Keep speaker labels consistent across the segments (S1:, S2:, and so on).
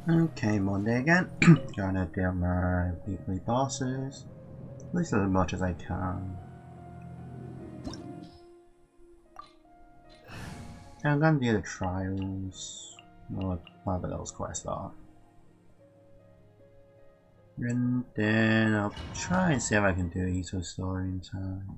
S1: Okay, Monday again. Gonna do my weekly bosses. At least as much as I can. And I'm gonna do the trials. Whatever those quests are. And then I'll try and see if I can do Itto's story in time.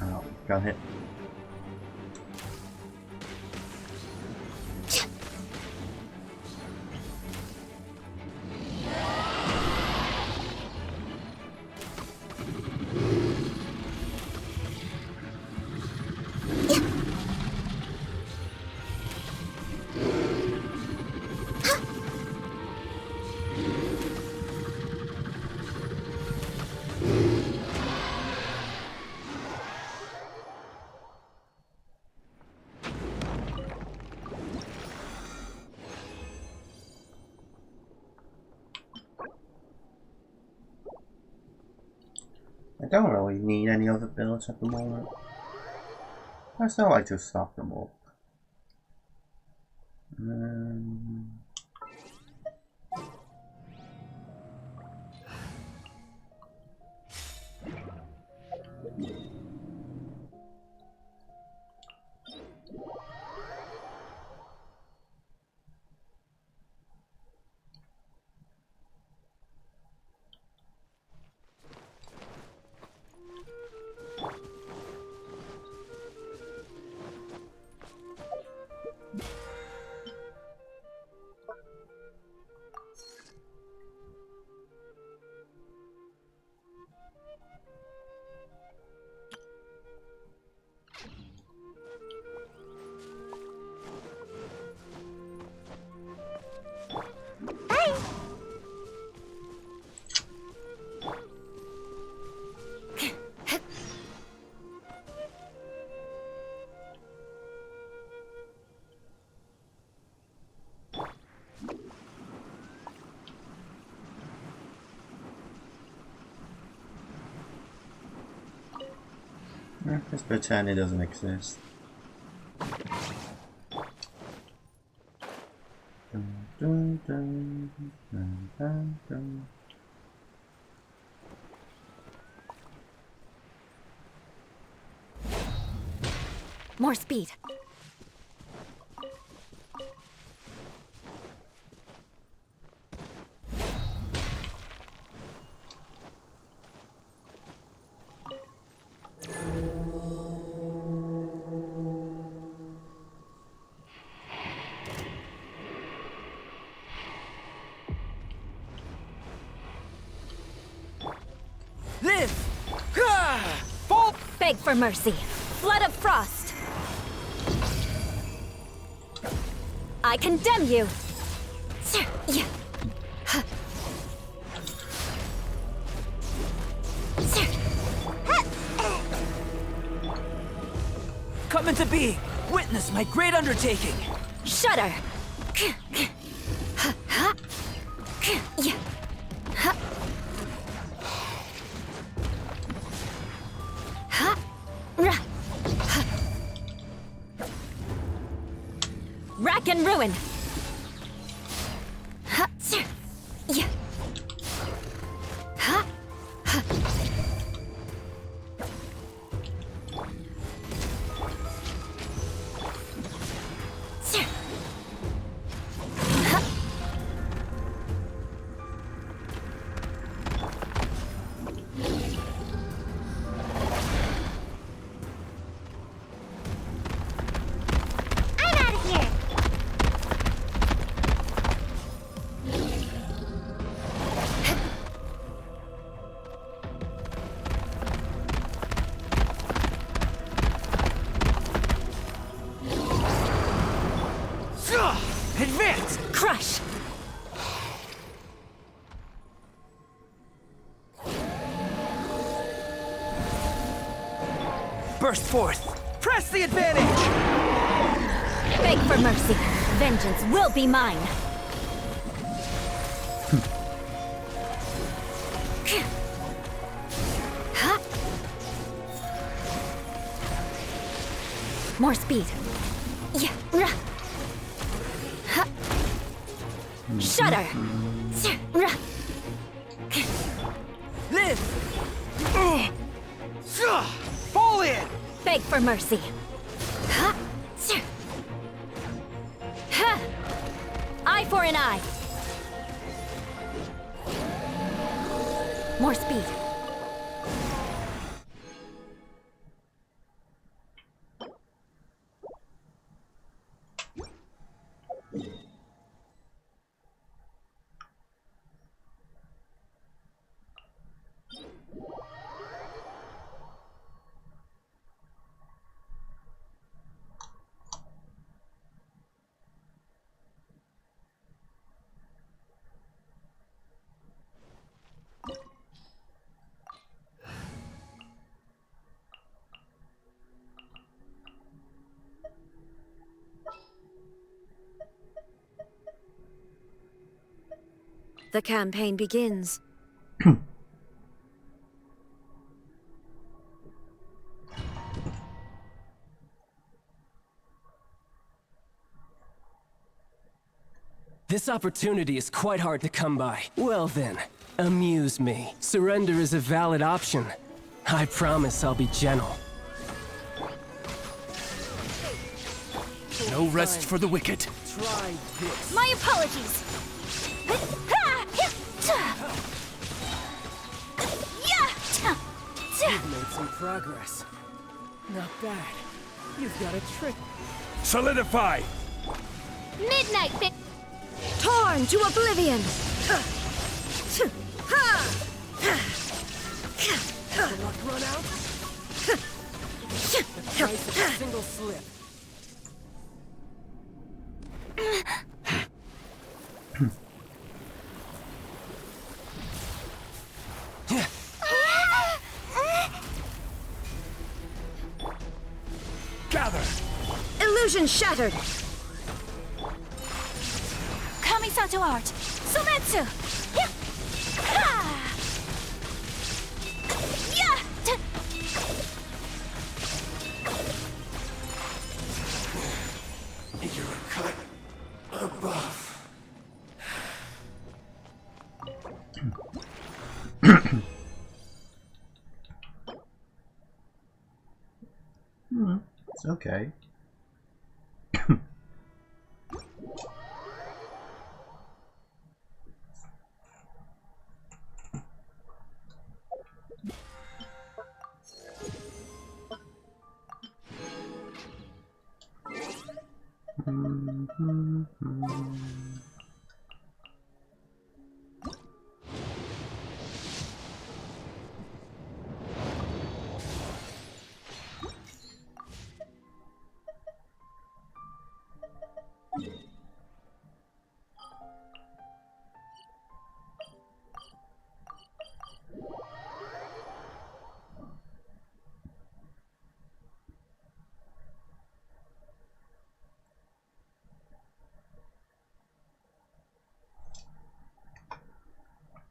S1: Oh, got hit. I don't really need any other builds at the moment. I still like to stock them up. Just pretend it doesn't exist. Dun, dun, dun, dun, dun.
S2: More speed. Beg for mercy. Flood of frost. I condemn you.
S3: Come into being. Witness my great undertaking.
S2: Shudder. Rack and ruin.
S3: burst forth. Press the advantage!
S2: Beg for mercy. Vengeance will be mine. Huh? More speed. Yeah. Huh. Shudder.
S3: Live! Fall in!
S2: Beg for mercy. Huh. Huh. Eye for an eye. More speed. The campaign begins.
S4: This opportunity is quite hard to come by. Well then, amuse me. Surrender is a valid option. I promise I'll be gentle.
S5: No rest for the wicked.
S4: Try this.
S2: My apologies.
S4: You've made some progress. Not bad. You've got a trick.
S5: Solidify!
S2: Midnight bit. Torn to oblivion.
S4: The luck run out? The price of a single slip.
S5: Gather!
S2: Illusion shattered. Kamisato art. Sumetsu.
S5: You're a cut above.
S1: It's okay.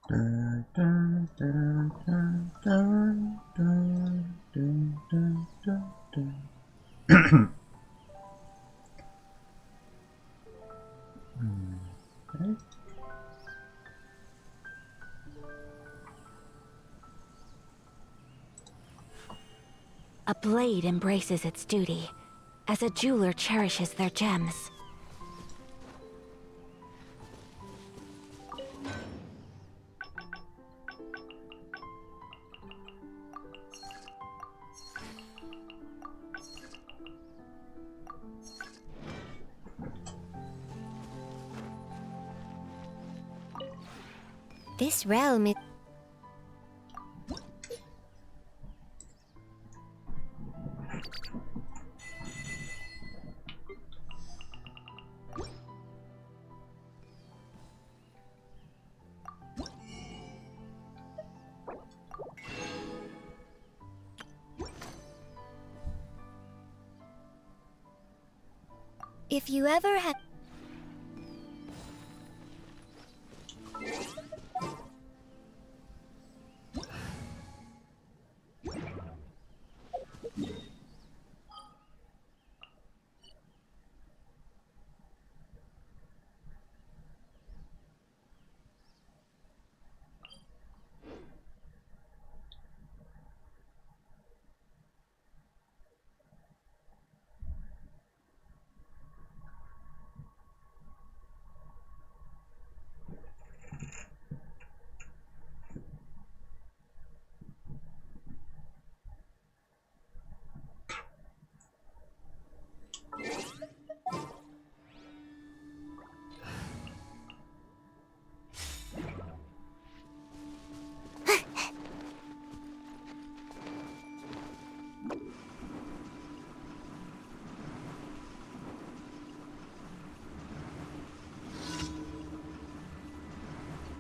S1: Dun, dun, dun, dun, dun, dun, dun, dun, dun, dun. Okay.
S2: A blade embraces its duty, as a jeweler cherishes their gems. This realm is... If you ever had...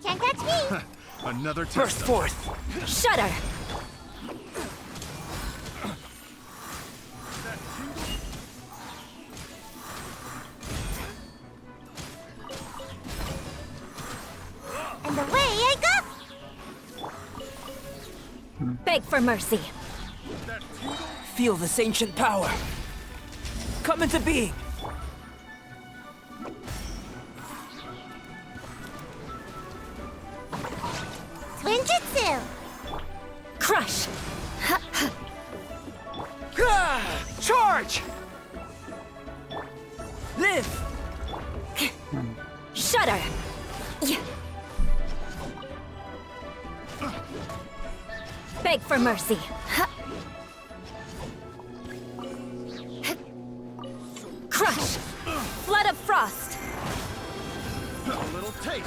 S2: Can't catch me!
S5: Another
S3: Burst
S5: test.
S3: forth!
S2: Shudder! And away I go! Beg for mercy.
S3: Feel this ancient power. Come into being.
S2: Ninjutsu! Crush!
S3: Charge! Live!
S2: Shudder! Yeah. Beg for mercy. Crush! Flood of frost!
S5: A little taste.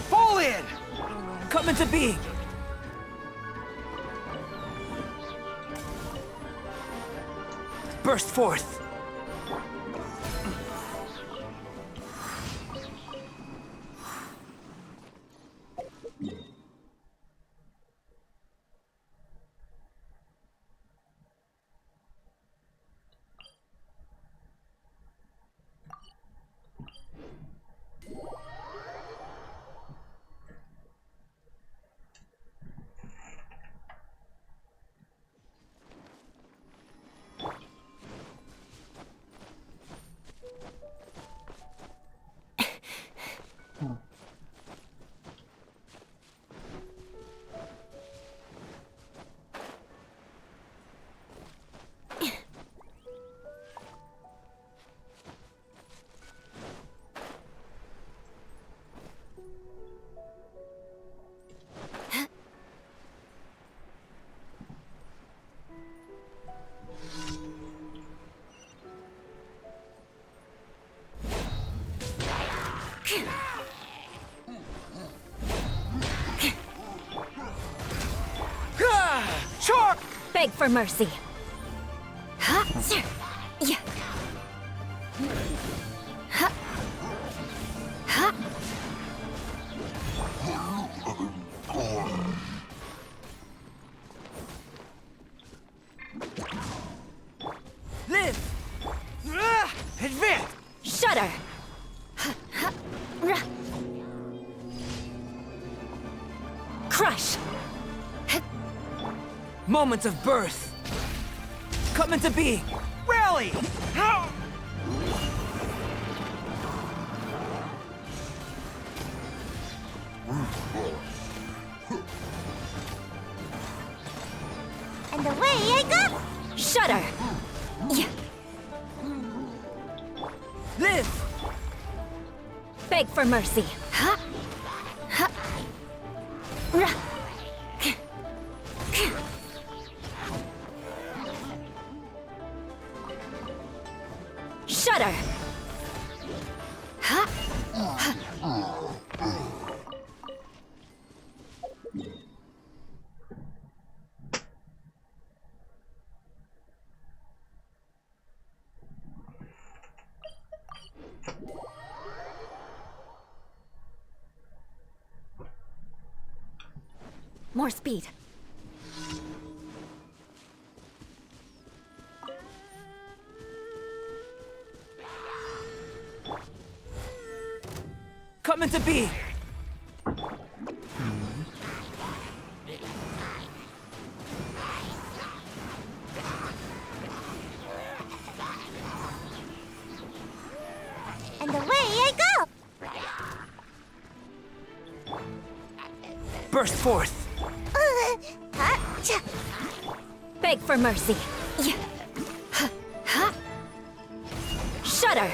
S3: Fall in! Come into being. Burst forth. Charge!
S2: Beg for mercy. Ha! Yeah. Ha! Ha!
S3: Live! Advance!
S2: Shudder! Crush!
S3: Moments of birth. Come into being. Rally!
S2: And away I go! Shudder! Yeah.
S3: Live!
S2: Beg for mercy. Ha! Ha! Ra! Shudder! Ha! More speed.
S3: coming to be!
S2: And away I go!
S3: Burst forth!
S2: Beg for mercy. Shudder!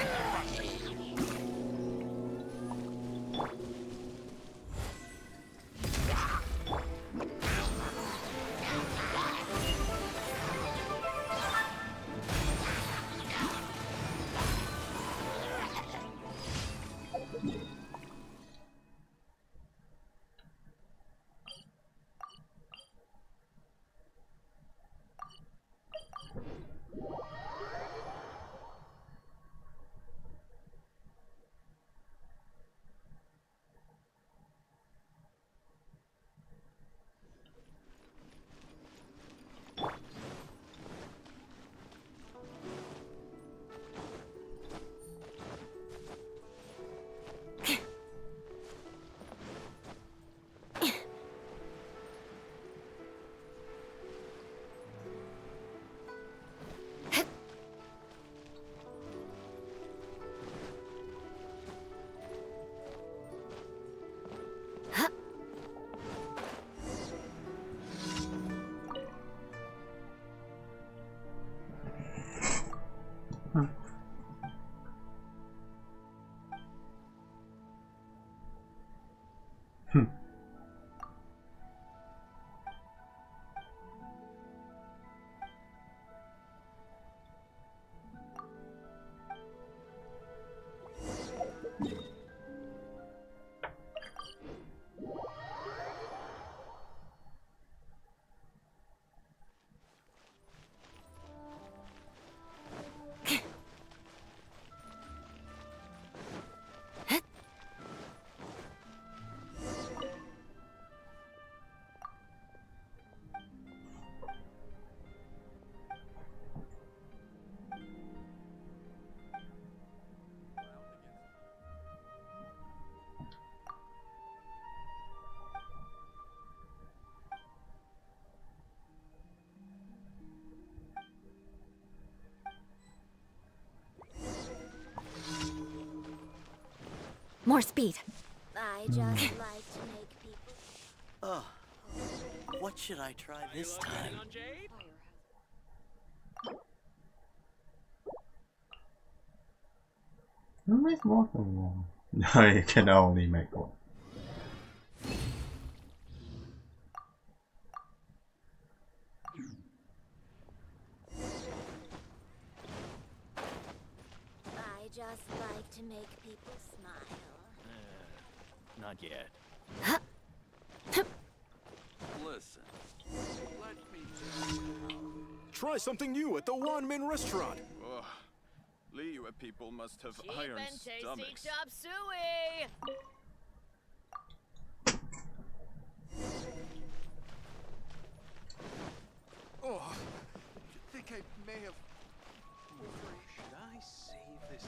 S2: More speed.
S6: I just like to make people.
S7: Oh, what should I try this time?
S1: You make more than one. No, you can only make one.
S6: I just like to make people smile.
S7: Not yet.
S5: Listen, let me try something new at the Wanmin restaurant. Ugh. Liyue people must have iron stomachs.
S6: Chop suey.
S5: Oh, you think I may have... Should I save this?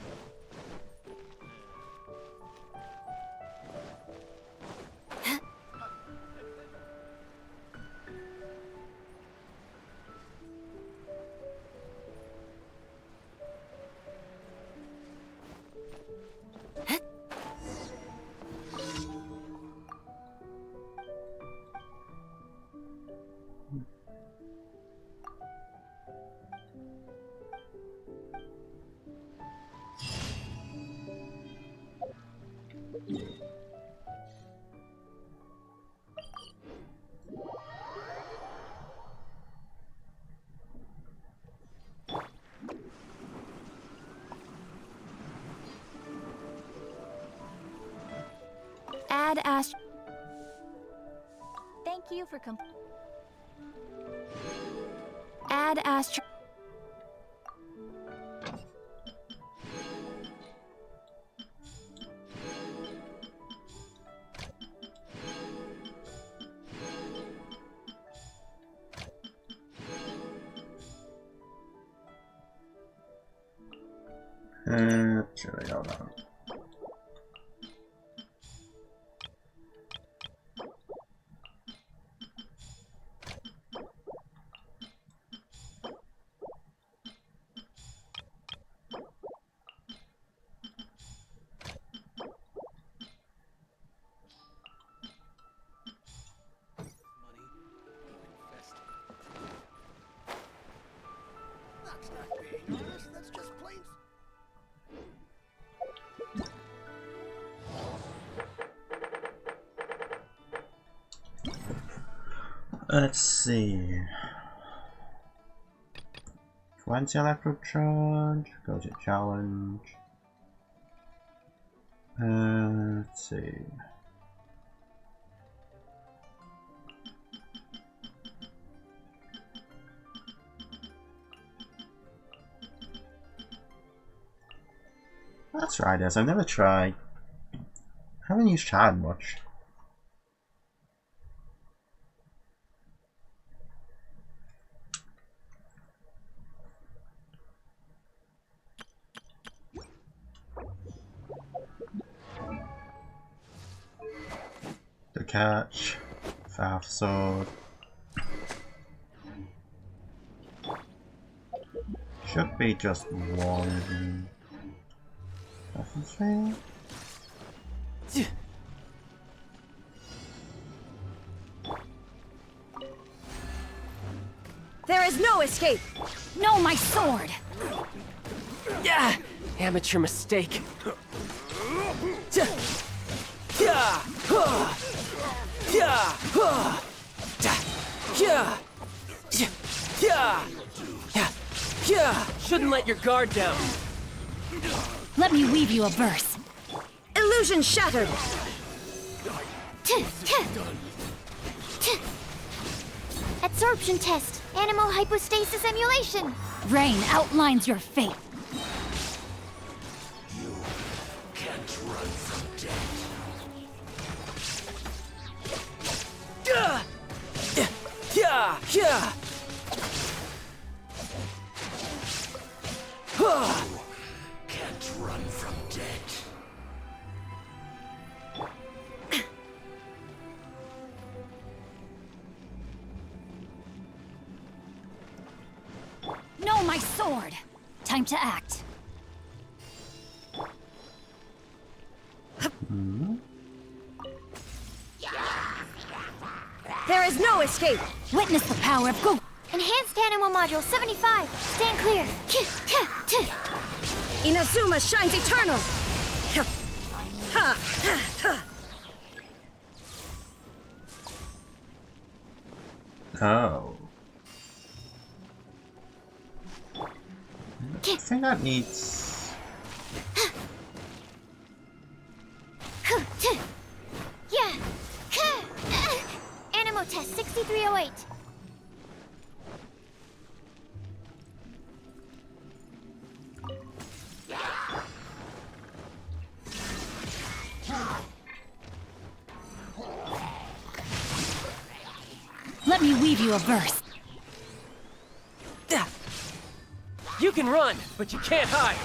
S2: Add Ast. Thank you for Add Astro.
S1: Should I go down? Let's see. 20 electro charge. Go to challenge. Let's see. Let's try this. I've never tried. I haven't used Chad much. The catch. Fast sword. Should be just one. Nothing.
S8: There is no escape!
S2: No, my sword!
S4: Yeah, amateur mistake. Shouldn't let your guard down.
S2: Let me weave you a verse.
S8: Illusion shattered!
S6: Absorption test. Animal hypostasis emulation.
S2: Rain outlines your fate.
S5: Can't run from death.
S2: No, my sword! Time to act.
S8: There is no escape!
S2: Witness the power of Go.
S6: Enhanced animal module 75. Stand clear.
S8: Inazuma shines eternal!
S1: Oh. I think that needs.
S6: Yeah. Animal test 6308.
S2: Let me weave you a verse.
S4: You can run, but you can't hide.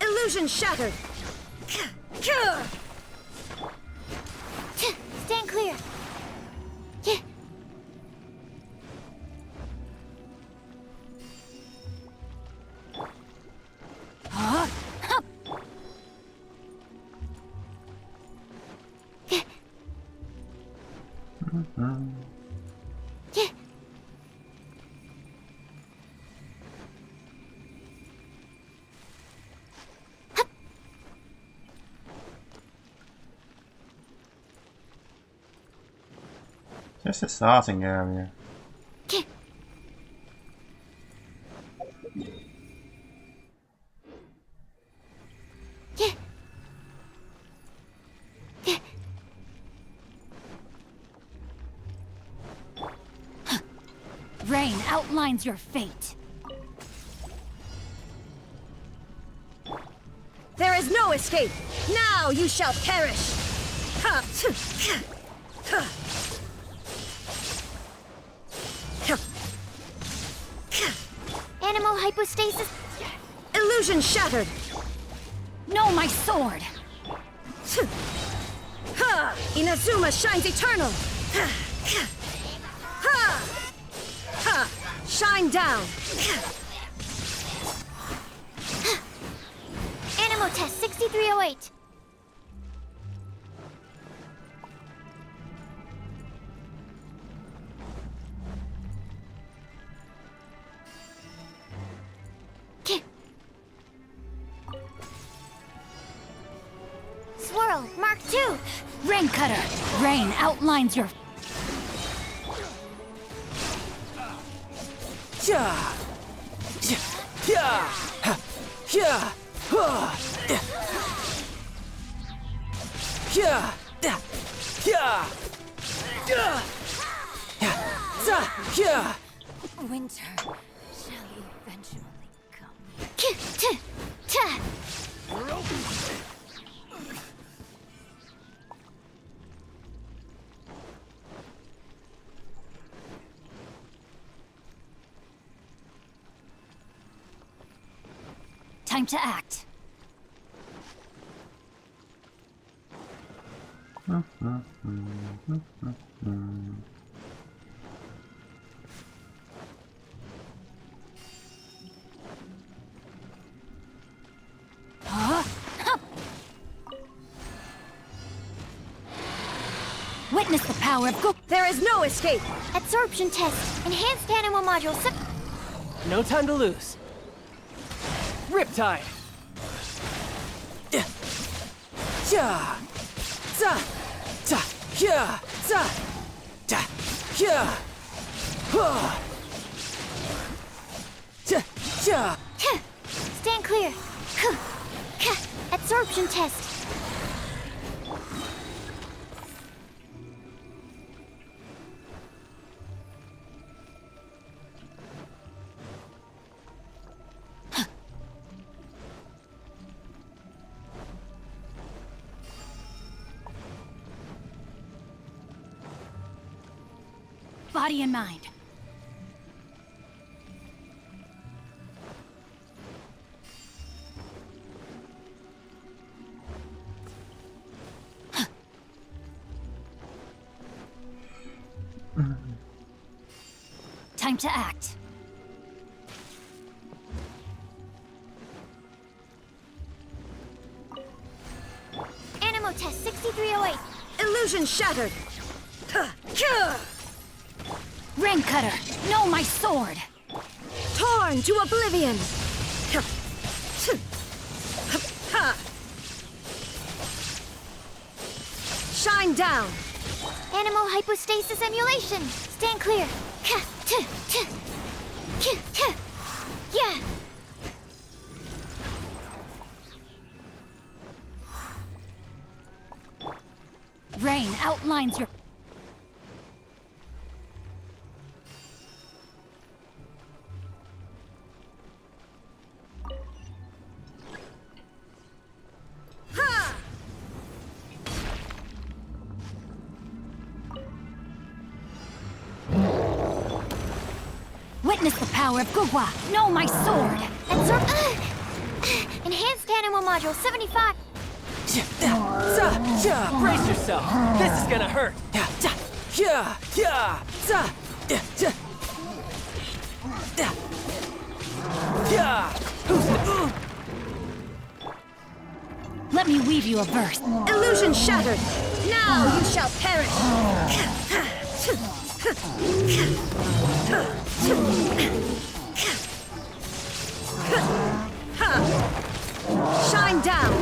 S8: Illusion shattered!
S6: Stand clear.
S1: Just a starting area.
S2: Rain outlines your fate.
S8: There is no escape! Now you shall perish!
S6: Animal hypostasis.
S8: Illusion shattered!
S2: No, my sword!
S8: Inazuma shines eternal! Shine down!
S6: Wait! Swirl, Mark II!
S8: Rain Cutter! Rain outlines your...
S4: Yeah. Yeah. Yeah. Yeah. Yeah. Yeah.
S8: Winter shall eventually come. Time to act. Witness the power of go. There is no escape.
S6: Absorption test. Enhanced animal module.
S4: No time to lose. Riptide. Yeah. Yeah. Za. Za. Yeah. Za. Da. Yeah. Huh. Ja. Ja.
S6: Stand clear. Absorption test.
S8: Body and mind. Time to act.
S6: Animal test 6308.
S8: Illusion shattered. Rain Cutter, know my sword. Torn to oblivion. Shine down.
S6: Animal hypostasis emulation. Stand clear. Yeah.
S8: Rain outlines your... Witness the power of Gugwa. Know my sword.
S6: Enhanced animal module 75.
S4: Brace yourself. This is gonna hurt.
S8: Let me weave you a verse. Illusion shattered. Now you shall perish. Shine down.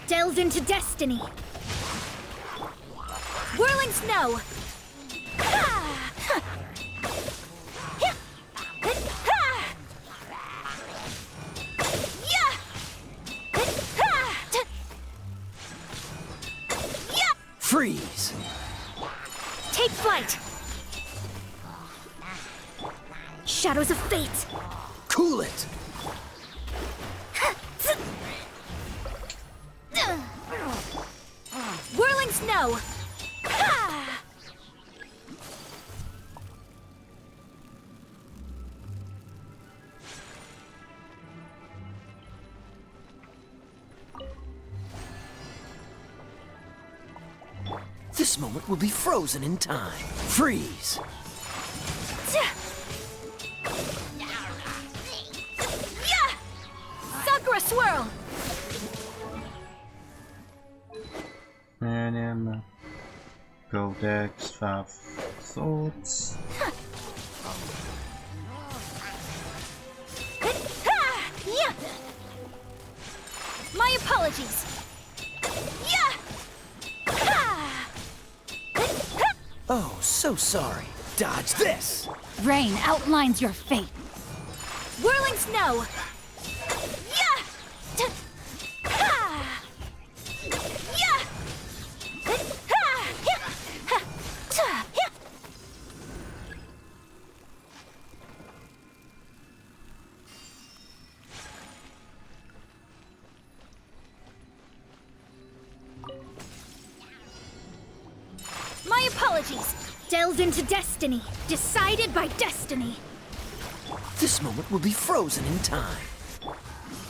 S8: Delve into destiny. Whirling snow!
S3: Freeze!
S8: Take flight! Shadows of fate!
S3: Cool it!
S8: Whirling snow!
S3: This moment will be frozen in time. Freeze!
S8: Sakura swirl!
S1: And then Goldex, 5 swords.
S8: My apologies!
S3: Oh, so sorry. Dodge this!
S8: Rain outlines your fate. Whirling snow! My apologies! Delved into destiny, decided by destiny.
S3: This moment will be frozen in time.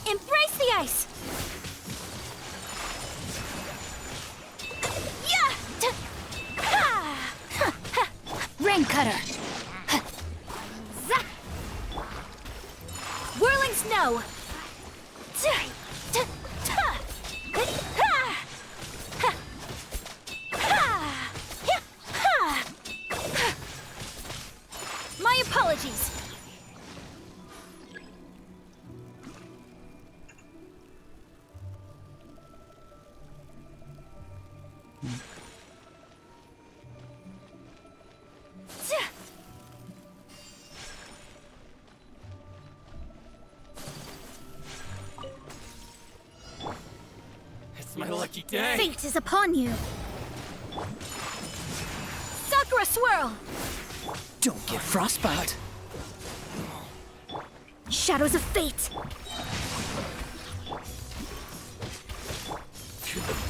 S8: Embrace the ice! Rain cutter! Whirling snow! My apologies!
S3: It's my lucky day!
S8: Fate is upon you! Sakura swirl!
S3: Don't get frostbite!
S8: Shadows of fate!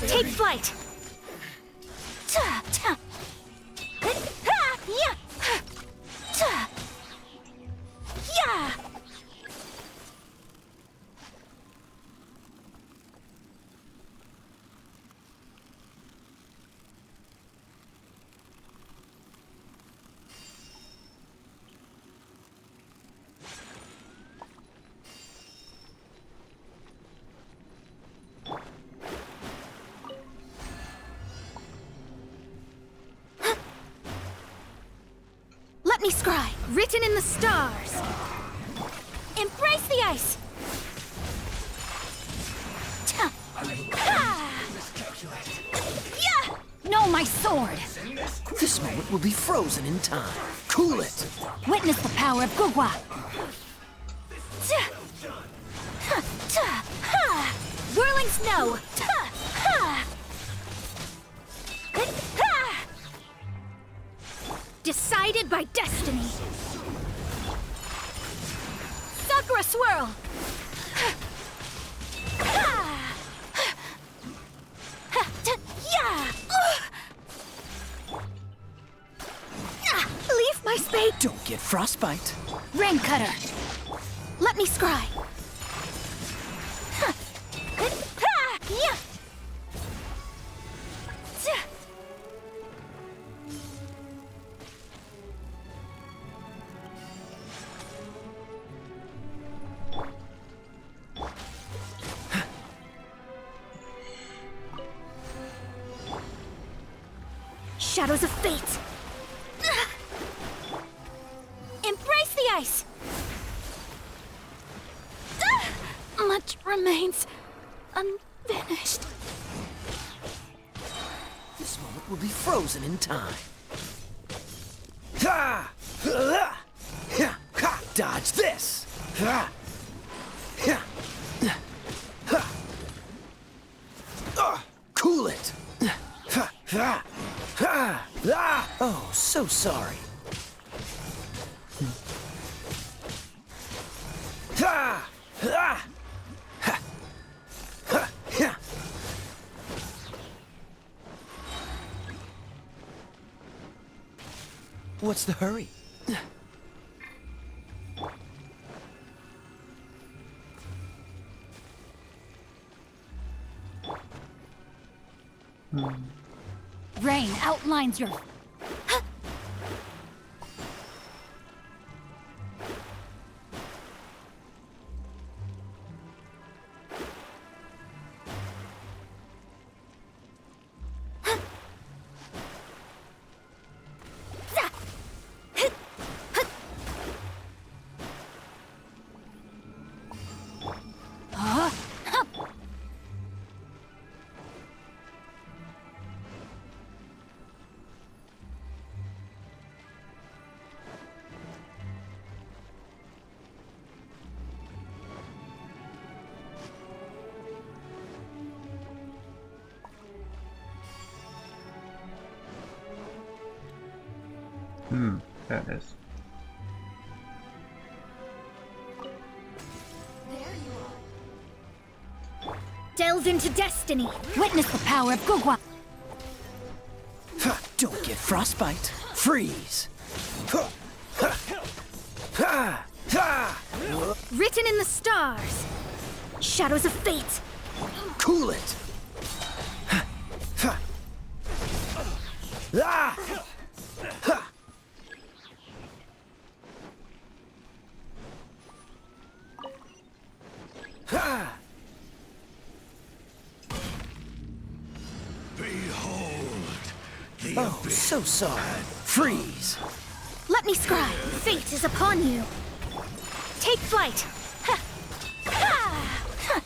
S8: Take flight! Let me scry, written in the stars. Embrace the ice. No, my sword.
S3: This moment will be frozen in time. Cool it!
S8: Witness the power of Gugwa. Whirling snow. Decided by destiny. Sakura swirl. Leave my spade.
S3: Don't get frostbite.
S8: Rain cutter. Let me scry. Shadows of fate. Embrace the ice. Much remains unfinished.
S3: This moment will be frozen in time. Dodge this! Cool it! Oh, so sorry. What's the hurry?
S8: Rain outlines your...
S1: There it is.
S8: Delve into destiny. Witness the power of Gugwa.
S3: Don't get frostbite. Freeze.
S8: Written in the stars. Shadows of fate.
S3: Cool it. Oh, so sorry. Freeze.
S8: Let me scribe. Fate is upon you. Take flight. Ha. Ha. Ha.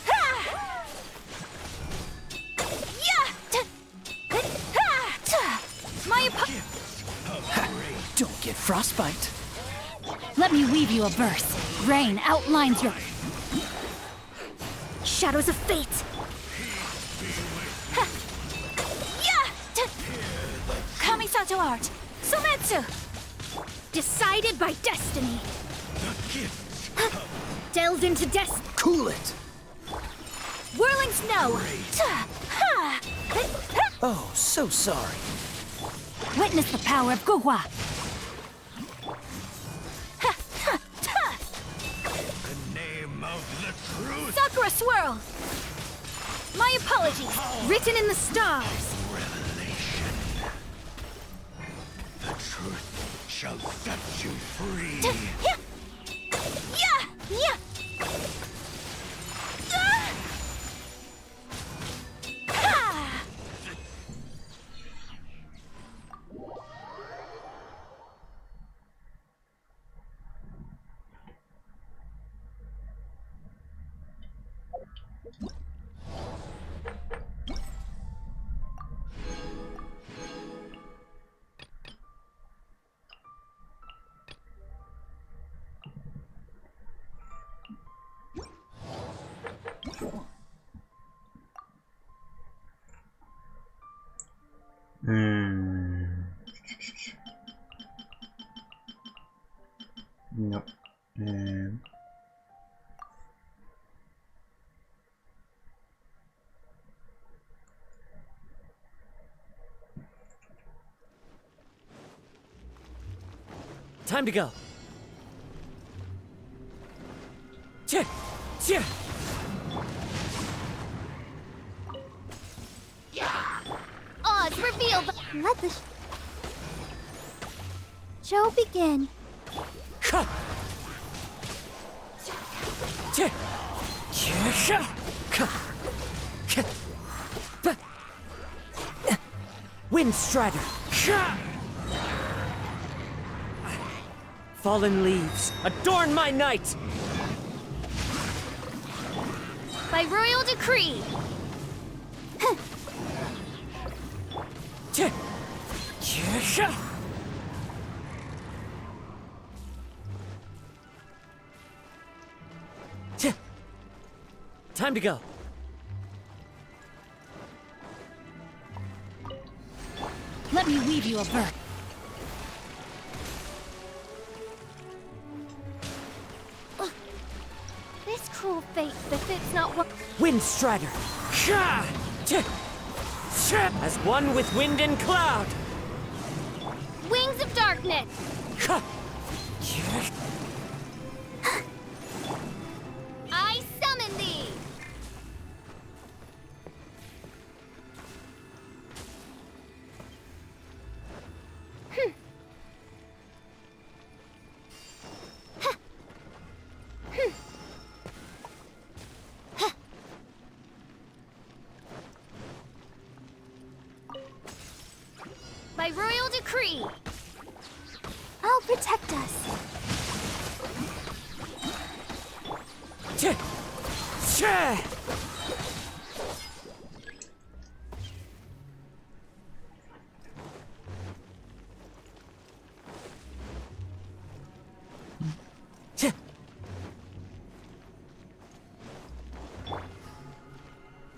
S8: Ha. Yeah. Ha. My
S3: Don't get frostbite.
S8: Let me weave you a verse. Rain outlines your... Shadows of fate. Kamisato art. Sumetsu. Decided by destiny. Delved into destiny.
S3: Cool it.
S8: Whirling snow.
S3: Oh, so sorry.
S8: Witness the power of Gugwa.
S5: The name of the truth.
S8: Sakura swirl. My apologies. Written in the stars.
S5: Revelation. The truth shall set you free.
S1: Nope.
S3: Time to go. Cheer! Cheer!
S8: Oz reveal the... Let the show begin.
S3: Ha! Cheer! Cheer! Wind Strider! Fallen leaves, adorn my night!
S8: By royal decree.
S3: Time to go.
S8: Let me weave you a verse. This cruel fate befits not what.
S3: Wind Strider. As one with wind and cloud.
S8: Wings of darkness. I summon thee. By royal decree, I'll protect us.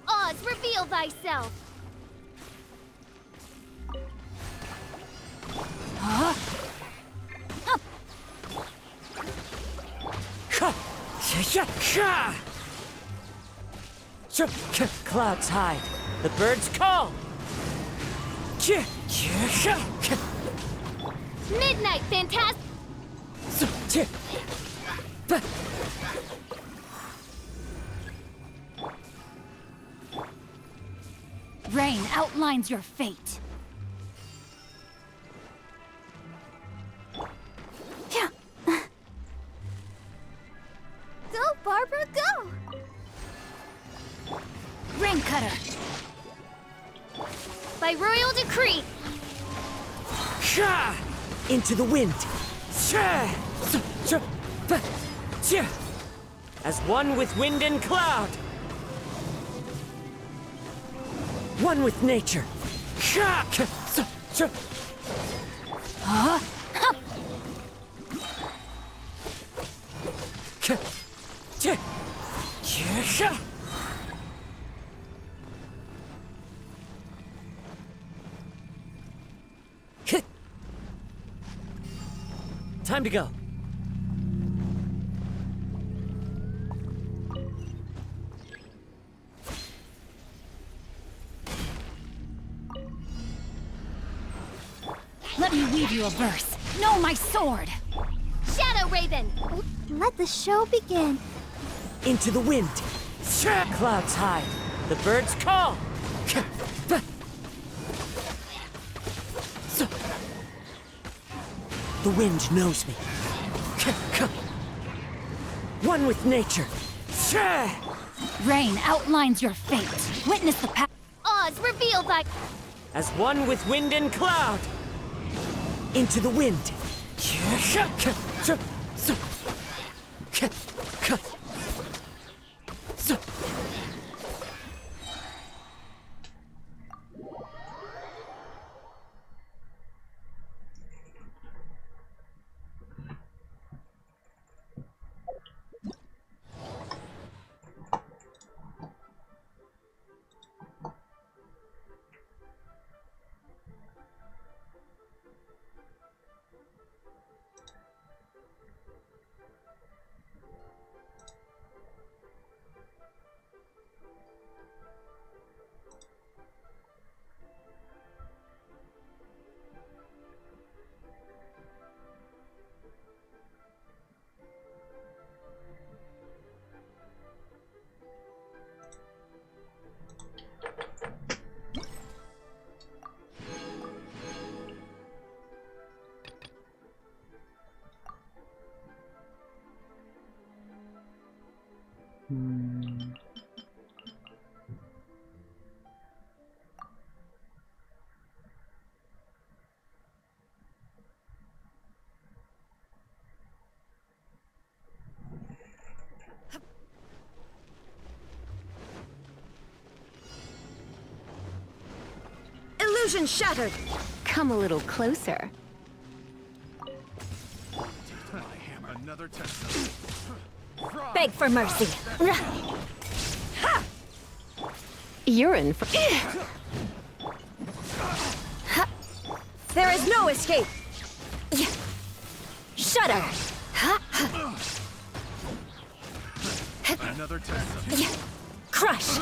S8: Oz, reveal thyself.
S3: Clouds hide. The birds call.
S8: Midnight Phantasm. Rain outlines your fate. Go, Barbara, go! Rain Cutter. By royal decree.
S3: Into the wind. As one with wind and cloud. One with nature. Time to go.
S8: Let me weave you a verse. Know my sword. Shadow Raven. Let the show begin.
S3: Into the wind. Clouds hide. The birds call. The wind knows me. One with nature.
S8: Rain outlines your fate. Witness the path. Oz, reveal thy.
S3: As one with wind and cloud. Into the wind.
S8: Illusion shattered!
S2: Come a little closer.
S5: Another test.
S8: Beg for mercy.
S2: You're in for...
S8: There is no escape! Shudder!
S5: Another test.
S8: Crush!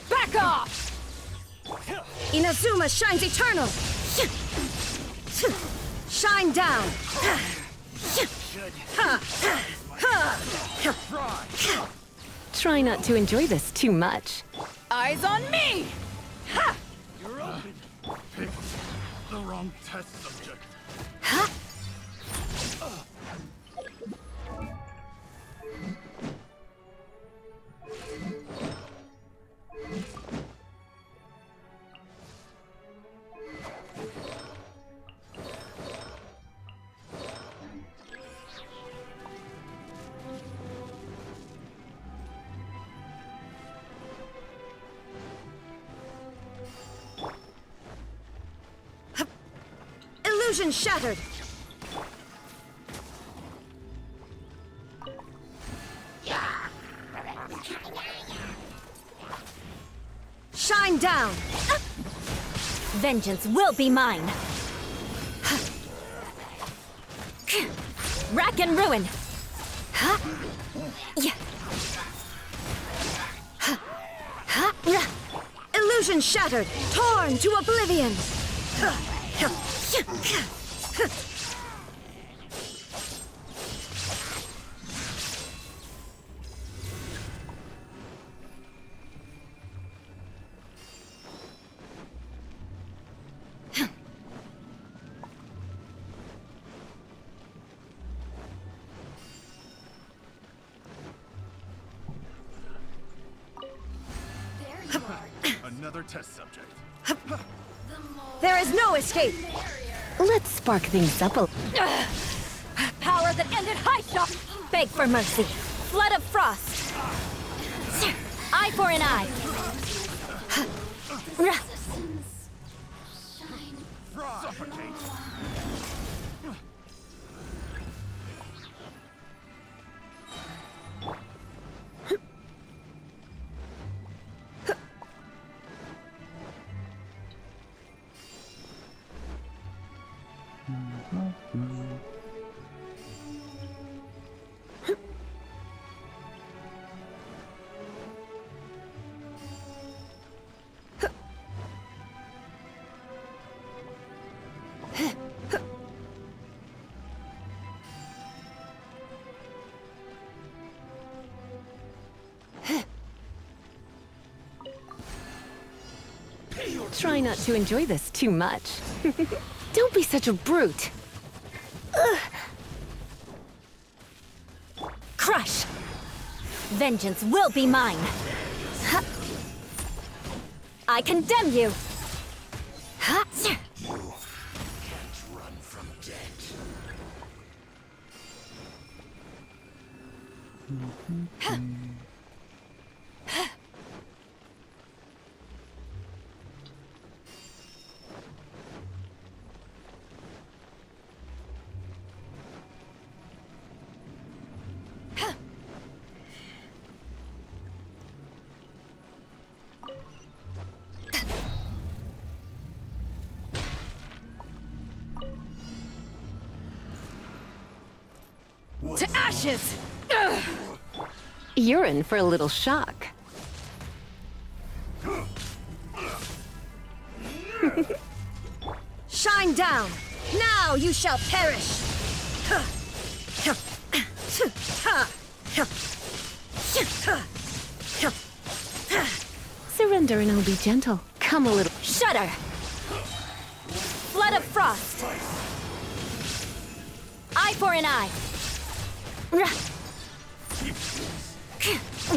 S8: Back off! Inazuma shines eternal! Shine down!
S2: Try not to enjoy this too much.
S8: Eyes on me!
S5: Pick the wrong test subject.
S8: Illusion shattered! Shine down! Vengeance will be mine! Rack and ruin! Illusion shattered! Torn to oblivion!
S5: Another test subject.
S8: There is no escape!
S2: Let's spark things up a...
S8: Power that ended high shot! Beg for mercy! Flood of frost! Eye for an eye!
S5: Suffocate.
S2: Try not to enjoy this too much. Don't be such a brute.
S8: Crush! Vengeance will be mine! I condemn you!
S5: Run from death.
S8: To ashes!
S2: You're in for a little shock.
S8: Shine down! Now you shall perish!
S2: Surrender and I'll be gentle. Come a little...
S8: Shudder! Flood of frost! Eye for an eye!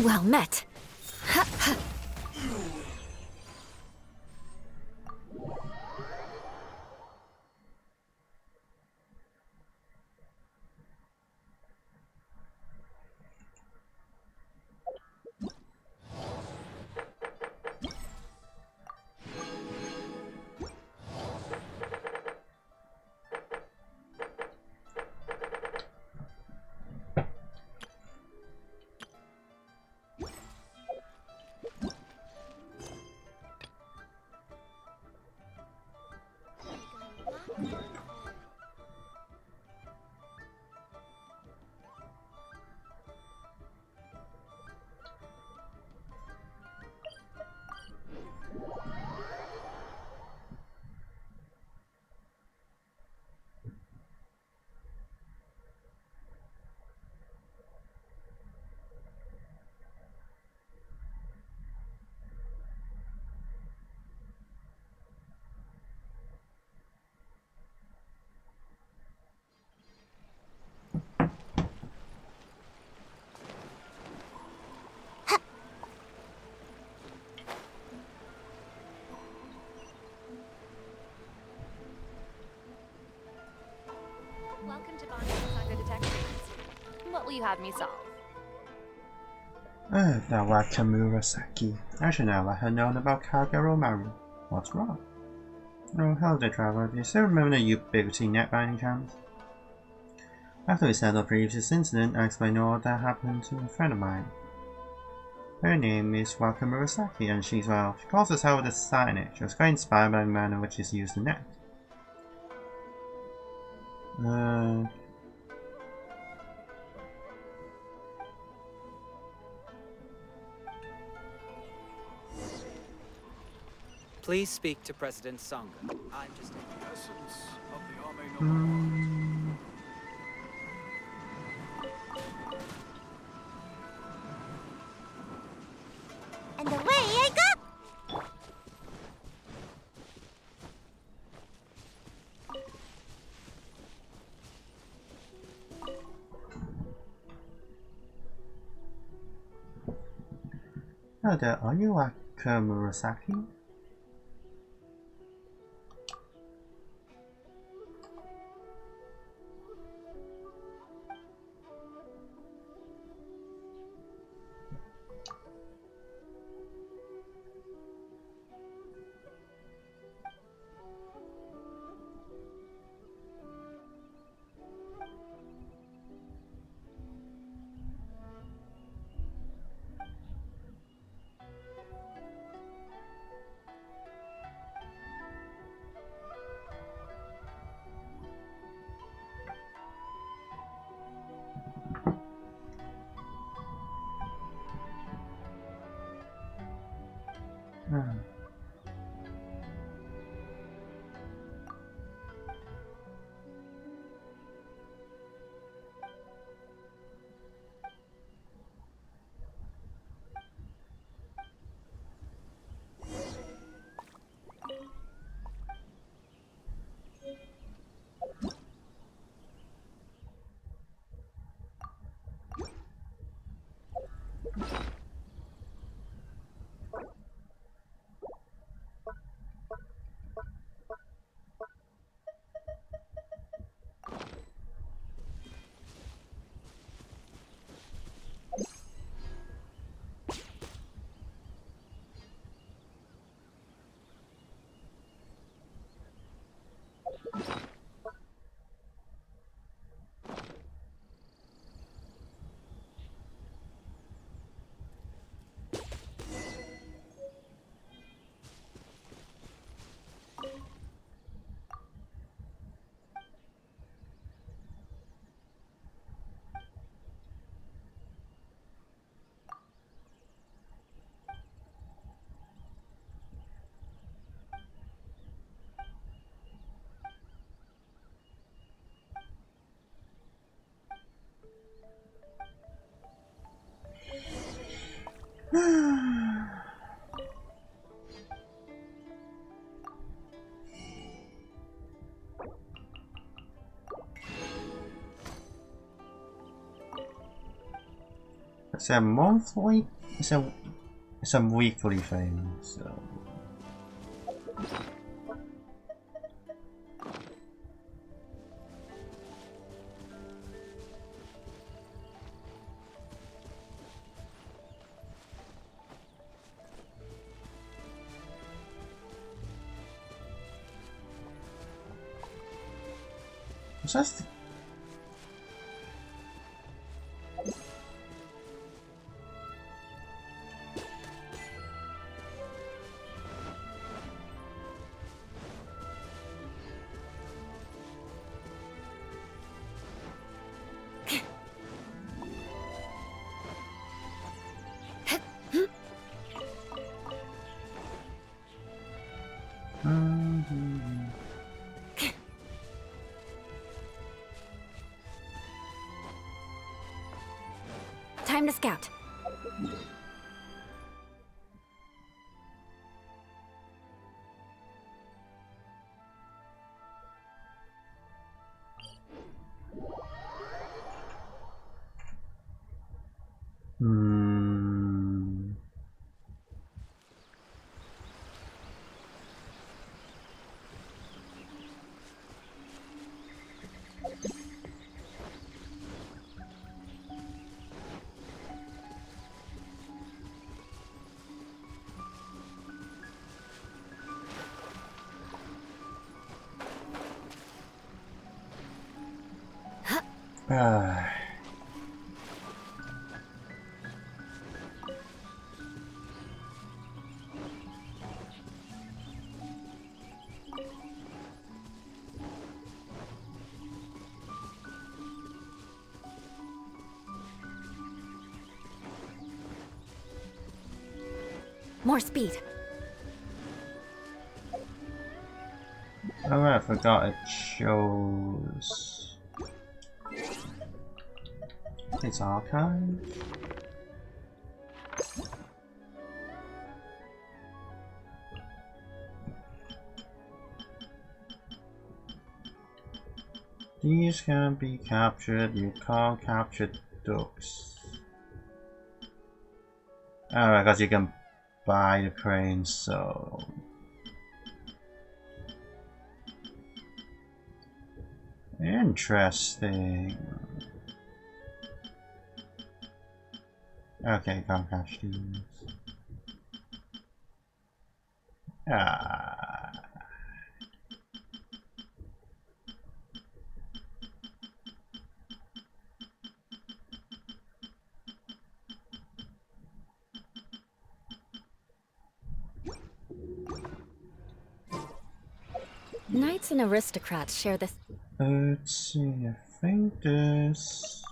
S8: Well met. you had me solve.
S1: Now let Kamurasaki. I should now let her know about Kagero Maru. What's wrong? Oh, hello there, traveler. Do you still remember the Ubiquity net by any chance? After we settled the previous incident, I explained all that happened to a friend of mine. Her name is Waka Murasaki, and she calls herself the signage. She was quite inspired by the manner in which she's used the net.
S3: Please speak to President Sangha. I'm just
S5: The essence of the Ame no
S6: And away I go!
S1: Hello there, are you Waka Murasaki? It's a monthly. It's a weekly thing. So. What's that?
S2: Time to scout.
S8: More speed.
S1: Oh, I forgot it shows its archive. These can be captured. You can't capture ducks. Oh, because you can buy the cranes, so. Interesting. Okay, can't catch these. Ah.
S8: Knights and aristocrats share this.
S1: Let's see, I think this.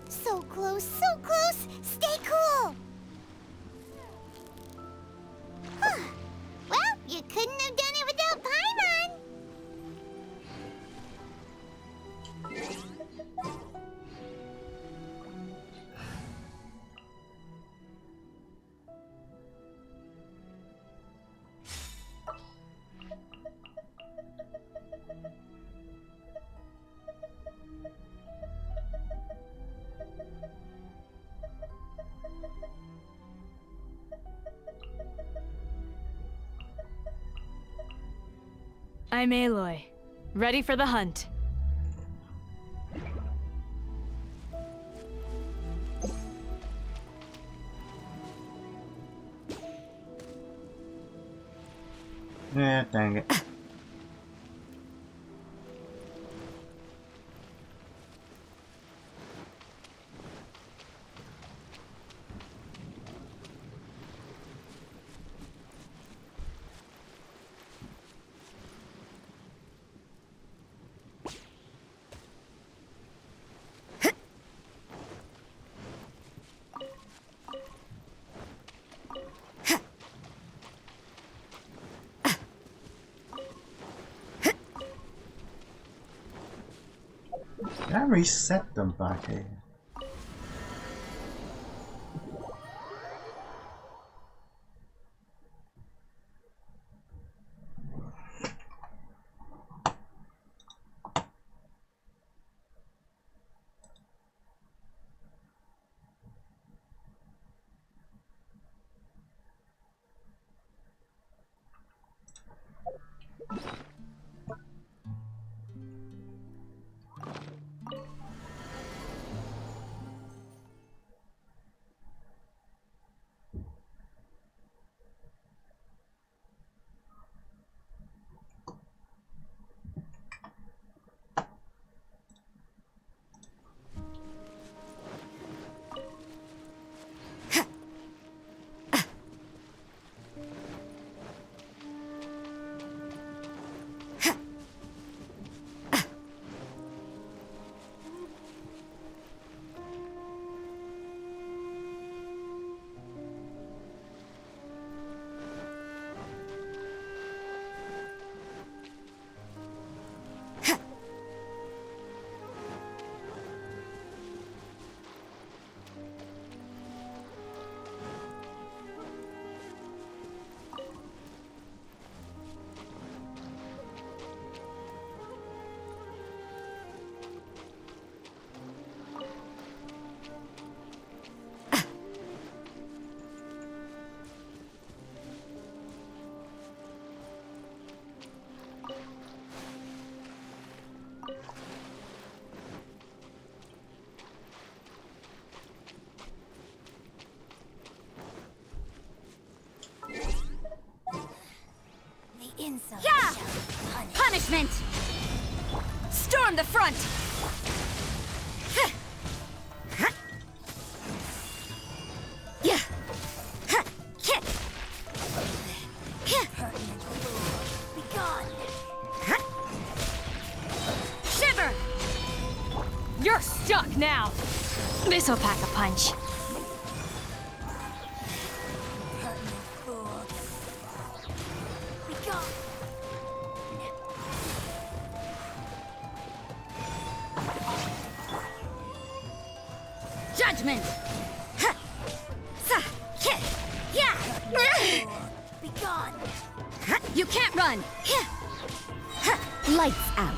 S6: So close, so close! Stay cool! Huh. Well, you couldn't have done it without Paimon!
S9: I'm Aloy. Ready for the hunt.
S1: Yeah, dang it. Did I reset them back here?
S6: The insult
S8: Yeah!
S6: shall be punished.
S8: Punishment! Storm the front! Yeah!
S6: Be gone.
S8: Shiver!
S9: You're stuck now! This'll pack a punch.
S6: Fool. Be gone.
S8: Judgment! Ha! Sa! Ki! Yeah!
S6: Be gone.
S8: Ha! You can't run! Yeah! Ha! Lights out.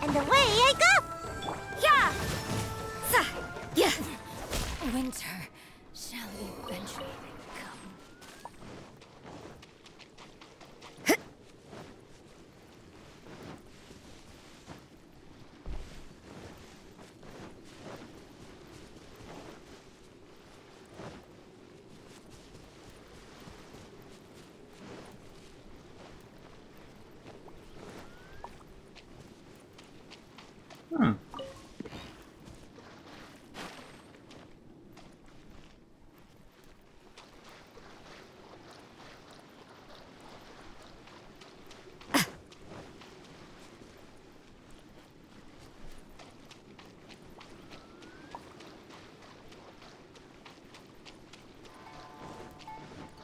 S6: And away I go.
S8: Yeah! Sa! Yeah!
S6: Winter shall eventually come.
S1: Hmm.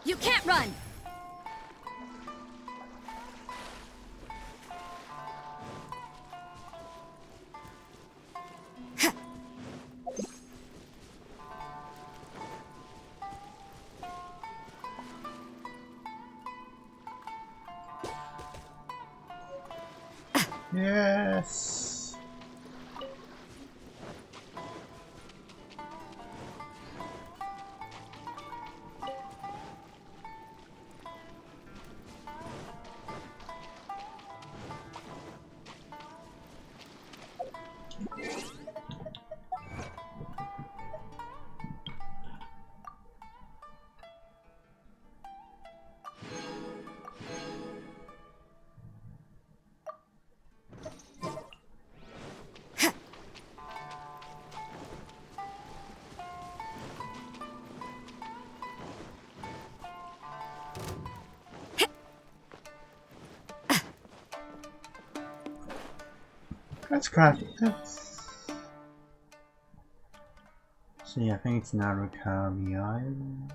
S8: You can't run!
S1: Yes. That's crafty. So yeah, I think it's Narukami Island.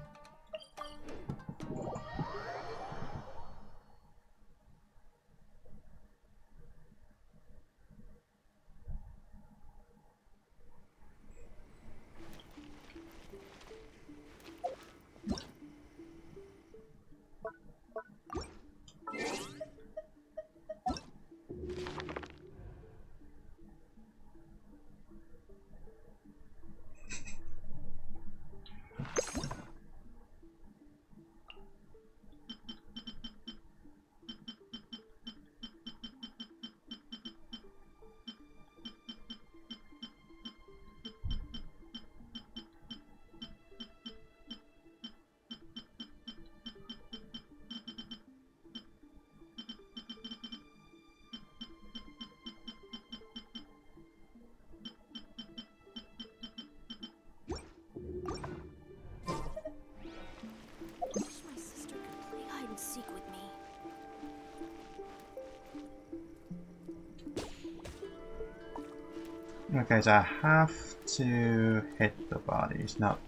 S1: Okay, so I have to hit the bodies, not.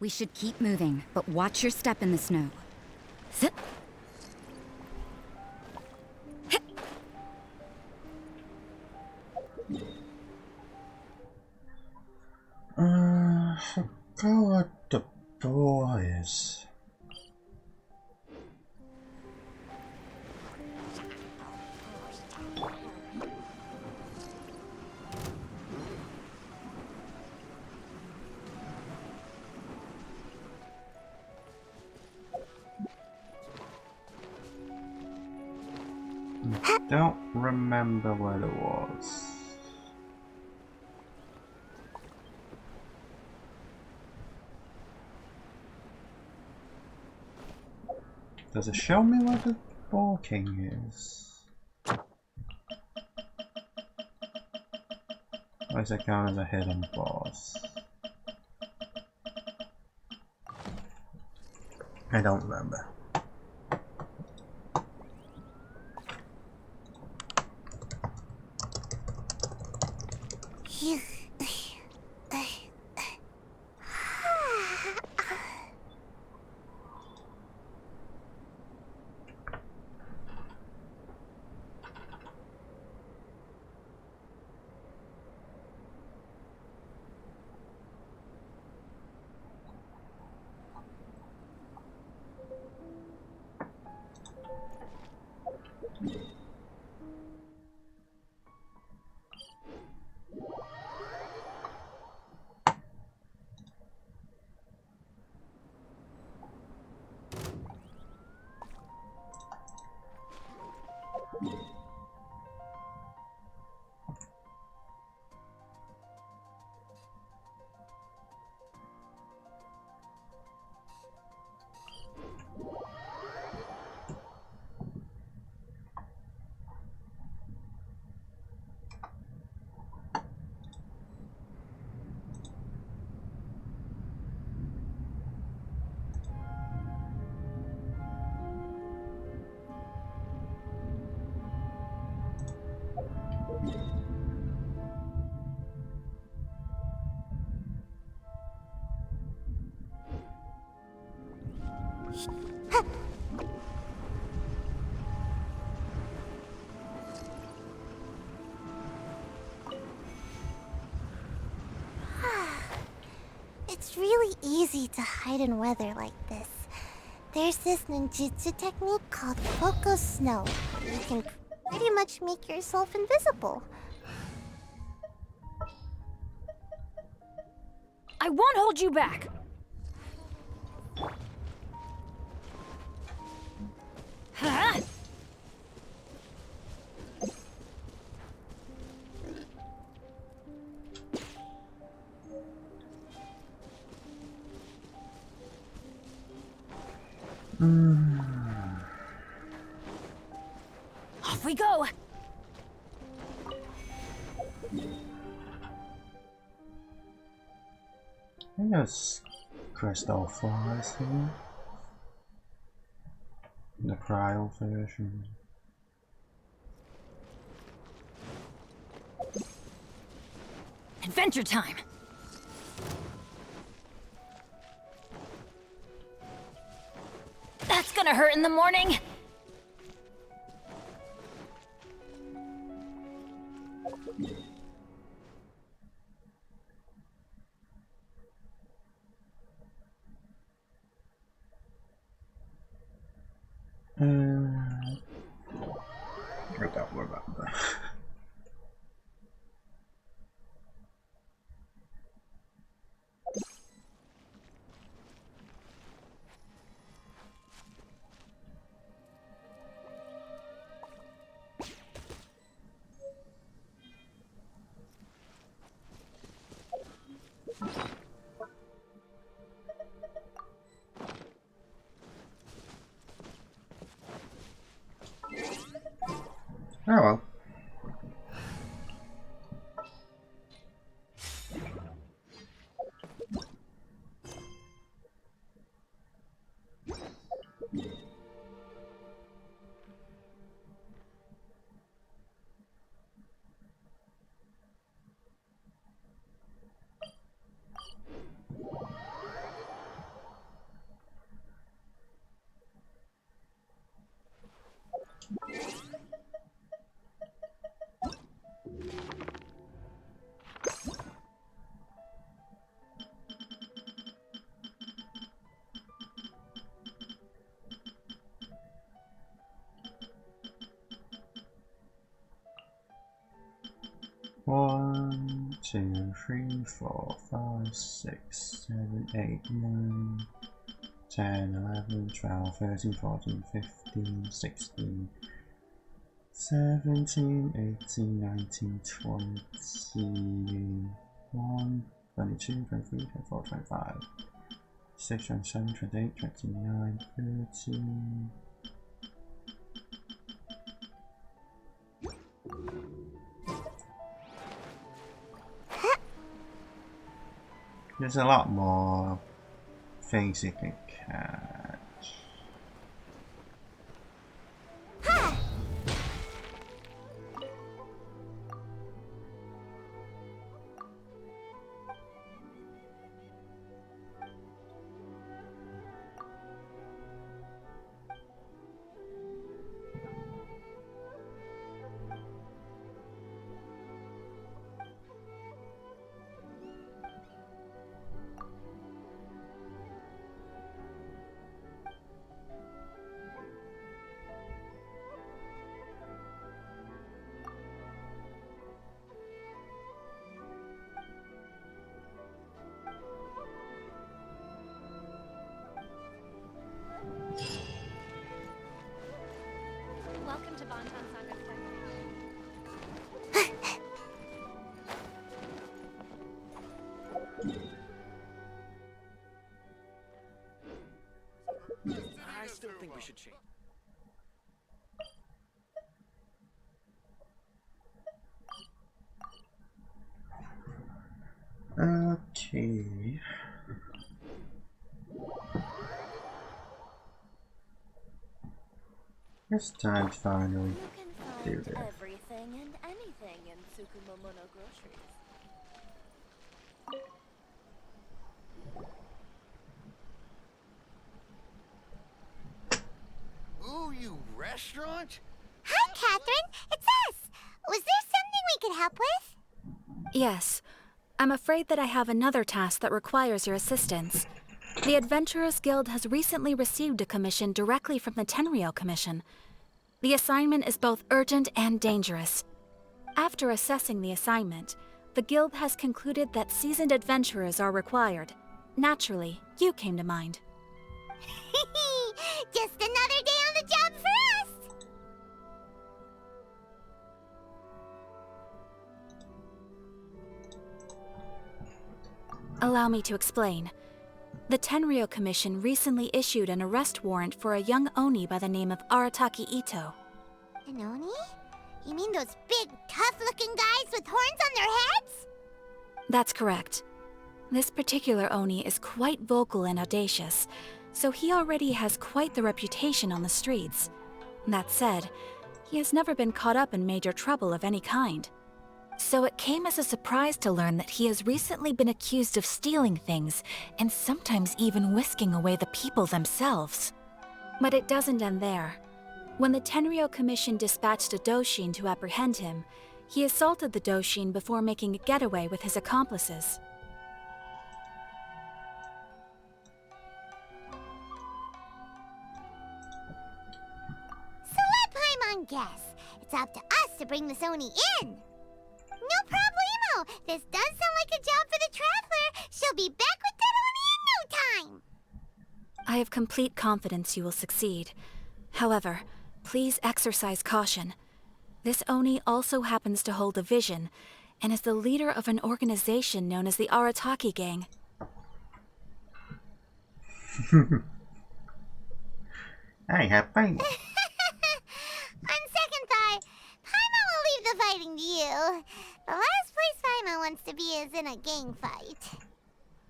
S8: We should keep moving, but watch your step in the snow. Zip.
S1: Forgot what the door is. Don't remember what it was. Does it show me where the Ball King is? Or is it count as a hidden boss? I don't remember.
S6: It's really easy to hide in weather like this. There's this ninjutsu technique called Focus Snow. You can pretty much make yourself invisible.
S9: I won't hold you back. Huh? Off we go.
S1: I think there's crystal flies here. The cryo version.
S9: Adventure time. That's gonna hurt in the morning.
S1: I don't remember. 1, 2, 3, 4, 5, 6, 7, 8, 9, 10, 11, 12, 13, 14, 15, 16, 17, 18, 19, 20, 21, 22, 23, 24, 25, 26, 27, 28, 29, 30. There's a lot more things you can catch.
S9: Welcome to Bonton Saga's
S3: I still think we should change.
S1: Okay. It's time to finally do this.
S8: Everything and anything in Tsukumomono groceries.
S7: Ooh, you restaurant?
S6: Hi, Catherine. It's us. Was there something we could help with?
S2: Yes. I'm afraid that I have another task that requires your assistance. The Adventurers Guild has recently received a commission directly from the Tenryou Commission. The assignment is both urgent and dangerous. After assessing the assignment, the Guild has concluded that seasoned adventurers are required. Naturally, you came to mind.
S6: Just another day on the job for us!
S2: Allow me to explain. The Tenryou Commission recently issued an arrest warrant for a young Oni by the name of Arataki Itto.
S6: An Oni? You mean those big, tough-looking guys with horns on their heads?
S2: That's correct. This particular Oni is quite vocal and audacious, so he already has quite the reputation on the streets. That said, he has never been caught up in major trouble of any kind. So it came as a surprise to learn that he has recently been accused of stealing things, and sometimes even whisking away the people themselves. But it doesn't end there. When the Tenryou Commission dispatched a Doshin to apprehend him, he assaulted the Doshin before making a getaway with his accomplices.
S6: So let Paimon guess. It's up to us to bring this Oni in. No problemo! This does sound like a job for the Traveler. She'll be back with that Oni in no time!
S2: I have complete confidence you will succeed. However, please exercise caution. This Oni also happens to hold a vision, and is the leader of an organization known as the Arataki Gang.
S1: I have faith.
S6: On second thought, Paimon will leave the fighting to you. The last place Paimon wants to be is in a gang fight.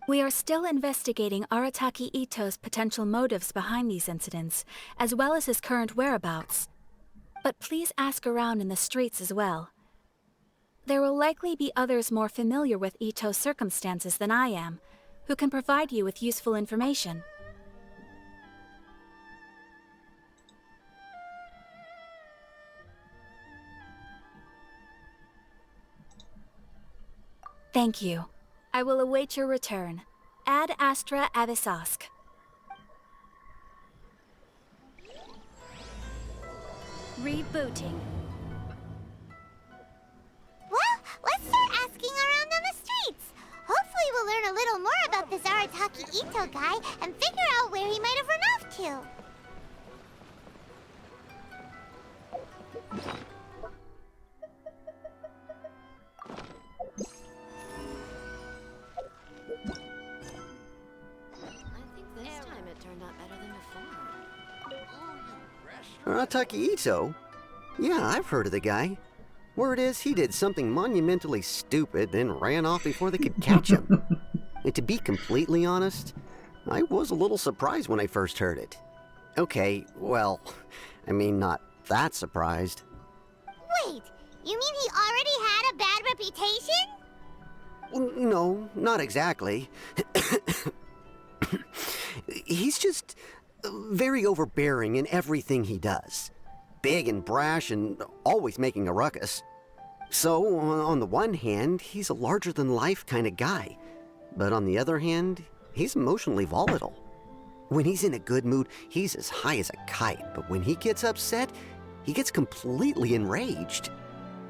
S2: We are still investigating Arataki Itto's potential motives behind these incidents, as well as his current whereabouts. But please ask around in the streets as well. There will likely be others more familiar with Itto's circumstances than I am, who can provide you with useful information. Thank you. I will await your return. Ad Astra Avisask.
S8: Rebooting.
S6: Well, let's Itto guy and figure out where he might have run off to.
S10: Arataki Itto? Yeah, I've heard of the guy. Word is, he did something monumentally stupid, then ran off before they could catch him. And to be completely honest, I was a little surprised when I first heard it. Okay, well, I mean, not that surprised.
S6: Wait, you mean he already had a bad reputation?
S10: No, not exactly. He's just very overbearing in everything he does. Big and brash and always making a ruckus. So, on the one hand, he's a larger-than-life kind of guy. But on the other hand, he's emotionally volatile. When he's in a good mood, he's as high as a kite. But when he gets upset, he gets completely enraged.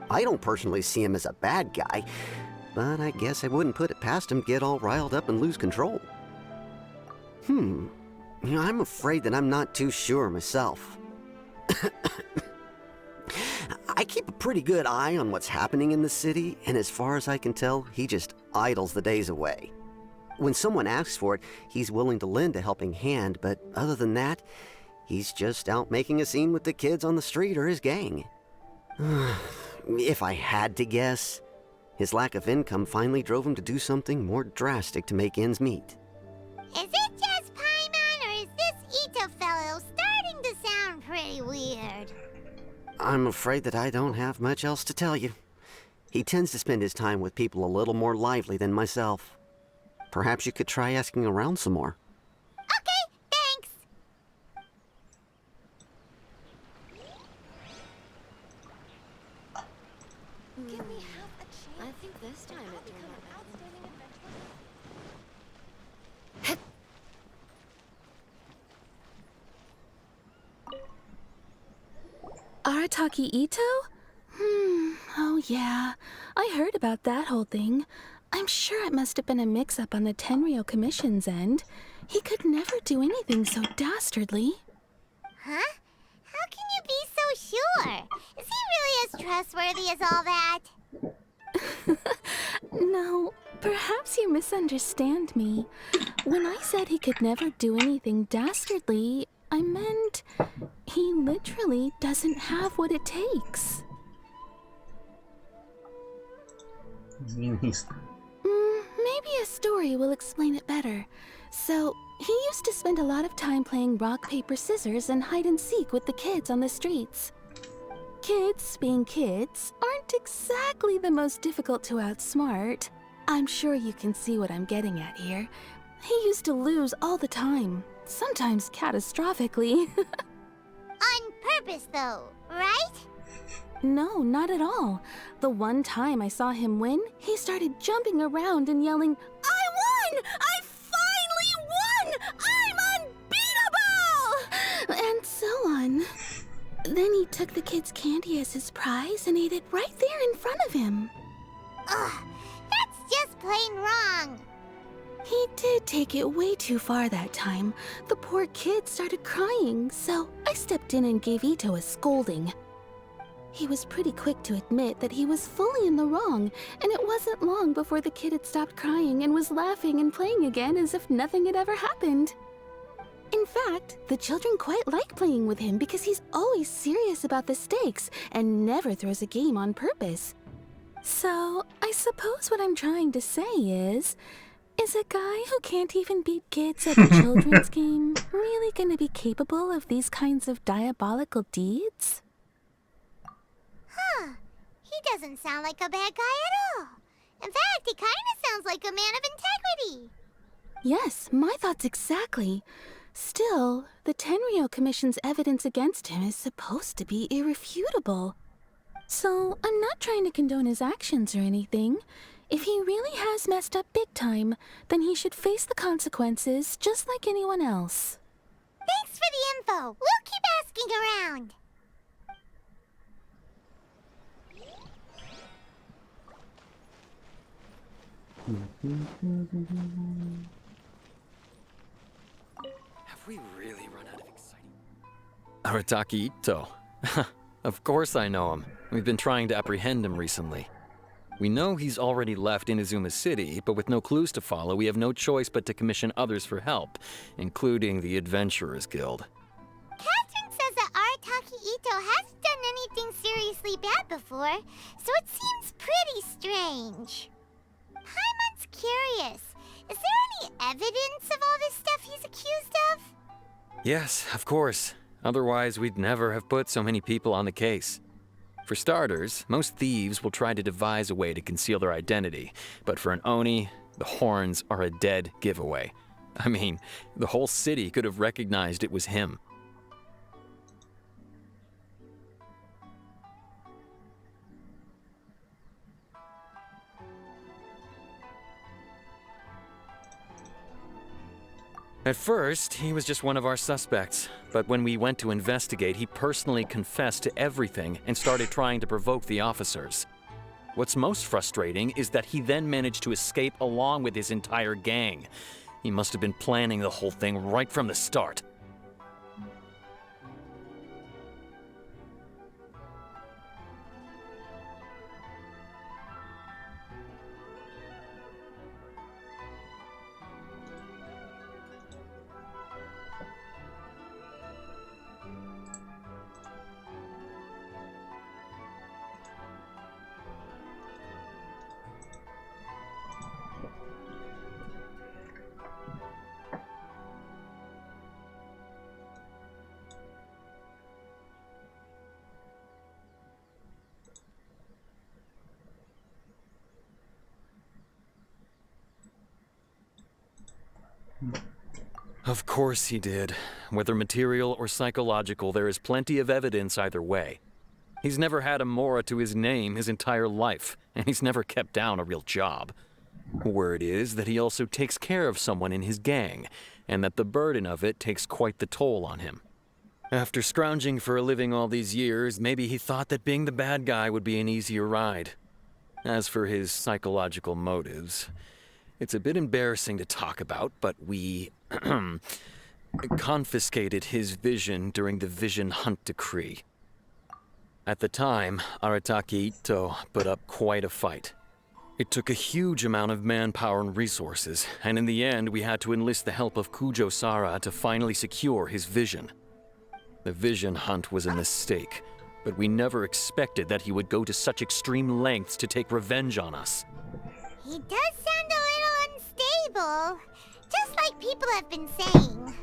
S10: I don't personally see him as a bad guy, but I guess I wouldn't put it past him to get all riled up and lose control. I'm afraid that I'm not too sure myself. I keep a pretty good eye on what's happening in the city, and as far as I can tell, he just idles the days away. When someone asks for it, he's willing to lend a helping hand, but other than that, he's just out making a scene with the kids on the street or his gang. If I had to guess, his lack of income finally drove him to do something more drastic to make ends meet.
S6: Is it just Paimon, or is this Itto fellow starting to sound pretty weird?
S10: I'm afraid that I don't have much else to tell you. He tends to spend his time with people a little more lively than myself. Perhaps you could try asking around some more.
S6: Okay, thanks.
S8: Give me half a chance. I think this time it turned out
S2: Arataki Itto? Oh yeah. I heard about that whole thing. I'm sure it must have been a mix-up on the Tenryou Commission's end. He could never do anything so dastardly.
S6: Huh? How can you be so sure? Is he really as trustworthy as all that?
S2: No, perhaps you misunderstand me. When I said he could never do anything dastardly, I meant he literally doesn't have what it takes. Maybe a story will explain it better. So, he used to spend a lot of time playing rock, paper, scissors and hide and seek with the kids on the streets. Kids, being kids, aren't exactly the most difficult to outsmart. I'm sure you can see what I'm getting at here. He used to lose all the time, sometimes catastrophically.
S6: On purpose, though, right?
S2: No, not at all. The one time I saw him win, he started jumping around and yelling, "I won! I finally won! I'm unbeatable!" And so on. Then he took the kid's candy as his prize and ate it right there in front of him.
S6: Ugh, that's just plain wrong.
S2: He did take it way too far that time. The poor kid started crying, so I stepped in and gave Itto a scolding. He was pretty quick to admit that he was fully in the wrong, and it wasn't long before the kid had stopped crying and was laughing and playing again as if nothing had ever happened. In fact, the children quite like playing with him because he's always serious about the stakes and never throws a game on purpose. So, I suppose what I'm trying to say is a guy who can't even beat kids at a children's game really gonna be capable of these kinds of diabolical deeds?
S6: Huh. He doesn't sound like a bad guy at all. In fact, he kind of sounds like a man of integrity.
S2: Yes, my thoughts exactly. Still, the Tenryou Commission's evidence against him is supposed to be irrefutable. So, I'm not trying to condone his actions or anything. If he really has messed up big time, then he should face the consequences just like anyone else.
S6: Thanks for the info. We'll keep asking around.
S11: Have we really run out of exciting... Arataki Itto. Of course I know him. We've been trying to apprehend him recently. We know he's already left Inazuma City, but with no clues to follow, we have no choice but to commission others for help, including the Adventurers Guild.
S6: Catherine says that Arataki Itto hasn't done anything seriously bad before, so it seems pretty strange. Paimon's curious. Is there any evidence of all this stuff he's accused of?
S11: Yes, of course. Otherwise, we'd never have put so many people on the case. For starters, most thieves will try to devise a way to conceal their identity, but for an Oni, the horns are a dead giveaway. I mean, the whole city could have recognized it was him. At first, he was just one of our suspects, but when we went to investigate, he personally confessed to everything and started trying to provoke the officers. What's most frustrating is that he then managed to escape along with his entire gang. He must have been planning the whole thing right from the start. Of course he did. Whether material or psychological, there is plenty of evidence either way. He's never had a Mora to his name his entire life, and he's never kept down a real job. Word is that he also takes care of someone in his gang, and that the burden of it takes quite the toll on him. After scrounging for a living all these years, maybe he thought that being the bad guy would be an easier ride. As for his psychological motives, it's a bit embarrassing to talk about, but we confiscated his vision during the Vision Hunt Decree. At the time, Arataki Itto put up quite a fight. It took a huge amount of manpower and resources, and in the end we had to enlist the help of Kujo-Sara to finally secure his vision. The Vision Hunt was a mistake, but we never expected that he would go to such extreme lengths to take revenge on us.
S6: He does sound a little unstable, just like people have been saying.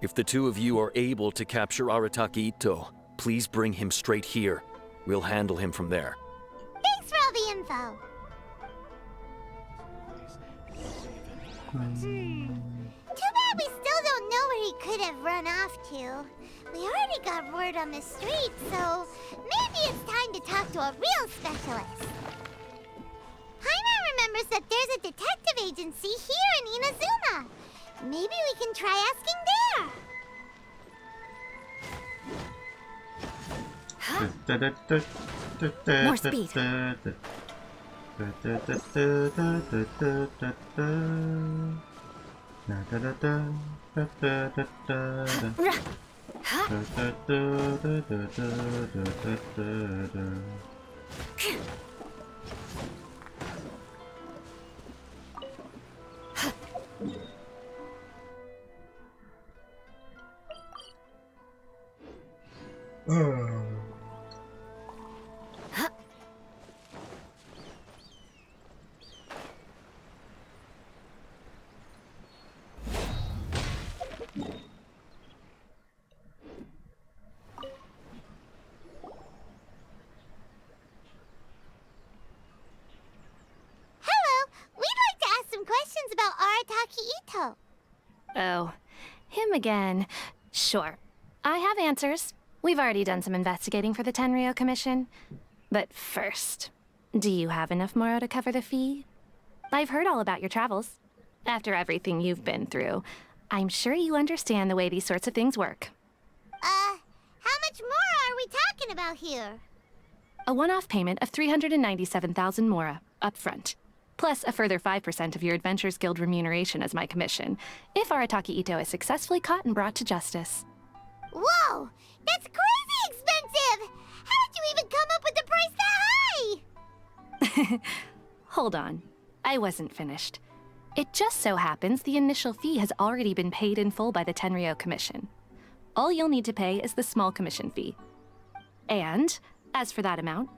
S11: If the two of you are able to capture Arataki Itto, please bring him straight here. We'll handle him from there.
S6: Thanks for all the info. Too bad we still don't know where he could have run off to. We already got word on the street, so maybe it's time to talk to a real specialist. Paimon remembers that there's a detective agency here in Inazuma. Maybe we can try asking there.
S2: More speed.
S6: About Arataki Itto.
S8: Oh, him again. Sure. I have answers. We've already done some investigating for the Tenryou Commission. But first, do you have enough Moro to cover the fee? I've heard all about your travels. After everything you've been through, I'm sure you understand the way these sorts of things work.
S6: How much Mora are we talking about here?
S8: A one-off payment of 397,000 Mora, up front. plus a further 5% of your Adventures Guild remuneration as my commission, if Arataki Itto is successfully caught and brought to justice.
S6: Whoa! That's crazy expensive! How did you even come up with the price that high?
S8: Hold on. I wasn't finished. It just so happens the initial fee has already been paid in full by the Tenryou Commission. All you'll need to pay is the small commission fee. And, as for that amount,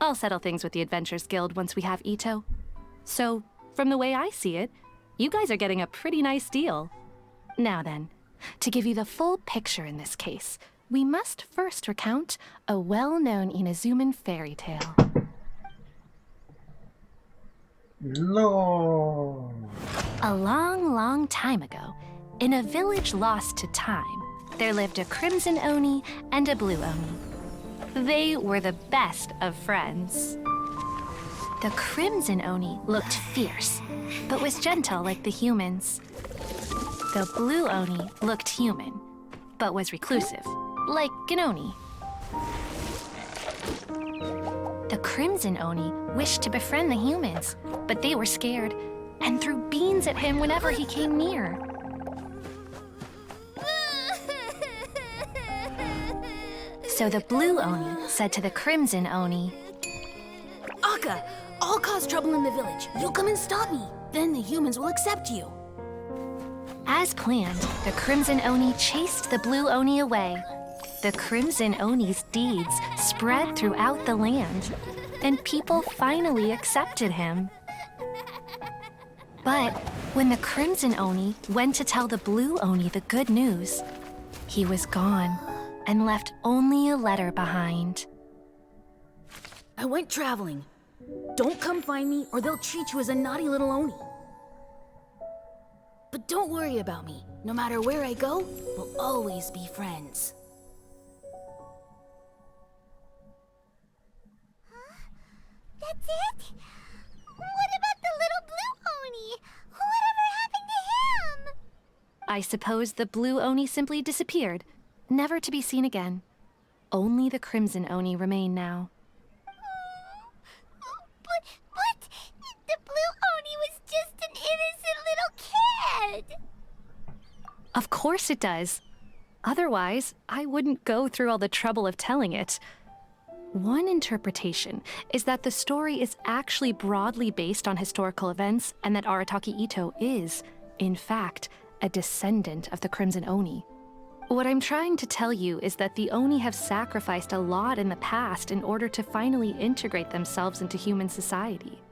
S8: I'll settle things with the Adventures Guild once we have Itto. So, from the way I see it, you guys are getting a pretty nice deal. Now then, to give you the full picture in this case, we must first recount a well-known Inazuman fairy tale.
S1: Lord.
S8: A long, long time ago, in a village lost to time, there lived a Crimson Oni and a Blue Oni. They were the best of friends. The Crimson Oni looked fierce, but was gentle like the humans. The Blue Oni looked human, but was reclusive, like an Oni. The Crimson Oni wished to befriend the humans, but they were scared and threw beans at him whenever he came near. So the Blue Oni said to the Crimson Oni,
S12: Akka, I'll cause trouble in the village. You'll come and stop me. Then the humans will accept you.
S8: As planned, the Crimson Oni chased the Blue Oni away. The Crimson Oni's deeds spread throughout the land, and people finally accepted him. But when the Crimson Oni went to tell the Blue Oni the good news, he was gone and left only a letter behind.
S12: I went traveling. Don't come find me or they'll treat you as a naughty little Oni. But don't worry about me. No matter where I go, we'll always be friends.
S6: That's it? What about the little Blue Oni? Whatever happened to him?
S8: I suppose the Blue Oni simply disappeared, never to be seen again. Only the Crimson Oni remain now.
S6: But the Blue Oni was just an innocent little kid!
S8: Of course it does. Otherwise, I wouldn't go through all the trouble of telling it. One interpretation is that the story is actually broadly based on historical events and that Arataki Itto is, in fact, a descendant of the Crimson Oni. What I'm trying to tell you is that the Oni have sacrificed a lot in the past in order to finally integrate themselves into human society.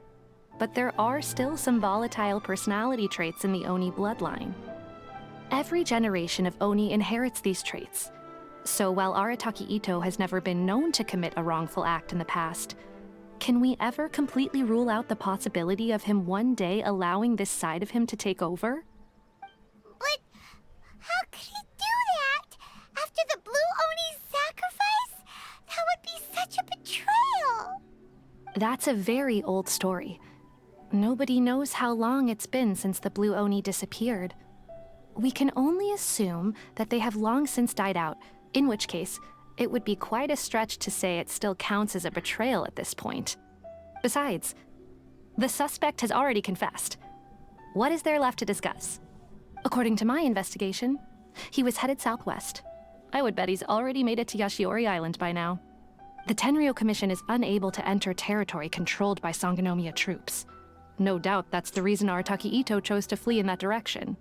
S8: But there are still some volatile personality traits in the Oni bloodline. Every generation of Oni inherits these traits. So while Arataki Itto has never been known to commit a wrongful act in the past, can we ever completely rule out the possibility of him one day allowing this side of him to take over?
S6: But how could he do that? After the Blue Oni's sacrifice? That would be such a betrayal!
S8: That's a very old story. Nobody knows how long it's been since the Blue Oni disappeared. We can only assume that they have long since died out, in which case, it would be quite a stretch to say it still counts as a betrayal at this point. Besides, the suspect has already confessed. What is there left to discuss? According to my investigation, he was headed southwest. I would bet he's already made it to Yashiori Island by now. The Tenryou Commission is unable to enter territory controlled by Sangonomiya troops. No doubt that's the reason Arataki Itto chose to flee in that direction.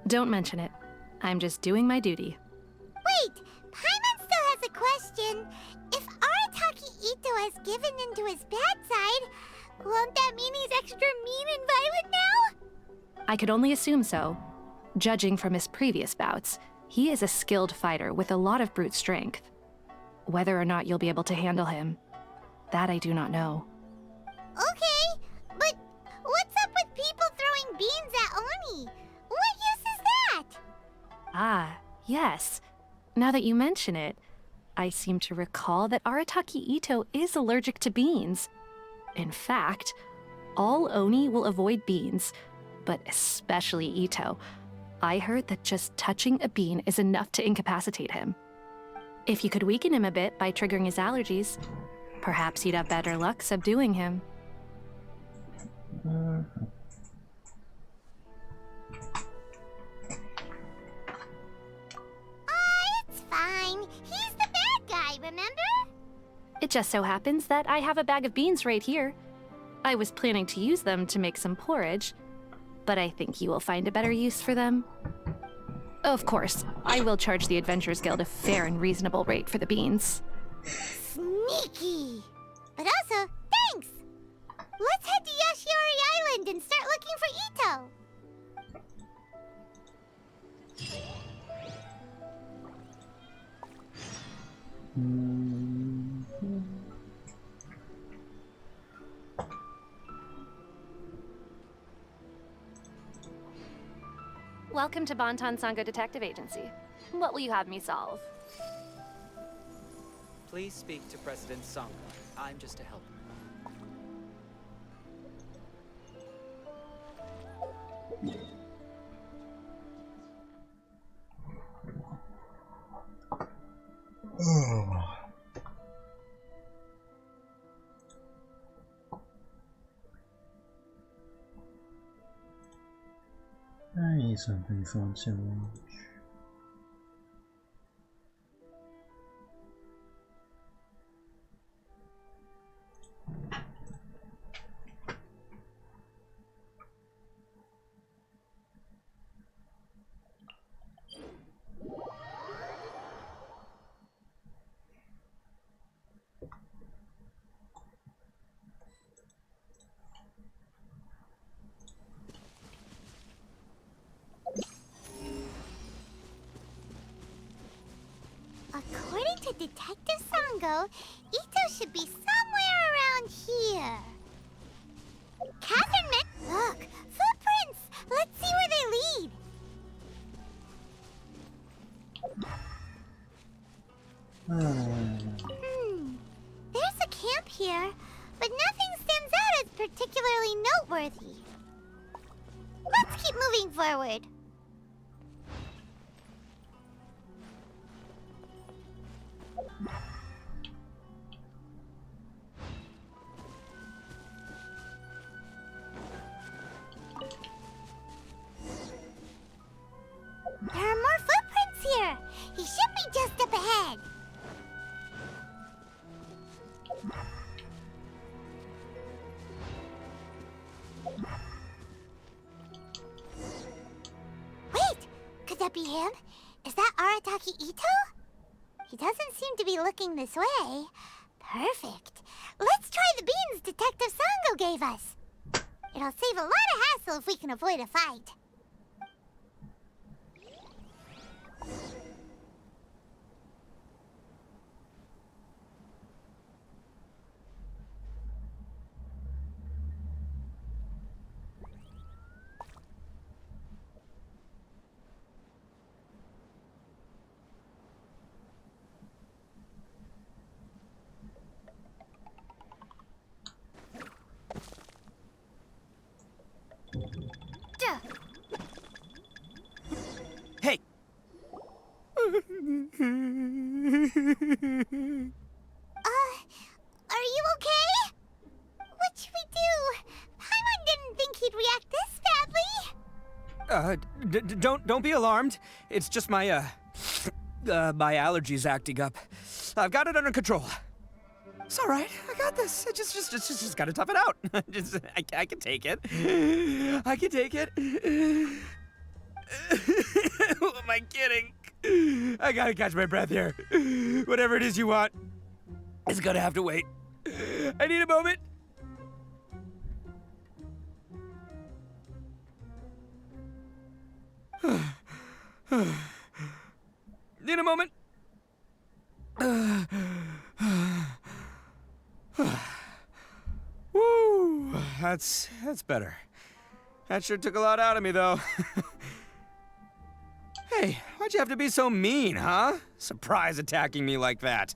S8: Don't mention it. I'm just doing my duty.
S6: Wait! Paimon still has a question. If Arataki Itto has given in to his bad side, won't that mean he's extra mean and violent now?
S8: I could only assume so. Judging from his previous bouts, he is a skilled fighter with a lot of brute strength. Whether or not you'll be able to handle him, that I do not know.
S6: Okay, but what's up with people throwing beans at Oni? What use is that?
S8: Ah, yes. Now that you mention it, I seem to recall that Arataki Itto is allergic to beans. In fact, all Oni will avoid beans, but especially Itto. I heard that just touching a bean is enough to incapacitate him. If you could weaken him a bit by triggering his allergies, perhaps you'd have better luck subduing him.
S6: It's fine. He's the bad guy, remember?
S8: It just so happens that I have a bag of beans right here. I was planning to use them to make some porridge, but I think you will find a better use for them. Of course, I will charge the Adventurers Guild a fair and reasonable rate for the beans.
S6: Sneaky! But also, thanks! Let's head to Yashiori Island and start looking for Itto!
S8: Welcome to Bonton Sango Detective Agency. What will you have me solve?
S3: Please speak to President Sango. I'm just a helper.
S1: I need something fun to watch.
S6: According to Detective Sango, Itto should be somewhere around here. Catherine meant... Look! Footprints! Let's see where they lead! There's a camp here, but nothing stands out as particularly noteworthy. Let's keep moving forward. There are more footprints here. He should be just up ahead. Wait! Could that be him? Is that Arataki Itto? He doesn't seem to be looking this way. Perfect. Let's try the beans Detective Sango gave us. It'll save a lot of hassle if we can avoid a fight.
S3: Hey!
S6: Are you okay? What should we do? Paimon didn't think he'd react this badly.
S3: Don't be alarmed. It's just my, my allergies acting up. I've got it under control. It's all right. I got this. I just gotta tough it out. I can take it. I can take it. Who am I kidding? I gotta catch my breath here. Whatever it is you want, it's gonna have to wait. I need a moment. Need a moment. Woo, that's better. That sure took a lot out of me, though. Hey, why'd you have to be so mean, huh? Surprise attacking me like that.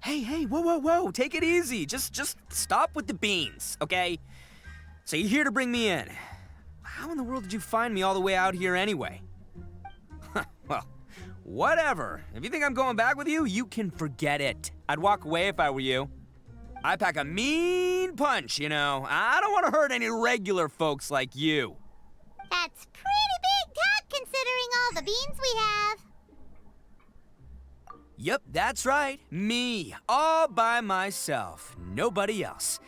S3: Hey, whoa, take it easy. Just stop with the beans, okay? So you're here to bring me in. How in the world did you find me all the way out here anyway? Well, Whatever. If you think I'm going back with you, you can forget it. I'd walk away if I were you. I pack a mean punch, you know. I don't want to hurt any regular folks like you.
S6: That's pretty big talk considering all the beans we have.
S3: Yep, that's right. Me. All by myself. Nobody else.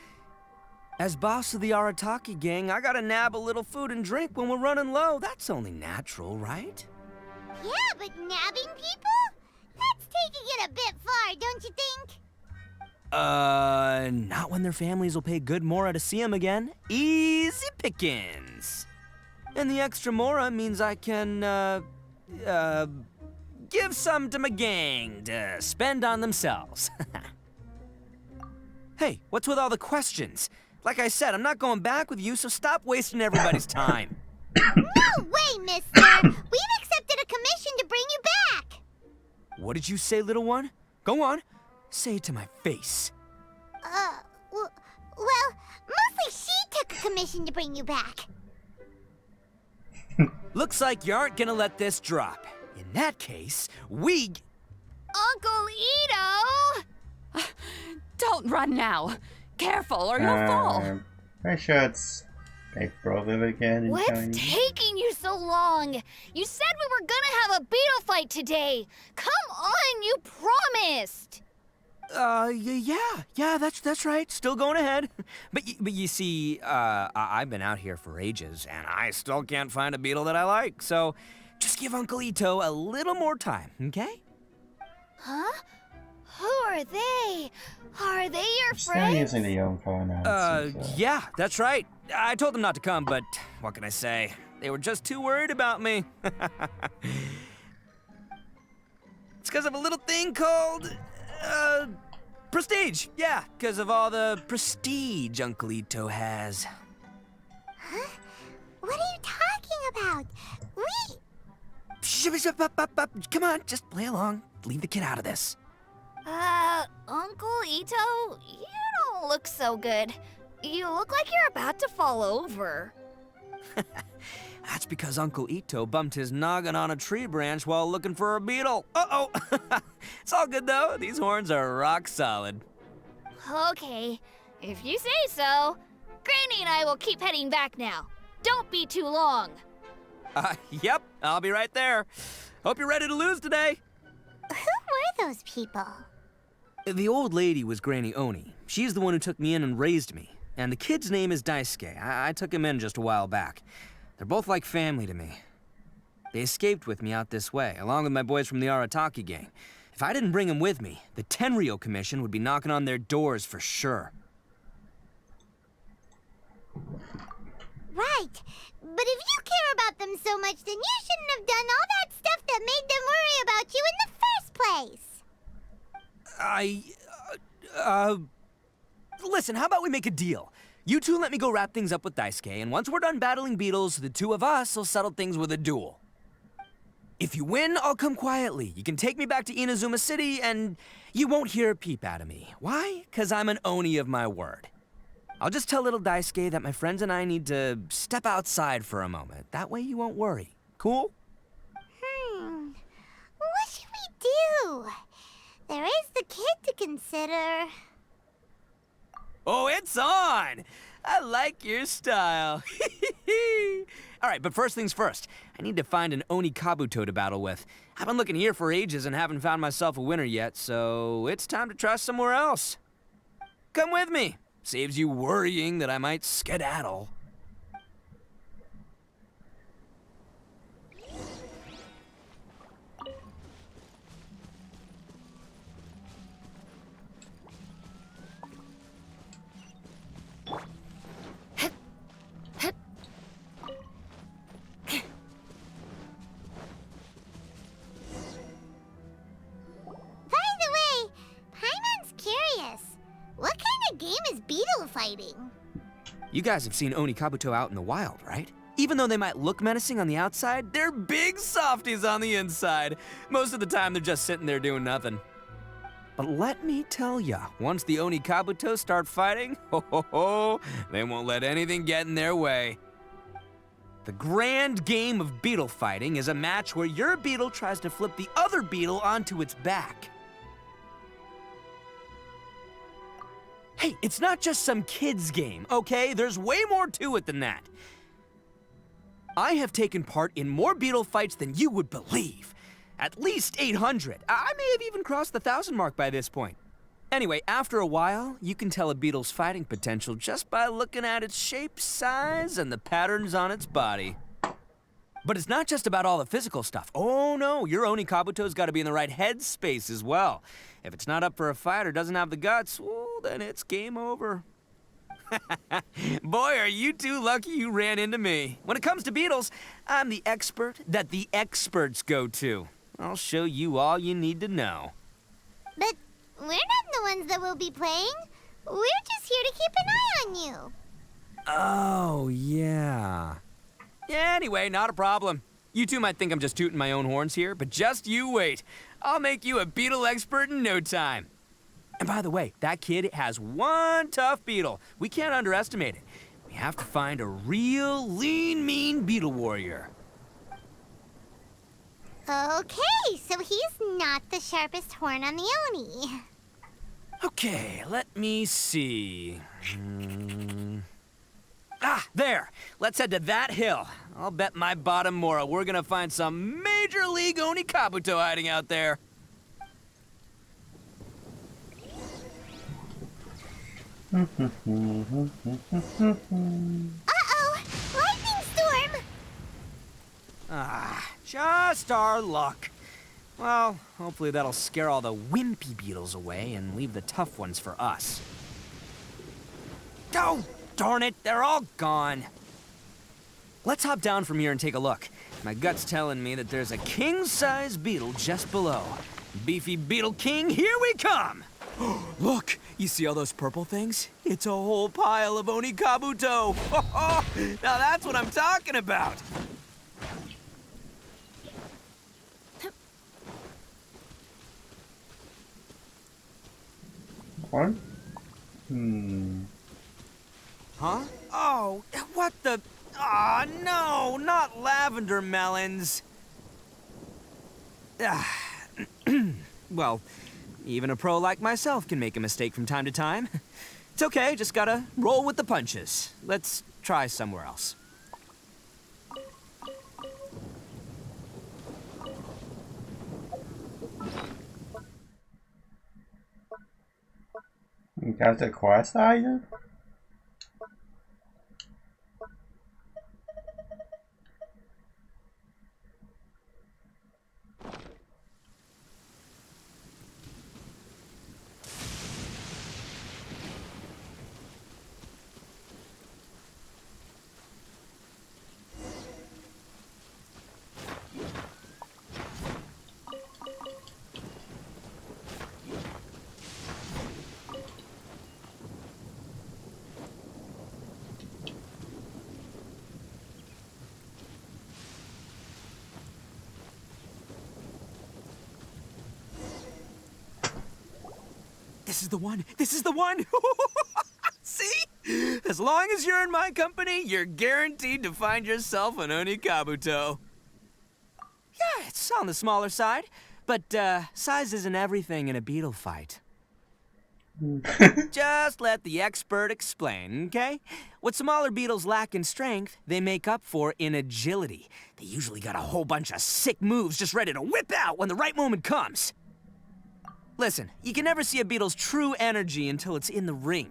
S3: As boss of the Arataki gang, I gotta nab a little food and drink when we're running low. That's only natural, right?
S6: Yeah, but nabbing people? That's taking it a bit far, don't you think?
S3: Not when their families will pay good mora to see them again. Easy pickings. And the extra mora means I can, give some to my gang to spend on themselves. Hey, what's with all the questions? Like I said, I'm not going back with you, so stop wasting everybody's time.
S6: No way, mister! We've accepted a commission to bring you back!
S3: What did you say, little one? Go on. Say it to my face.
S6: Well, mostly she took a commission to bring you back.
S3: Looks like you aren't gonna let this drop. In that case, we...
S9: Uncle Itto! Don't run now. Careful or you'll fall.
S1: Pretty sure it's Big Brother again in
S12: What's
S1: Chinese.
S12: taking you so long? You said we were gonna have a beetle fight today. Come on, you promised.
S3: Yeah, that's right. Still going ahead. But you see, I've been out here for ages, and I still can't find a beetle that I like. So, just give Uncle Itto a little more time, okay?
S12: Huh? Who are they? Are they your
S1: Still
S12: friends?
S1: using the young pronouns.
S3: Yeah, that's right. I told them not to come, but what can I say? They were just too worried about me. It's because of a little thing called, prestige. Yeah, because of all the prestige Uncle Itto has.
S6: Huh? What are you talking about?
S3: Come on, just play along. Leave the kid out of this.
S12: Uncle Itto, you don't look so good. You look like you're about to fall over.
S3: That's because Uncle Itto bumped his noggin on a tree branch while looking for a beetle. Uh-oh. It's all good, though. These horns are rock solid.
S12: Okay, if you say so. Granny and I will keep heading back now. Don't be too long.
S3: Yep, I'll be right there. Hope you're ready to lose today.
S6: Who were those people?
S3: The old lady was Granny Oni. She's the one who took me in and raised me. And the kid's name is Daisuke. I took him in just a while back. They're both like family to me. They escaped with me out this way, along with my boys from the Arataki gang. If I didn't bring them with me, the Tenryou Commission would be knocking on their doors for sure.
S6: Right. But if you care about them so much, then you shouldn't have done all that stuff that made them worry about you in the first place.
S3: Listen, how about we make a deal? You two let me go wrap things up with Daisuke, and once we're done battling beetles, the two of us will settle things with a duel. If you win, I'll come quietly. You can take me back to Inazuma City, and you won't hear a peep out of me. Why? 'Cause I'm an Oni of my word. I'll just tell little Daisuke that my friends and I need to step outside for a moment. That way you won't worry. Cool?
S6: What should we do? There is the kid to consider.
S3: Oh, it's on! I like your style. All right, but first things first. I need to find an Oni Kabuto to battle with. I've been looking here for ages and haven't found myself a winner yet, so it's time to try somewhere else. Come with me. Saves you worrying that I might skedaddle. You guys have seen Oni Kabuto out in the wild, right? Even though they might look menacing on the outside, they're big softies on the inside. Most of the time, they're just sitting there doing nothing. But let me tell ya, once the Oni Kabuto start fighting, they won't let anything get in their way. The grand game of beetle fighting is a match where your beetle tries to flip the other beetle onto its back. Hey, it's not just some kid's game, okay? There's way more to it than that. I have taken part in more beetle fights than you would believe. At least 800. I may have even crossed the 1,000 mark by this point. Anyway, after a while, you can tell a beetle's fighting potential just by looking at its shape, size, and the patterns on its body. But it's not just about all the physical stuff. Oh no, your Oni Kabuto's got to be in the right headspace as well. If it's not up for a fight or doesn't have the guts, well, then it's game over. Boy, are you two lucky you ran into me. When it comes to beetles, I'm the expert that the experts go to. I'll show you all you need to know.
S6: But we're not the ones that will be playing. We're just here to keep an eye on you.
S3: Oh, yeah. Yeah, anyway, not a problem. You two might think I'm just tooting my own horns here, but just you wait. I'll make you a beetle expert in no time. And by the way, that kid has one tough beetle. We can't underestimate it. We have to find a real lean, mean beetle warrior.
S6: Okay, so he's not the sharpest horn on the Oni.
S3: Okay, let me see. Ah, there! Let's head to that hill. I'll bet my bottom Mora we're gonna find some major league Oni Kabuto hiding out there.
S6: Uh-oh! Lightning storm!
S3: Ah, just our luck. Well, hopefully that'll scare all the wimpy beetles away and leave the tough ones for us. Oh, darn it, they're all gone. Let's hop down from here and take a look. My gut's telling me that there's a king-size beetle just below. Beefy Beetle King, here we come! Look, you see all those purple things? It's a whole pile of Oni Kabuto. Now that's what I'm talking about.
S1: What?
S3: Huh? Oh, what the... Aw, no, not lavender melons. Well, even a pro like myself can make a mistake from time to time. It's okay, just gotta roll with the punches. Let's try somewhere else.
S1: That's a quest item?
S3: This is the one! This is the one! See? As long as you're in my company, you're guaranteed to find yourself an Oni Kabuto. Yeah, it's on the smaller side, but size isn't everything in a beetle fight. Just let the expert explain, okay? What smaller beetles lack in strength, they make up for in agility. They usually got a whole bunch of sick moves just ready to whip out when the right moment comes. Listen, you can never see a beetle's true energy until it's in the ring.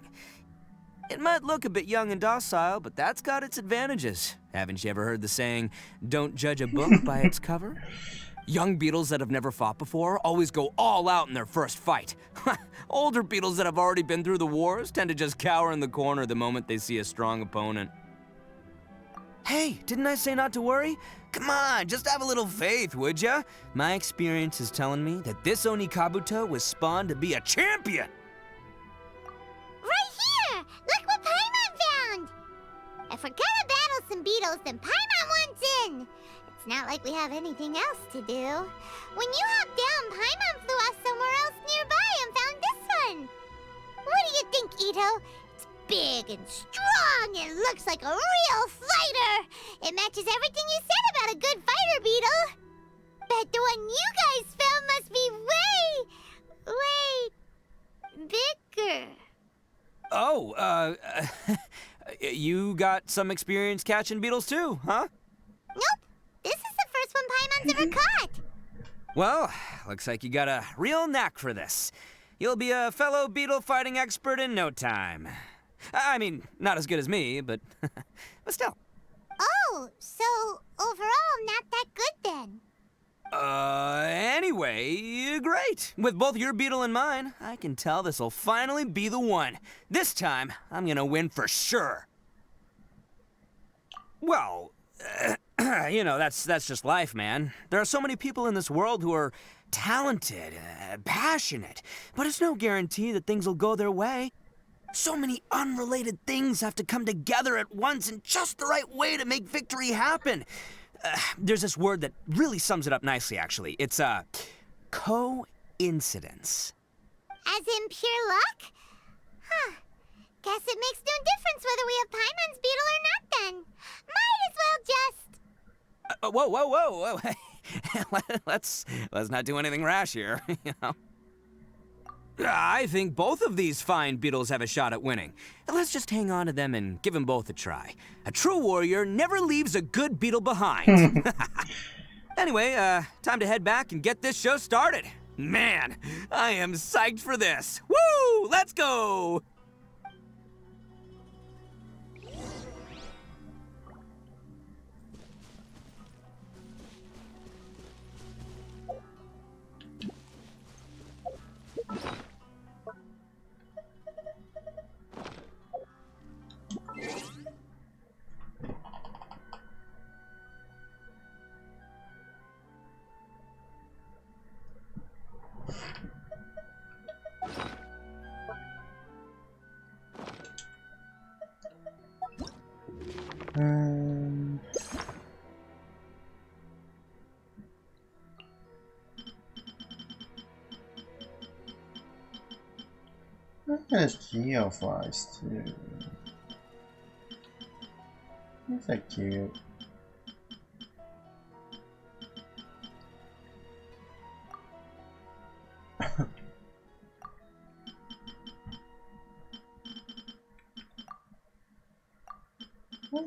S3: It might look a bit young and docile, but that's got its advantages. Haven't you ever heard the saying, don't judge a book by its cover? Young beetles that have never fought before always go all out in their first fight. Older beetles that have already been through the wars tend to just cower in the corner the moment they see a strong opponent. Hey, didn't I say not to worry? Come on, just have a little faith, would ya? My experience is telling me that this Oni Kabuto was spawned to be a champion!
S6: Right here! Look what Paimon found! If we're gonna battle some beetles, then Paimon wants in! It's not like we have anything else to do. When you hopped down, Paimon flew off somewhere else nearby and found this one! What do you think, Itto? It's big and strong and looks like a real fighter. It matches everything you said about a good fighter beetle. Bet the one you guys found must be way bigger.
S3: Oh, you got some experience catching beetles too, huh?
S6: Nope. This is the first one Paimon's ever caught.
S3: Well, looks like you got a real knack for this. You'll be a fellow beetle fighting expert in no time. I mean, not as good as me, but still.
S6: Oh, so overall not that good then.
S3: Anyway, great. With both your beetle and mine, I can tell this'll finally be the one. This time, I'm gonna win for sure. Well, you know, that's just life, man. There are so many people in this world who are talented, passionate, but it's no guarantee that things will go their way. So many unrelated things have to come together at once in just the right way to make victory happen. There's this word that really sums it up nicely, actually. It's, coincidence.
S6: As in pure luck? Huh. Guess it makes no difference whether we have Paimon's beetle or not then. Might as well just...
S3: Whoa. Let's not do anything rash here, you know? I think both of these fine beetles have a shot at winning. Let's just hang on to them and give them both a try. A true warrior never leaves a good beetle behind. Anyway, time to head back and get this show started. Man, I am psyched for this. Woo! Let's go!
S1: There's geoflies too. These are cute.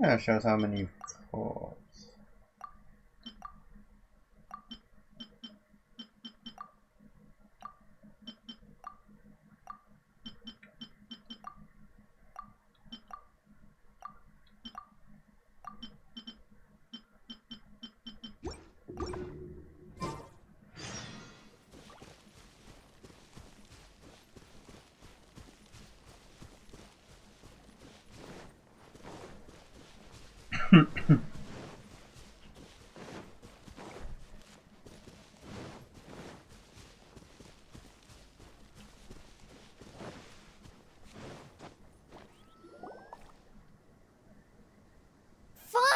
S1: That shows how many cores.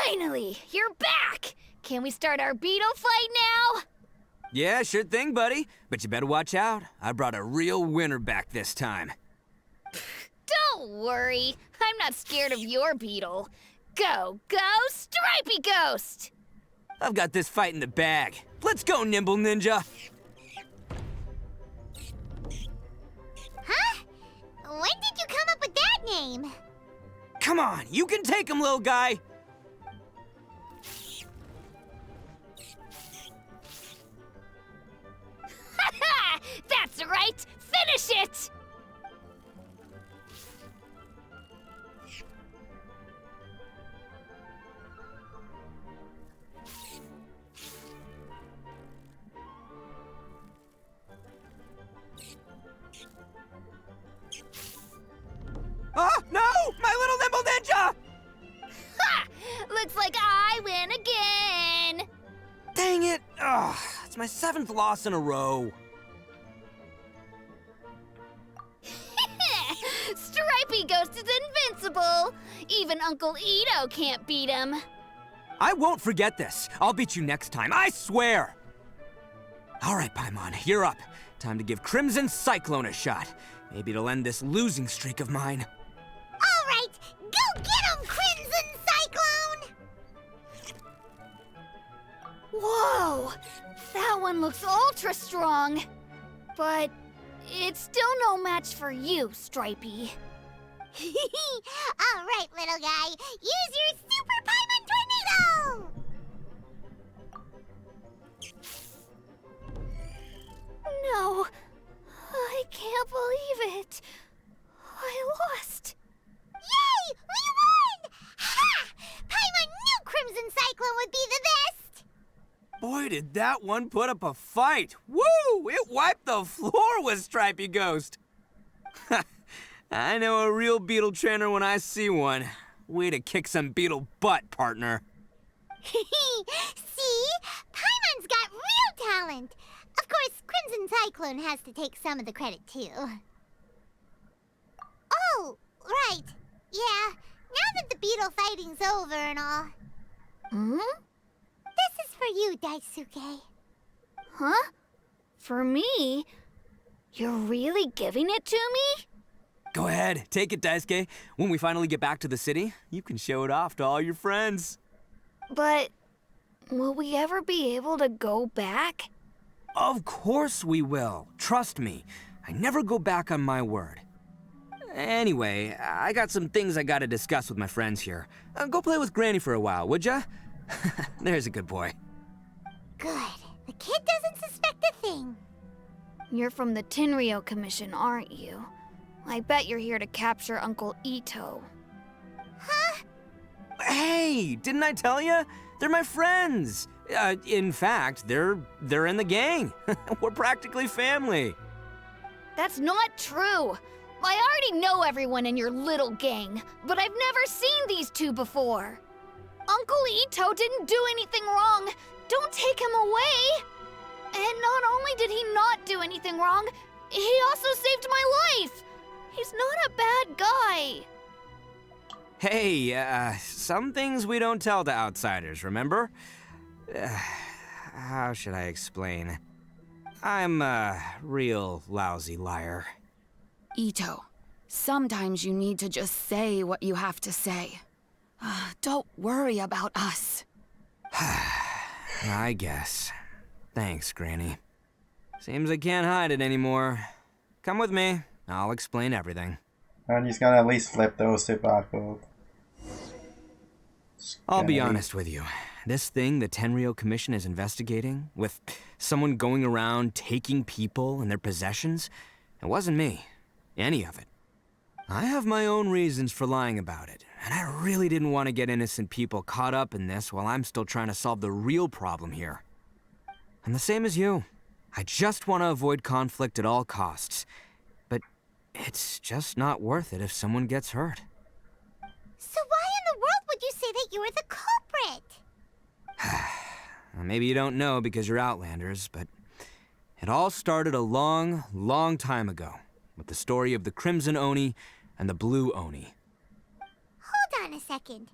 S12: Finally, you're back! Can we start our beetle fight now?
S3: Yeah, sure thing, buddy. But you better watch out. I brought a real winner back this time.
S12: Don't worry. I'm not scared of your beetle. Go, Stripey Ghost!
S3: I've got this fight in the bag. Let's go, Nimble Ninja!
S6: Huh? When did you come up with that name?
S3: Come on, you can take him, little guy!
S12: That's right! Finish it!
S3: Oh, no! My little Nimble Ninja!
S12: Ha! Looks like I win again!
S3: Dang it! Ugh, it's my 7th loss in a row.
S12: Stripey Ghost is invincible! Even Uncle Itto can't beat him.
S3: I won't forget this. I'll beat you next time, I swear! All right, Paimon, you're up. Time to give Crimson Cyclone a shot. Maybe it'll end this losing streak of mine.
S6: Go get him, Crimson Cyclone!
S12: Whoa! That one looks ultra strong. But it's still no match for you, Stripey.
S6: All right, little guy. Use your Super Paimon Tornado!
S12: No. I can't believe it. I lost.
S6: Yay! We won! Ha! Paimon knew Crimson Cyclone would be the best!
S3: Boy, did that one put up a fight. Woo! It wiped the floor with Stripey Ghost. I know a real beetle trainer when I see one. Way to kick some beetle butt, partner.
S6: See? Paimon's got real talent. Of course, Crimson Cyclone has to take some of the credit, too. Oh, right. Yeah, now that the beetle fighting's over and all.
S12: Hmm?
S6: This is for you, Daisuke.
S12: Huh? For me? You're really giving it to me?
S3: Go ahead, take it, Daisuke. When we finally get back to the city, you can show it off to all your friends.
S12: But will we ever be able to go back?
S3: Of course we will. Trust me. I never go back on my word. Anyway, I got some things I gotta discuss with my friends here. Go play with Granny for a while, would ya? There's a good boy.
S6: Good. The kid doesn't suspect a thing.
S12: You're from the Tenryo Commission, aren't you? I bet you're here to capture Uncle Itto.
S6: Huh?
S3: Hey, didn't I tell ya? They're my friends. In fact, they're in the gang. We're practically family.
S12: That's not true. I already know everyone in your little gang, but I've never seen these two before. Uncle Itto didn't do anything wrong. Don't take him away. And not only did he not do anything wrong, he also saved my life. He's not a bad guy.
S3: Hey, some things we don't tell to outsiders, remember? How should I explain? I'm a real lousy liar.
S13: Itto, sometimes you need to just say what you have to say. Don't worry about us.
S3: I guess. Thanks, Granny. Seems I can't hide it anymore. Come with me. I'll explain everything.
S1: And he's gonna at least flip those two barcodes.
S3: I'll be honest with you. This thing the Tenryo Commission is investigating, with someone going around taking people and their possessions, it wasn't me. Any of it. I have my own reasons for lying about it, and I really didn't want to get innocent people caught up in this while I'm still trying to solve the real problem here. I'm the same as you. I just want to avoid conflict at all costs. But it's just not worth it if someone gets hurt.
S6: So why in the world would you say that you were the culprit?
S3: Maybe you don't know because you're Outlanders, but it all started a long, long time ago with the story of the Crimson Oni and the Blue Oni.
S6: Hold on a second.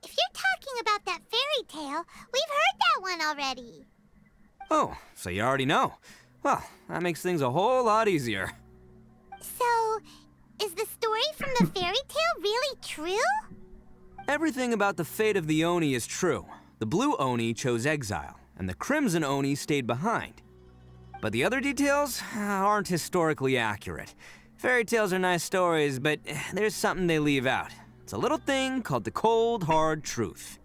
S6: If you're talking about that fairy tale, we've heard that one already.
S3: Oh, so you already know. Well, that makes things a whole lot easier.
S6: So, is the story from the fairy tale really true?
S3: Everything about the fate of the Oni is true. The Blue Oni chose exile, and the Crimson Oni stayed behind. But the other details aren't historically accurate. Fairy tales are nice stories, but there's something they leave out. It's a little thing called the cold, hard truth.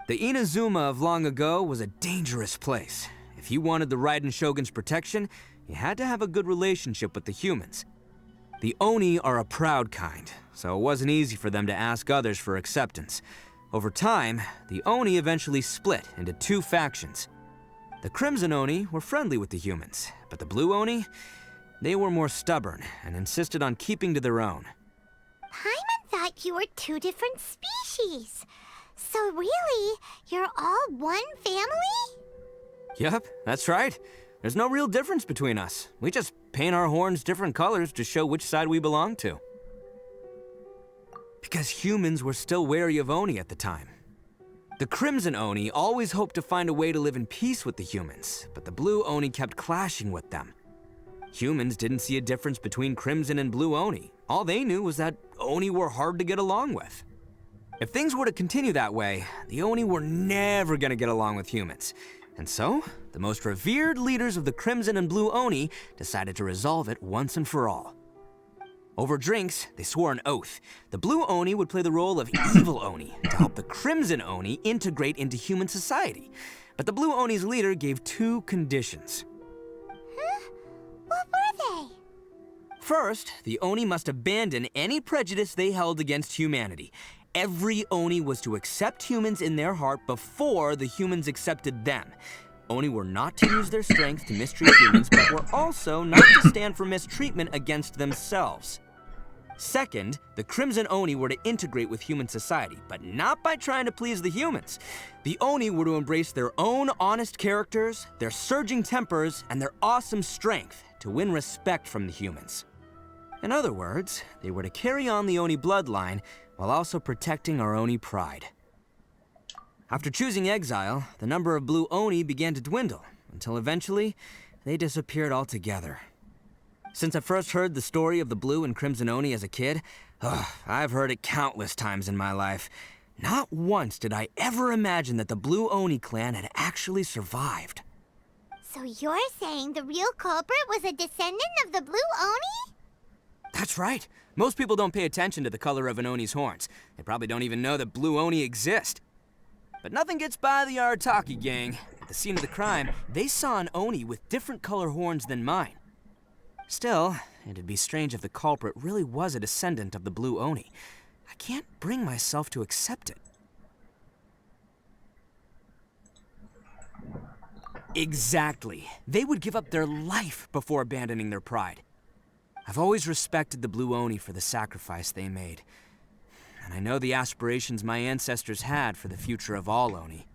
S3: The Inazuma of long ago was a dangerous place. If you wanted the Raiden Shogun's protection, you had to have a good relationship with the humans. The Oni are a proud kind, so it wasn't easy for them to ask others for acceptance. Over time, the Oni eventually split into two factions. The Crimson Oni were friendly with the humans, but the Blue Oni, they were more stubborn and insisted on keeping to their own.
S6: Paimon thought you were two different species. So really, you're all one family?
S3: Yep, that's right. There's no real difference between us. We just paint our horns different colors to show which side we belong to. Because humans were still wary of Oni at the time. The Crimson Oni always hoped to find a way to live in peace with the humans, but the Blue Oni kept clashing with them. Humans didn't see a difference between Crimson and Blue Oni. All they knew was that Oni were hard to get along with. If things were to continue that way, the Oni were never gonna get along with humans. And so, the most revered leaders of the Crimson and Blue Oni decided to resolve it once and for all. Over drinks, they swore an oath. The Blue Oni would play the role of evil Oni to help the Crimson Oni integrate into human society. But the Blue Oni's leader gave 2 conditions.
S6: Huh? What were they?
S3: First, the Oni must abandon any prejudice they held against humanity. Every Oni was to accept humans in their heart before the humans accepted them. Oni were not to use their strength to mistreat humans, but were also not to stand for mistreatment against themselves. Second, the Crimson Oni were to integrate with human society, but not by trying to please the humans. The Oni were to embrace their own honest characters, their surging tempers, and their awesome strength to win respect from the humans. In other words, they were to carry on the Oni bloodline while also protecting our Oni pride. After choosing exile, the number of Blue Oni began to dwindle, until eventually, they disappeared altogether. Since I first heard the story of the Blue and Crimson Oni as a kid, I've heard it countless times in my life. Not once did I ever imagine that the Blue Oni clan had actually survived.
S6: So you're saying the real culprit was a descendant of the Blue Oni?
S3: That's right. Most people don't pay attention to the color of an Oni's horns. They probably don't even know that Blue Oni exist. But nothing gets by the Arataki gang. At the scene of the crime, they saw an Oni with different color horns than mine. Still, it'd be strange if the culprit really was a descendant of the Blue Oni. I can't bring myself to accept it. Exactly. They would give up their life before abandoning their pride. I've always respected the Blue Oni for the sacrifice they made. And I know the aspirations my ancestors had for the future of all Oni.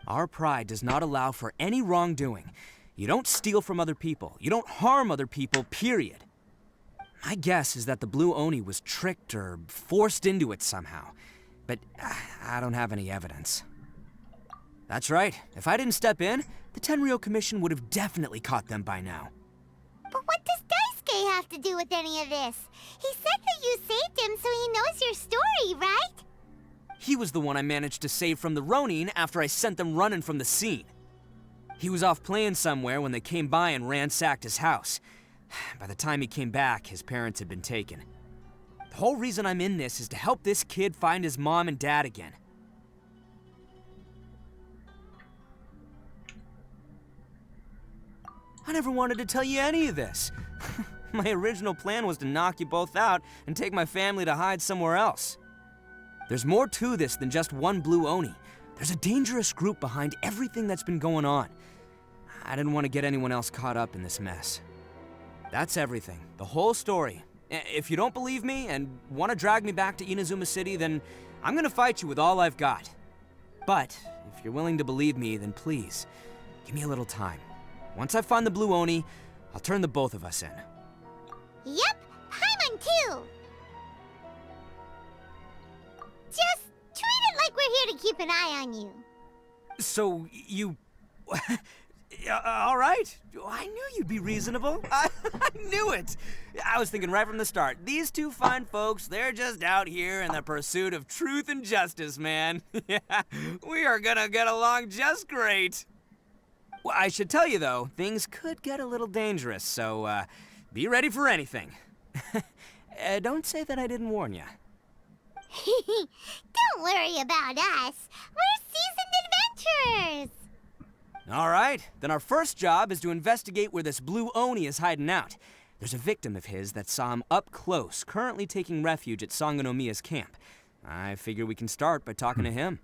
S3: Our pride does not allow for any wrongdoing. You don't steal from other people. You don't harm other people, period. My guess is that the Blue Oni was tricked or forced into it somehow. But I don't have any evidence. That's right. If I didn't step in, the Tenryou Commission would have definitely caught them by now.
S6: But what does Daisuke have to do with any of this? He said that you saved him so he knows your story, right?
S3: He was the one I managed to save from the Ronin after I sent them running from the scene. He was off playing somewhere when they came by and ransacked his house. By the time he came back, his parents had been taken. The whole reason I'm in this is to help this kid find his mom and dad again. I never wanted to tell you any of this. My original plan was to knock you both out and take my family to hide somewhere else. There's more to this than just one Blue Oni. There's a dangerous group behind everything that's been going on. I didn't want to get anyone else caught up in this mess. That's everything, the whole story. If you don't believe me and want to drag me back to Inazuma City, then I'm gonna fight you with all I've got. But if you're willing to believe me, then please, give me a little time. Once I find the Blue Oni, I'll turn the both of us in.
S6: Yep, Paimon too! Just treat it like we're here to keep an eye on you.
S3: So, you... all right. I knew you'd be reasonable. I knew it. I was thinking right from the start. These two fine folks, they're just out here in the pursuit of truth and justice, man. Yeah, we are gonna get along just great. Well, I should tell you, though, things could get a little dangerous, so be ready for anything. Don't say that I didn't warn you.
S6: Don't worry about us. We're seasoned adventurers.
S3: All right, then our first job is to investigate where this Blue Oni is hiding out. There's a victim of his that saw him up close, currently taking refuge at Sangonomiya's camp. I figure we can start by talking to him.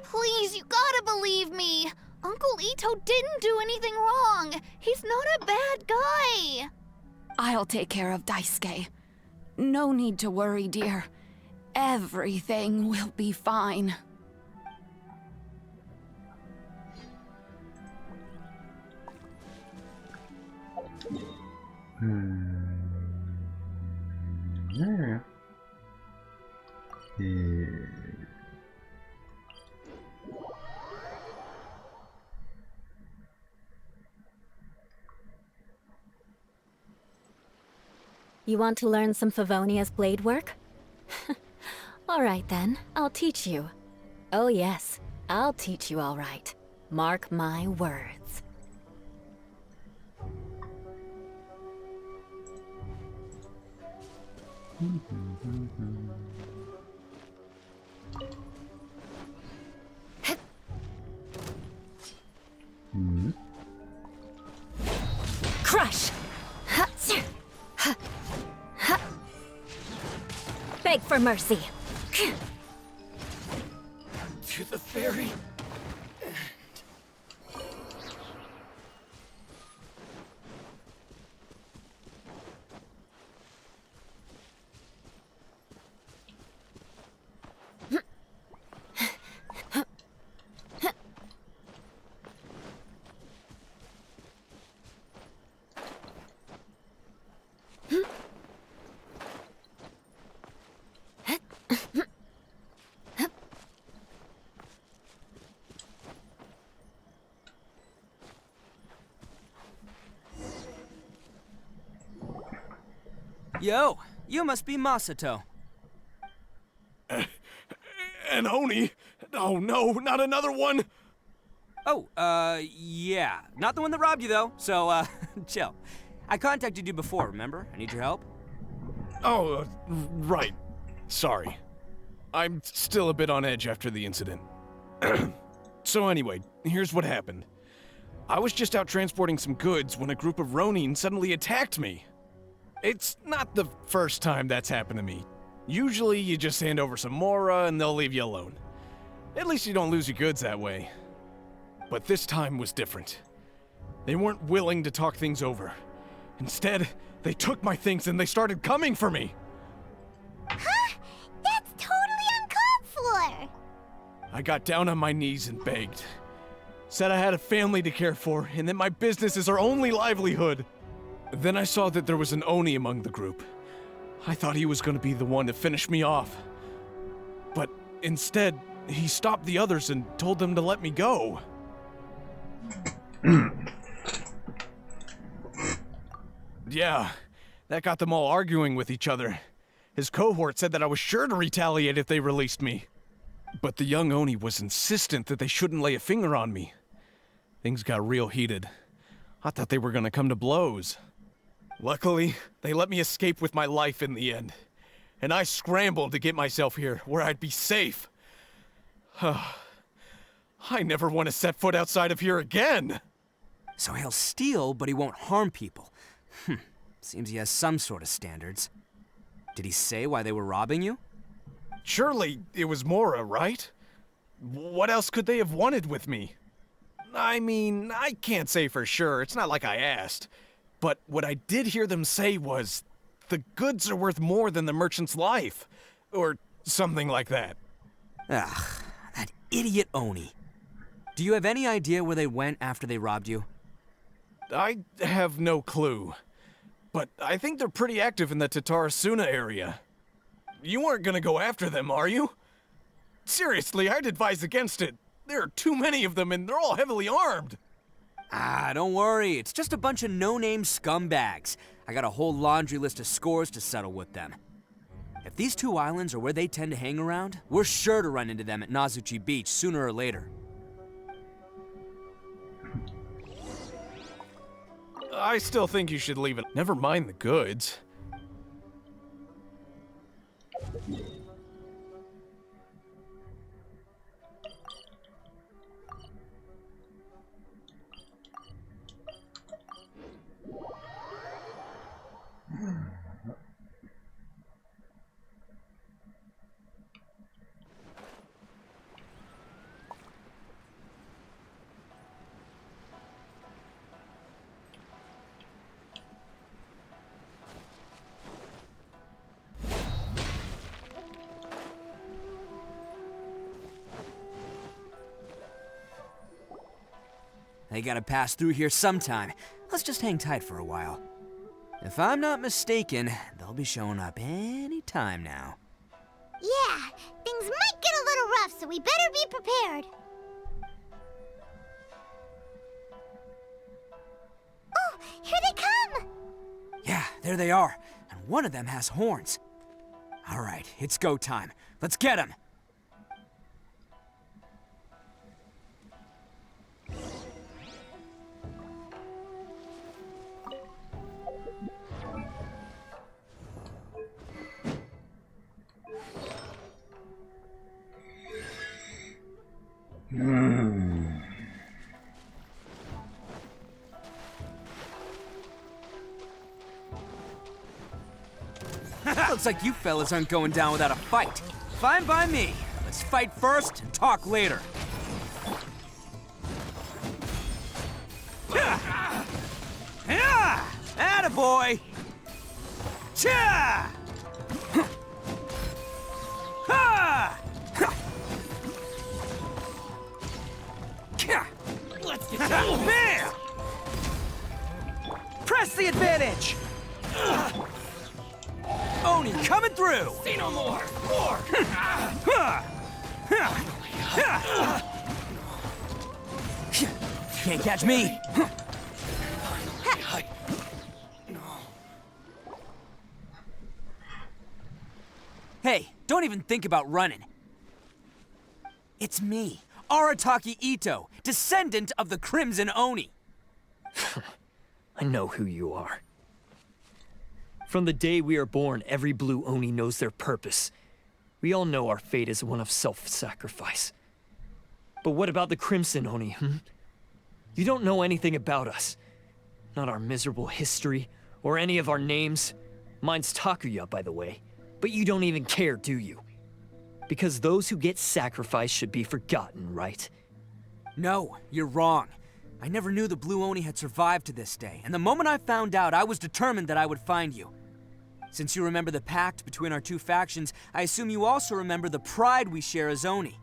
S12: Please, you gotta believe me. Uncle Itto didn't do anything wrong. He's not a bad guy.
S13: I'll take care of Daisuke. No need to worry, dear. Everything will be fine.
S1: Yeah.
S2: You want to learn some Favonia's blade work? All right then, I'll teach you. Oh yes, I'll teach you all right. Mark my words. Crush! Beg for mercy.
S5: To the ferry.
S3: Yo, you must be Masato.
S5: An Oni? Oh no, not another one!
S3: Oh, yeah. Not the one that robbed you, though, so, chill. I contacted you before, remember? I need your help.
S5: Oh, right. Sorry. I'm still a bit on edge after the incident. So anyway, here's what happened. I was just out transporting some goods when a group of Ronin suddenly attacked me. It's not the first time that's happened to me. Usually you just hand over some Mora and they'll leave you alone. At least you don't lose your goods that way. But this time was different. They weren't willing to talk things over. Instead, they took my things and they started coming for me.
S6: Huh? That's totally uncalled for!
S5: I got down on my knees and begged. Said I had a family to care for and that my business is our only livelihood. Then I saw that there was an Oni among the group. I thought he was going to be the one to finish me off. But instead, he stopped the others and told them to let me go. Yeah, that got them all arguing with each other. His cohort said that I was sure to retaliate if they released me. But the young Oni was insistent that they shouldn't lay a finger on me. Things got real heated. I thought they were going to come to blows. Luckily, they let me escape with my life in the end. And I scrambled to get myself here, where I'd be safe. I never want to set foot outside of here again!
S3: So he'll steal, but he won't harm people. Seems he has some sort of standards. Did he say why they were robbing you?
S5: Surely it was Mora, right? What else could they have wanted with me? I mean, I can't say for sure, it's not like I asked. But what I did hear them say was, the goods are worth more than the merchant's life. Or something like that.
S3: Ugh, that idiot Oni. Do you have any idea where they went after they robbed you?
S5: I have no clue. But I think they're pretty active in the Tatarasuna area. You aren't gonna go after them, are you? Seriously, I'd advise against it. There are too many of them and they're all heavily armed.
S3: Ah, don't worry. It's just a bunch of no-name scumbags. I got a whole laundry list of scores to settle with them. If these two islands are where they tend to hang around, we're sure to run into them at Nazuchi Beach sooner or later.
S5: I still think you should leave it. Never mind the goods.
S3: They gotta pass through here sometime. Let's just hang tight for a while. If I'm not mistaken, they'll be showing up any time now.
S6: Yeah, things might get a little rough, so we better be prepared. Oh, here they come!
S3: Yeah, there they are. And one of them has horns. All right, it's go time. Let's get him! Looks like you fellas aren't going down without a fight. Fine by me. Let's fight first and talk later. Attaboy! Cha! Let's get down. Bam! Press the advantage! Oni coming through! Say no more! More! Can't catch me! Hey, don't even think about running. It's me, Arataki Itto, descendant of the Crimson Oni.
S4: I know who you are. From the day we are born, every blue Oni knows their purpose. We all know our fate is one of self-sacrifice. But what about the Crimson Oni, You don't know anything about us. Not our miserable history, or any of our names. Mine's Takuya, by the way. But you don't even care, do you? Because those who get sacrificed should be forgotten, right?
S3: No, you're wrong. I never knew the Blue Oni had survived to this day, and the moment I found out, I was determined that I would find you. Since you remember the pact between our two factions, I assume you also remember the pride we share as Oni.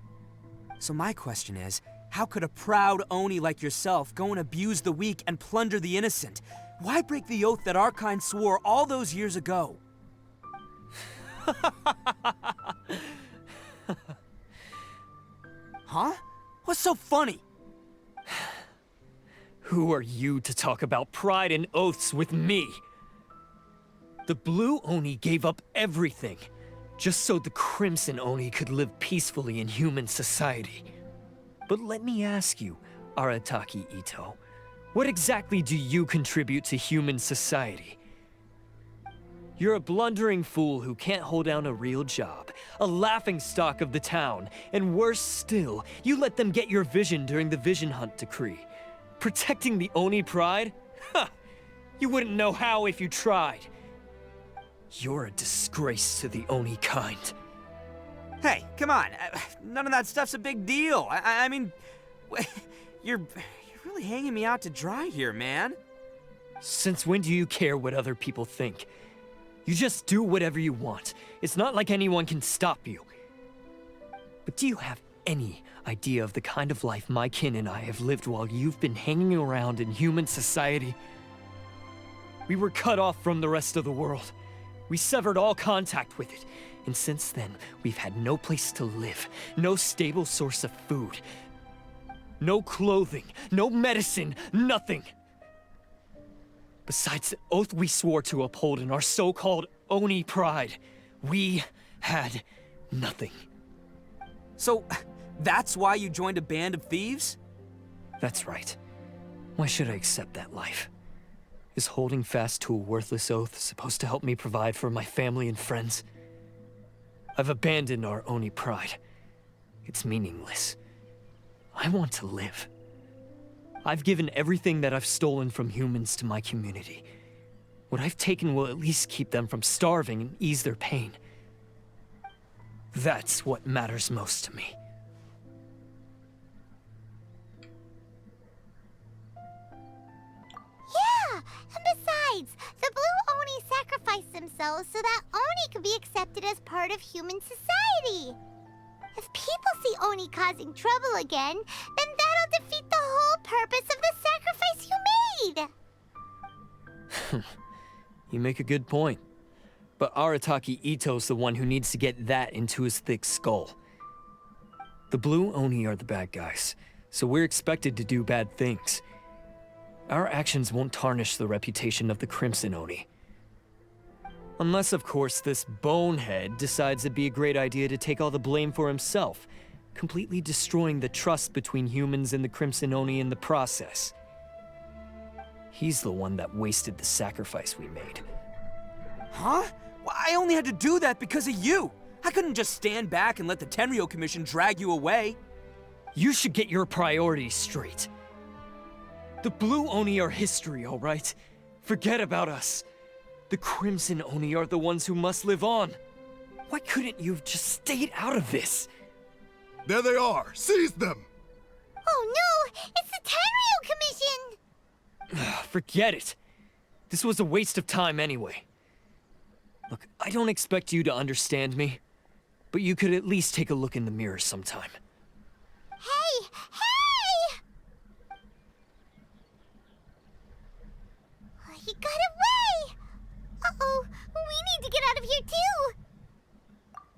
S3: So my question is, how could a proud Oni like yourself go and abuse the weak and plunder the innocent? Why break the oath that our kind swore all those years ago? Huh? What's so funny?
S4: Who are you to talk about pride and oaths with me? The Blue Oni gave up everything, just so the Crimson Oni could live peacefully in human society. But let me ask you, Arataki Itto, what exactly do you contribute to human society? You're a blundering fool who can't hold down a real job, a laughingstock of the town, and worse still, you let them get your vision during the Vision Hunt decree. Protecting the Oni pride? Ha! You wouldn't know how if you tried. You're a disgrace to the Oni kind.
S3: Hey, come on. None of that stuff's a big deal. I mean, you're really hanging me out to dry here, man.
S4: Since when do you care what other people think? You just do whatever you want. It's not like anyone can stop you. But do you have any idea of the kind of life my kin and I have lived while you've been hanging around in human society? We were cut off from the rest of the world. We severed all contact with it. And since then, we've had no place to live, no stable source of food, no clothing, no medicine, nothing. Besides the oath we swore to uphold in our so-called Oni pride, we had nothing.
S3: So, that's why you joined a band of thieves?
S4: That's right. Why should I accept that life? Is holding fast to a worthless oath supposed to help me provide for my family and friends? I've abandoned our Oni pride. It's meaningless. I want to live. I've given everything that I've stolen from humans to my community. What I've taken will at least keep them from starving and ease their pain. That's what matters most to me.
S6: Yeah, and besides, the Blue Oni sacrificed themselves so that Oni could be accepted as part of human society. If people see Oni causing trouble again, then that'll defeat the whole purpose of the sacrifice you made?
S4: You make a good point. But Arataki Itto's the one who needs to get that into his thick skull. The Blue Oni are the bad guys, so we're expected to do bad things. Our actions won't tarnish the reputation of the Crimson Oni. Unless, of course, this bonehead decides it'd be a great idea to take all the blame for himself, completely destroying the trust between humans and the Crimson Oni in the process. He's the one that wasted the sacrifice we made.
S3: Huh? Well, I only had to do that because of you. I couldn't just stand back and let the Tenryo Commission drag you away.
S4: You should get your priorities straight. The Blue Oni are history, all right? Forget about us. The Crimson Oni are the ones who must live on. Why couldn't you have just stayed out of this?
S14: There they are! Seize them!
S6: Oh no! It's the Tenryo Commission!
S4: Forget it. This was a waste of time anyway. Look, I don't expect you to understand me, but you could at least take a look in the mirror sometime.
S6: Hey! Hey! He got away! Uh-oh, we need to get out of here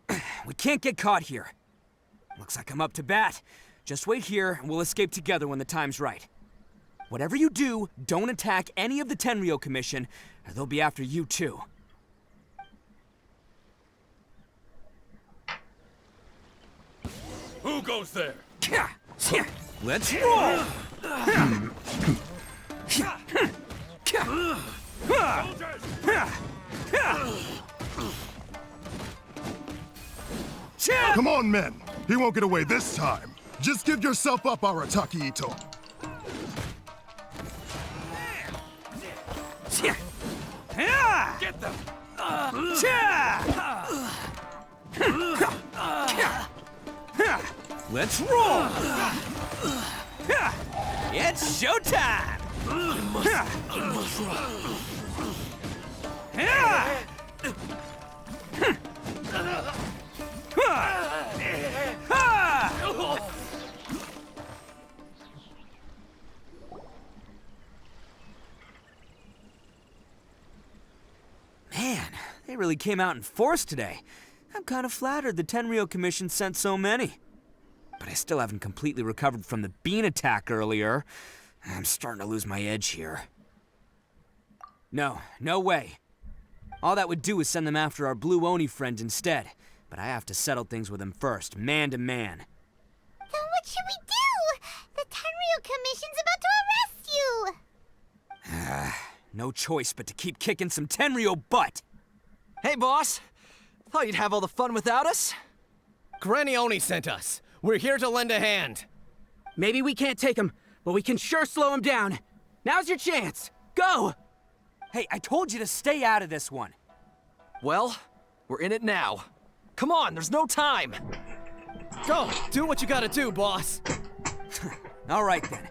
S6: too!
S3: We can't get caught here. Looks like I'm up to bat. Just wait here and we'll escape together when the time's right. Whatever you do, don't attack any of the Tenryo Commission, or they'll be after you too.
S5: Who goes there?
S3: Let's roll!
S14: Come on, men! He won't get away this time! Just give yourself up, Arataki Itto!
S3: Get them! Let's roll! It's showtime! Man, they really came out in force today. I'm kind of flattered the Tenryo Commission sent so many. But I still haven't completely recovered from the bean attack earlier. I'm starting to lose my edge here. No way. All that would do is send them after our Blue Oni friend instead. But I have to settle things with him first, man to man.
S6: Then what should we do? The Tenryo Commission's about to arrest you!
S3: No choice but to keep kicking some Tenryo butt!
S15: Hey, boss. Thought you'd have all the fun without us? Granny Oni sent us. We're here to lend a hand.
S3: Maybe we can't take him, but we can sure slow him down. Now's your chance. Go! Hey, I told you to stay out of this one.
S15: Well, we're in it now. Come on, there's no time. Go, do what you gotta do, boss.
S3: All right then.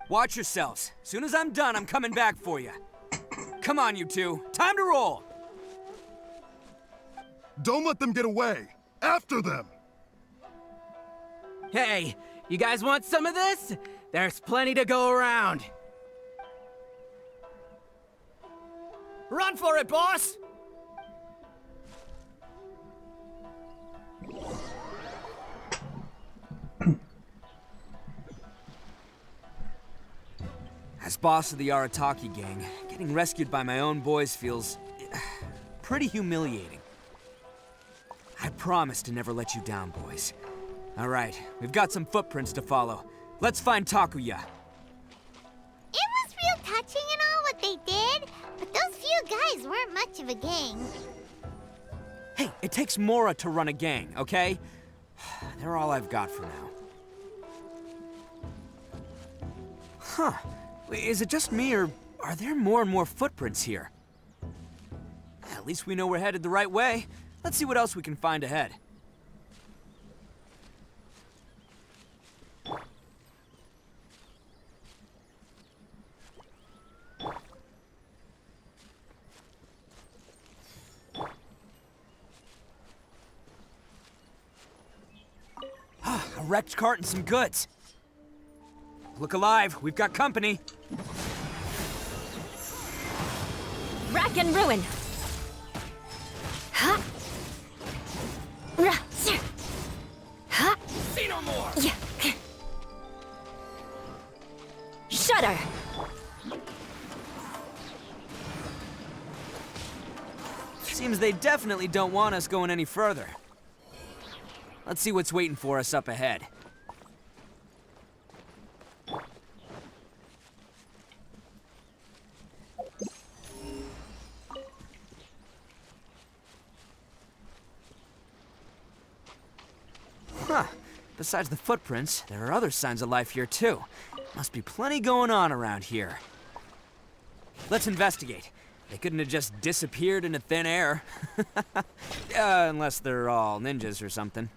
S3: Watch yourselves. Soon as I'm done, I'm coming back for you. Come on, you two. Time to roll.
S14: Don't let them get away! After them!
S3: Hey, you guys want some of this? There's plenty to go around.
S15: Run for it, boss!
S3: As boss of the Arataki gang, getting rescued by my own boys feels pretty humiliating. I promise to never let you down, boys. All right, we've got some footprints to follow. Let's find Takuya.
S6: It was real touching and all what they did, but those few guys weren't much of a gang.
S3: Hey, it takes Mora to run a gang, okay? They're all I've got for now. Huh. Is it just me, or are there more and more footprints here? At least we know we're headed the right way. Let's see what else we can find ahead. A wrecked cart and some goods. look alive. We've got company.
S9: Rack and ruin. Ha. Ha.
S3: See no more.
S9: Yeah. Shudder.
S3: Seems they definitely don't want us going any further. Let's see what's waiting for us up ahead. Huh. Besides the footprints, there are other signs of life here too. Must be plenty going on around here. Let's investigate. They couldn't have just disappeared into thin air. Unless they're all ninjas or something.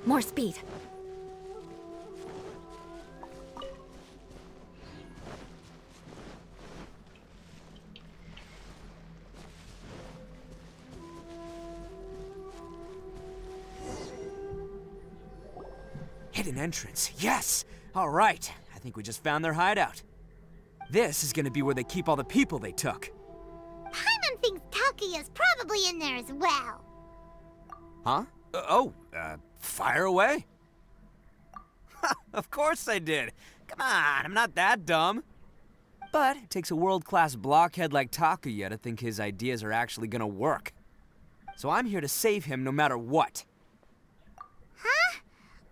S2: More speed.
S3: Hidden entrance, yes! All right, I think we just found their hideout. This is gonna be where they keep all the people they took.
S6: Paimon thinks Takuya's probably in there as well.
S3: Huh? Fire away. Of course I did. Come on, I'm not that dumb. But it takes a world-class blockhead like Takuya to think his ideas are actually gonna work. So I'm here to save him no matter what.
S6: Huh?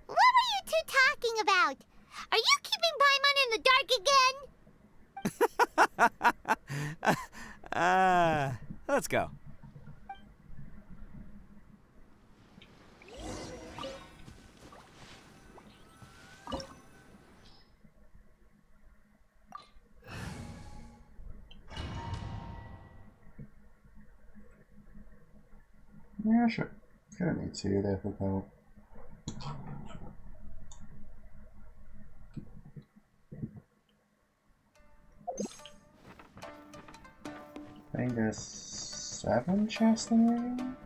S6: What were you two talking about? Are you keeping Paimon in the dark again?
S3: Let's go.
S1: Yeah, sure. Don't need too difficult. I think there's 7 chests in there.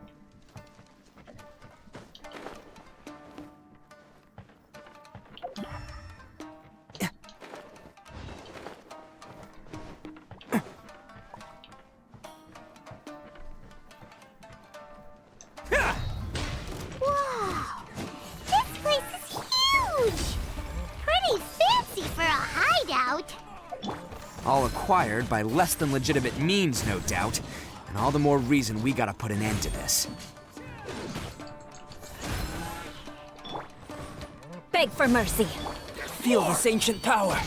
S3: All acquired by less than legitimate means, no doubt. And all the more reason we gotta put an end to this.
S2: Beg for mercy.
S3: Feel this ancient power.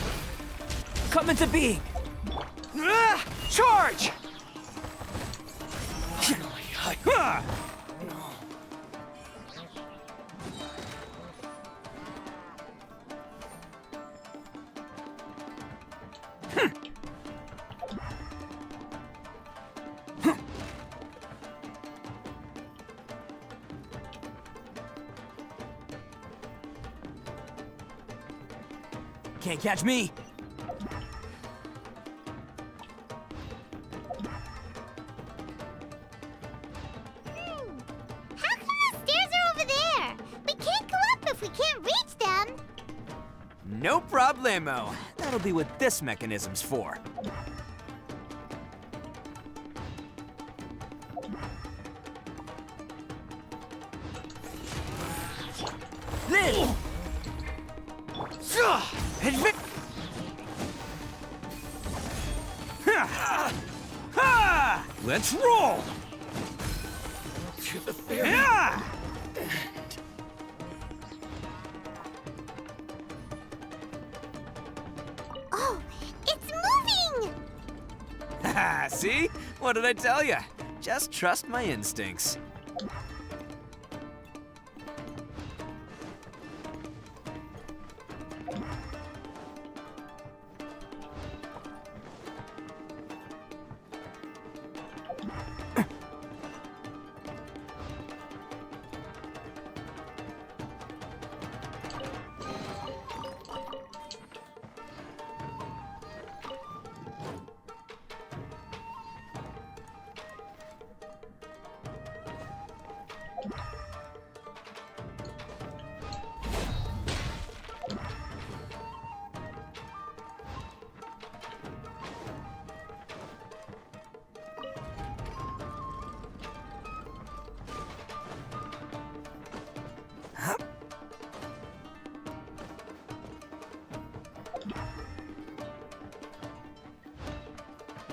S3: Come into being. Charge! Can't catch me.
S6: How come the stairs are over there? We can't go up if we can't reach them.
S3: No problemo. That'll be what this mechanism's for. This! Let's roll!
S5: To the ferry.
S6: Oh, it's moving!
S3: See? What did I tell you? Just trust my instincts.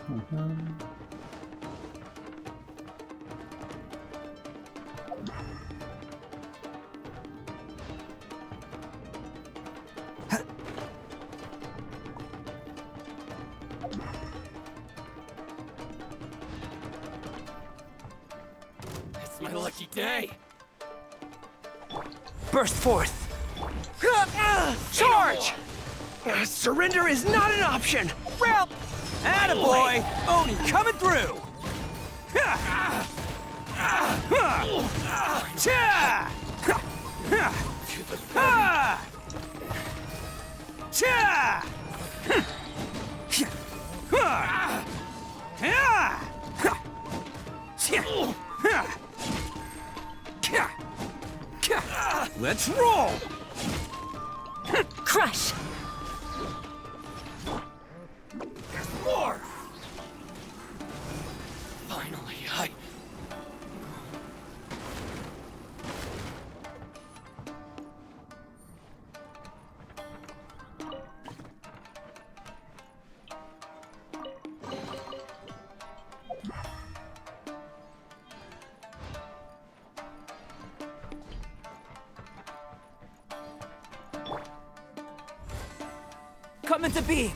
S15: It's my lucky day.
S3: Burst forth! Charge! Surrender is not an option! Well, attaboy! Oni coming through! Let's roll!
S9: Crush!
S15: More! Finally, I...
S3: Come into being!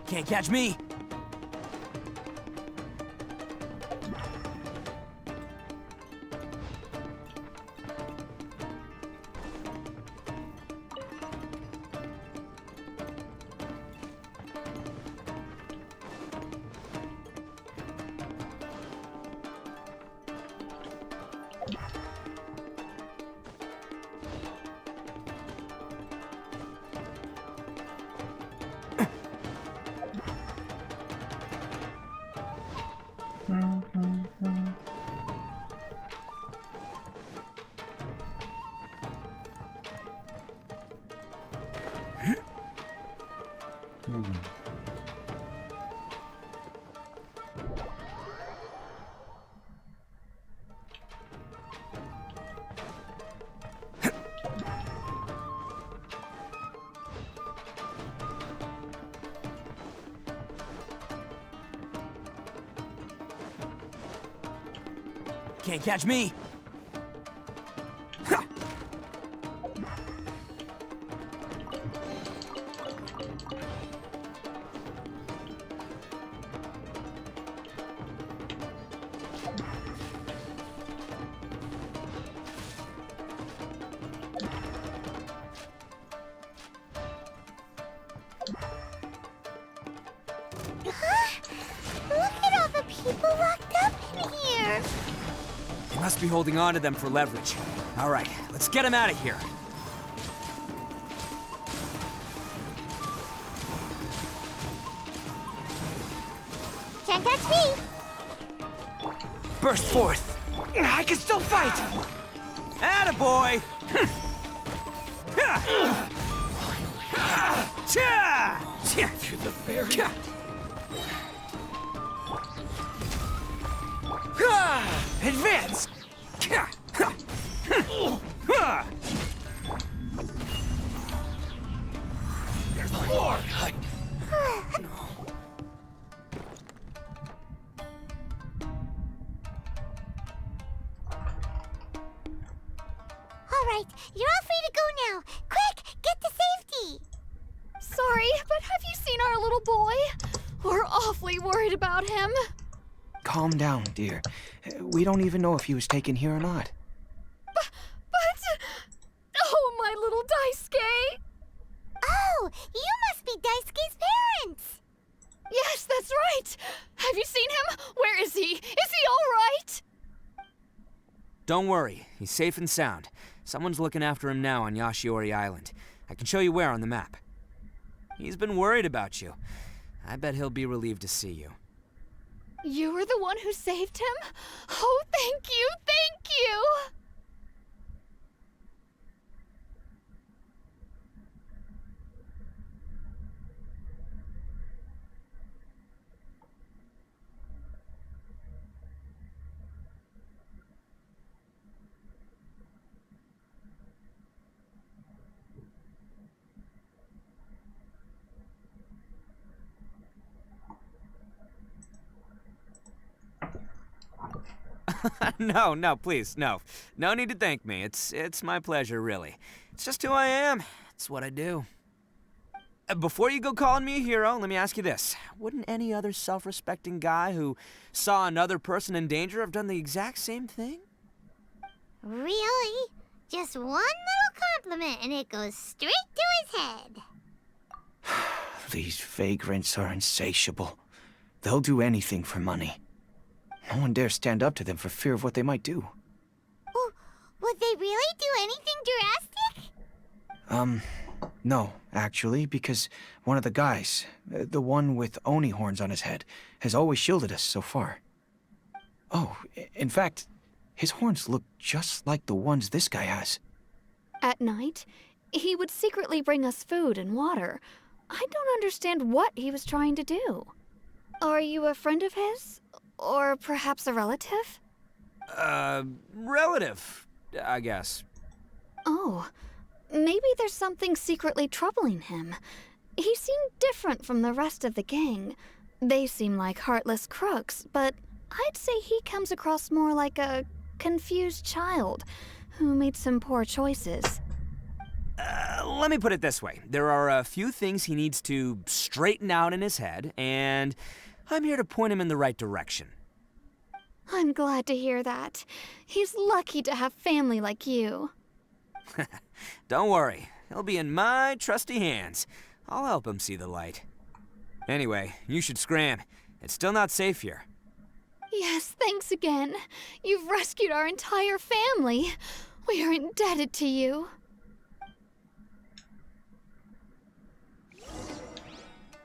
S3: Can't catch me! Can't catch me!
S6: Look at all the people locked up in here.
S3: They must be holding on to them for leverage. All right, let's get them out of here.
S6: Can't catch me.
S3: Burst forth! I can still fight! Attaboy!
S15: Through the barrier.
S3: Advance!
S15: There's more!
S6: Alright, you're all free to go now. Quick, get to safety!
S12: Sorry, but have you seen our little boy? We're awfully worried about him.
S16: Calm down, dear. We don't even know if he was taken here or not.
S12: But... Oh, my little Daisuke!
S6: Oh, you must be Daisuke's parents!
S12: Yes, that's right! Have you seen him? Where is he? Is he all right?
S3: Don't worry, he's safe and sound. Someone's looking after him now on Yashiori Island. I can show you where on the map. He's been worried about you. I bet he'll be relieved to see you.
S12: You were the one who saved him? Oh, thank you, thank you!
S3: No, please, no. No need to thank me. It's my pleasure, really. It's just who I am. It's what I do. Before you go calling me a hero, let me ask you this. Wouldn't any other self-respecting guy who saw another person in danger have done the exact same thing?
S6: Really? Just one little compliment and it goes straight to his head.
S16: These vagrants are insatiable. They'll do anything for money. No one dares stand up to them for fear of what they might do.
S6: Would they really do anything drastic?
S16: No, actually, because one of the guys, the one with Oni horns on his head, has always shielded us so far. Oh, in fact, his horns look just like the ones this guy has.
S12: At night, he would secretly bring us food and water. I don't understand what he was trying to do. Are you a friend of his? Or perhaps a relative?
S3: Relative, I guess.
S12: Oh, maybe there's something secretly troubling him. He seemed different from the rest of the gang. They seem like heartless crooks, but I'd say he comes across more like a confused child who made some poor choices.
S3: Let me put it this way. There are a few things he needs to straighten out in his head, and I'm here to point him in the right direction.
S12: I'm glad to hear that. He's lucky to have family like you.
S3: Don't worry. He'll be in my trusty hands. I'll help him see the light. Anyway, you should scram. It's still not safe here.
S12: Yes, thanks again. You've rescued our entire family. We are indebted to you.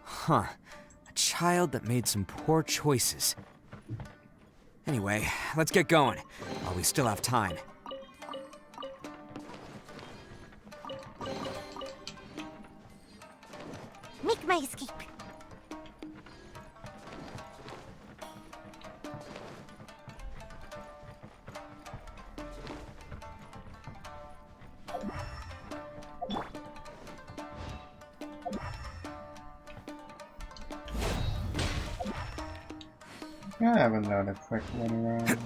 S3: Huh. A child that made some poor choices. Anyway, let's get going, while we still have time.
S6: Make my escape.
S1: I have another quick one around.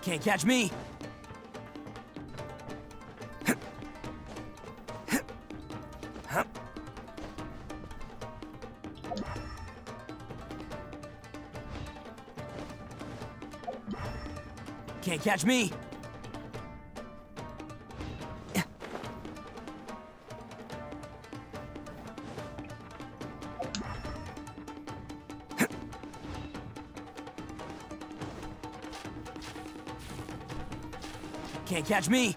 S3: Can't catch me! Can't catch me! Can't catch me.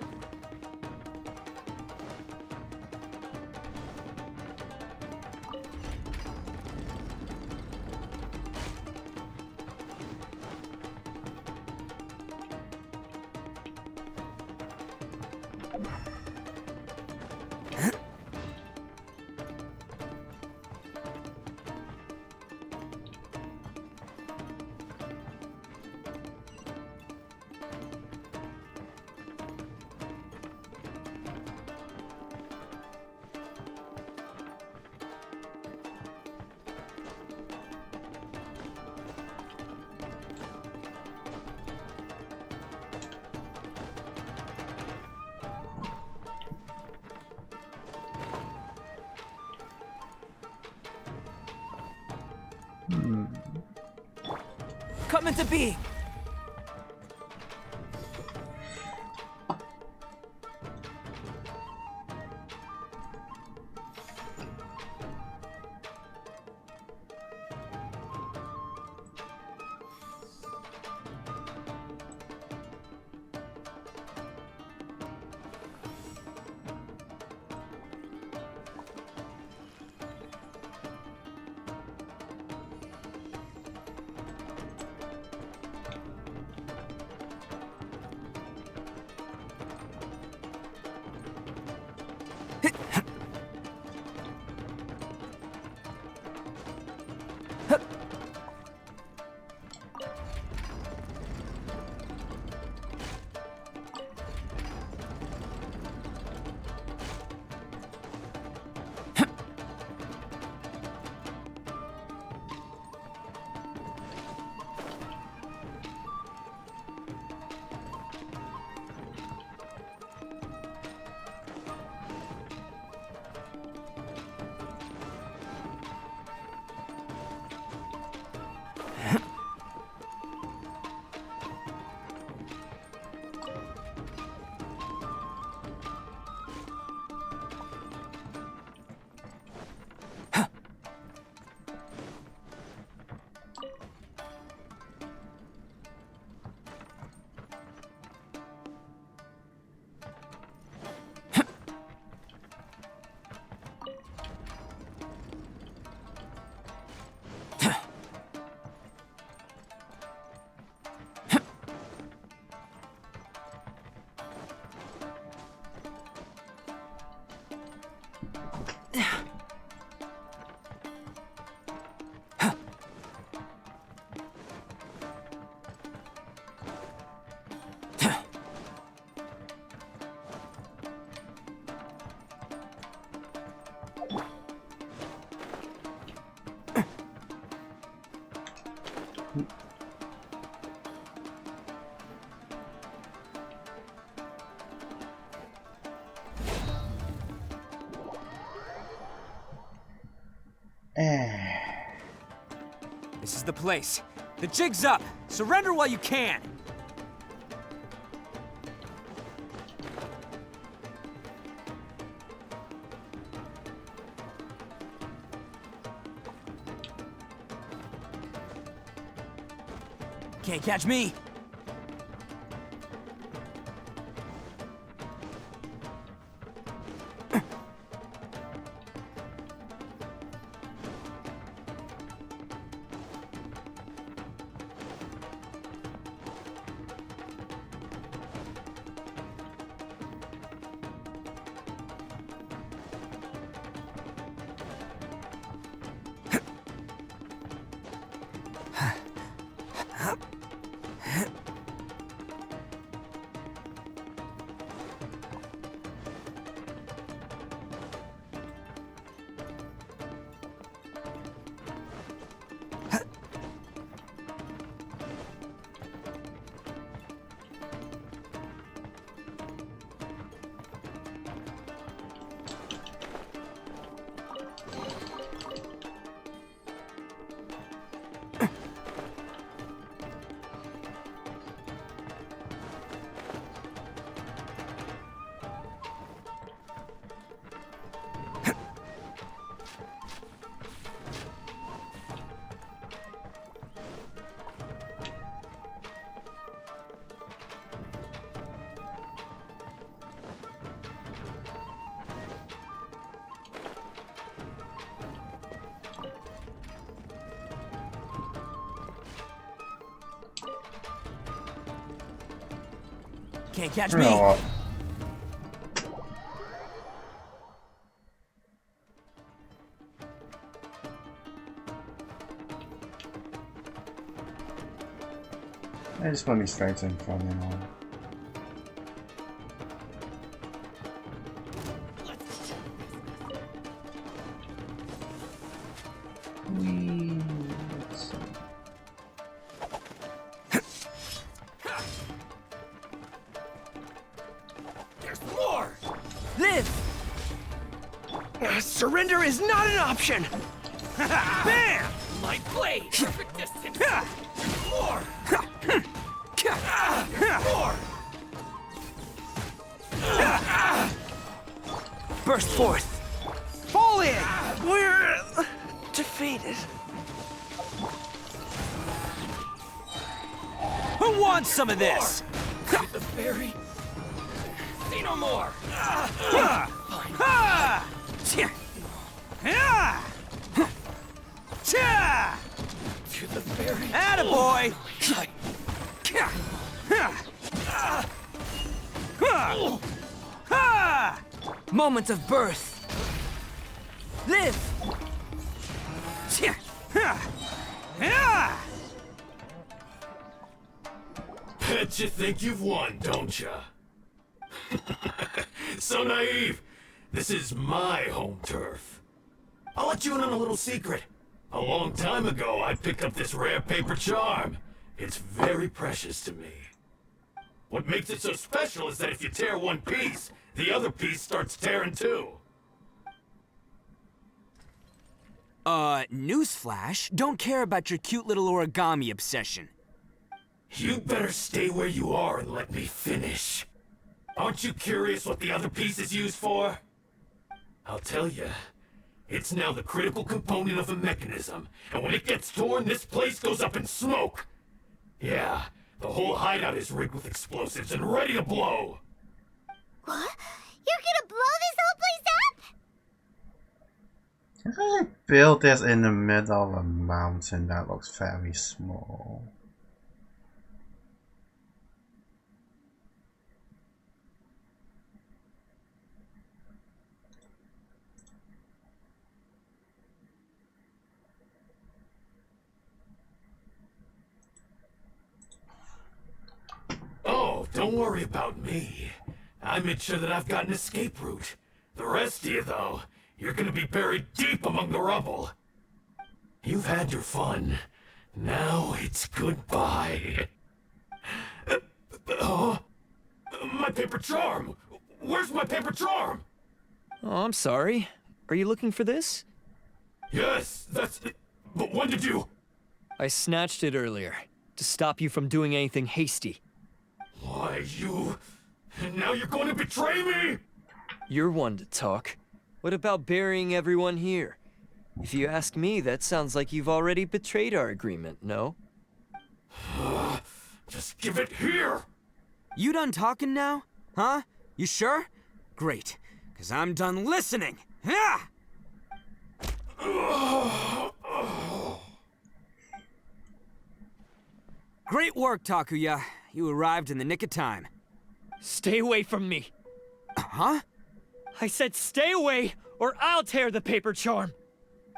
S3: Come into being. This is the place. The jig's up. Surrender while you can. Can't catch me. Can't catch
S1: You
S3: me.
S1: know what? They just put me straight in front of them.
S3: There's more! Live! Surrender is not an option! Bam! My blade! Perfect distance! More! More! Burst forth! Fall in! We're defeated. Who wants some of this? The fairy. Say no more. To the fairy. Attaboy! Moment of birth. Live.
S17: Bet you think you've won, don't ya? So naive. This is my home turf. I'll let you in on a little secret. A long time ago, I picked up this rare paper charm. It's very precious to me. What makes it so special is that if you tear one piece, the other piece starts tearing too.
S3: Newsflash, don't care about your cute little origami obsession.
S17: You better stay where you are and let me finish. Aren't you curious what the other piece is used for? I'll tell you. It's now the critical component of the mechanism, and when it gets torn, this place goes up in smoke. Yeah, the whole hideout is rigged with explosives and ready to blow.
S6: What? You're gonna blow this whole place up?
S1: I built this in the middle of a mountain that looks very small.
S17: Oh, don't worry about me. I made sure that I've got an escape route. The rest of you, though, you're gonna be buried deep among the rubble. You've had your fun. Now it's goodbye. My paper charm! Where's my paper charm?
S4: Oh, I'm sorry. Are you looking for this?
S17: Yes, that's it. But when did you...
S4: I snatched it earlier, to stop you from doing anything hasty.
S17: Why, you... Now you're going to betray me?
S4: You're one to talk. What about burying everyone here? If you ask me, that sounds like you've already betrayed our agreement, no?
S17: Just give it here!
S3: You done talking now? Huh? You sure? Great, because I'm done listening. Ah! Great work, Takuya. You arrived in the nick of time.
S4: Stay away from me.
S3: Huh?
S4: I said stay away, or I'll tear the paper charm.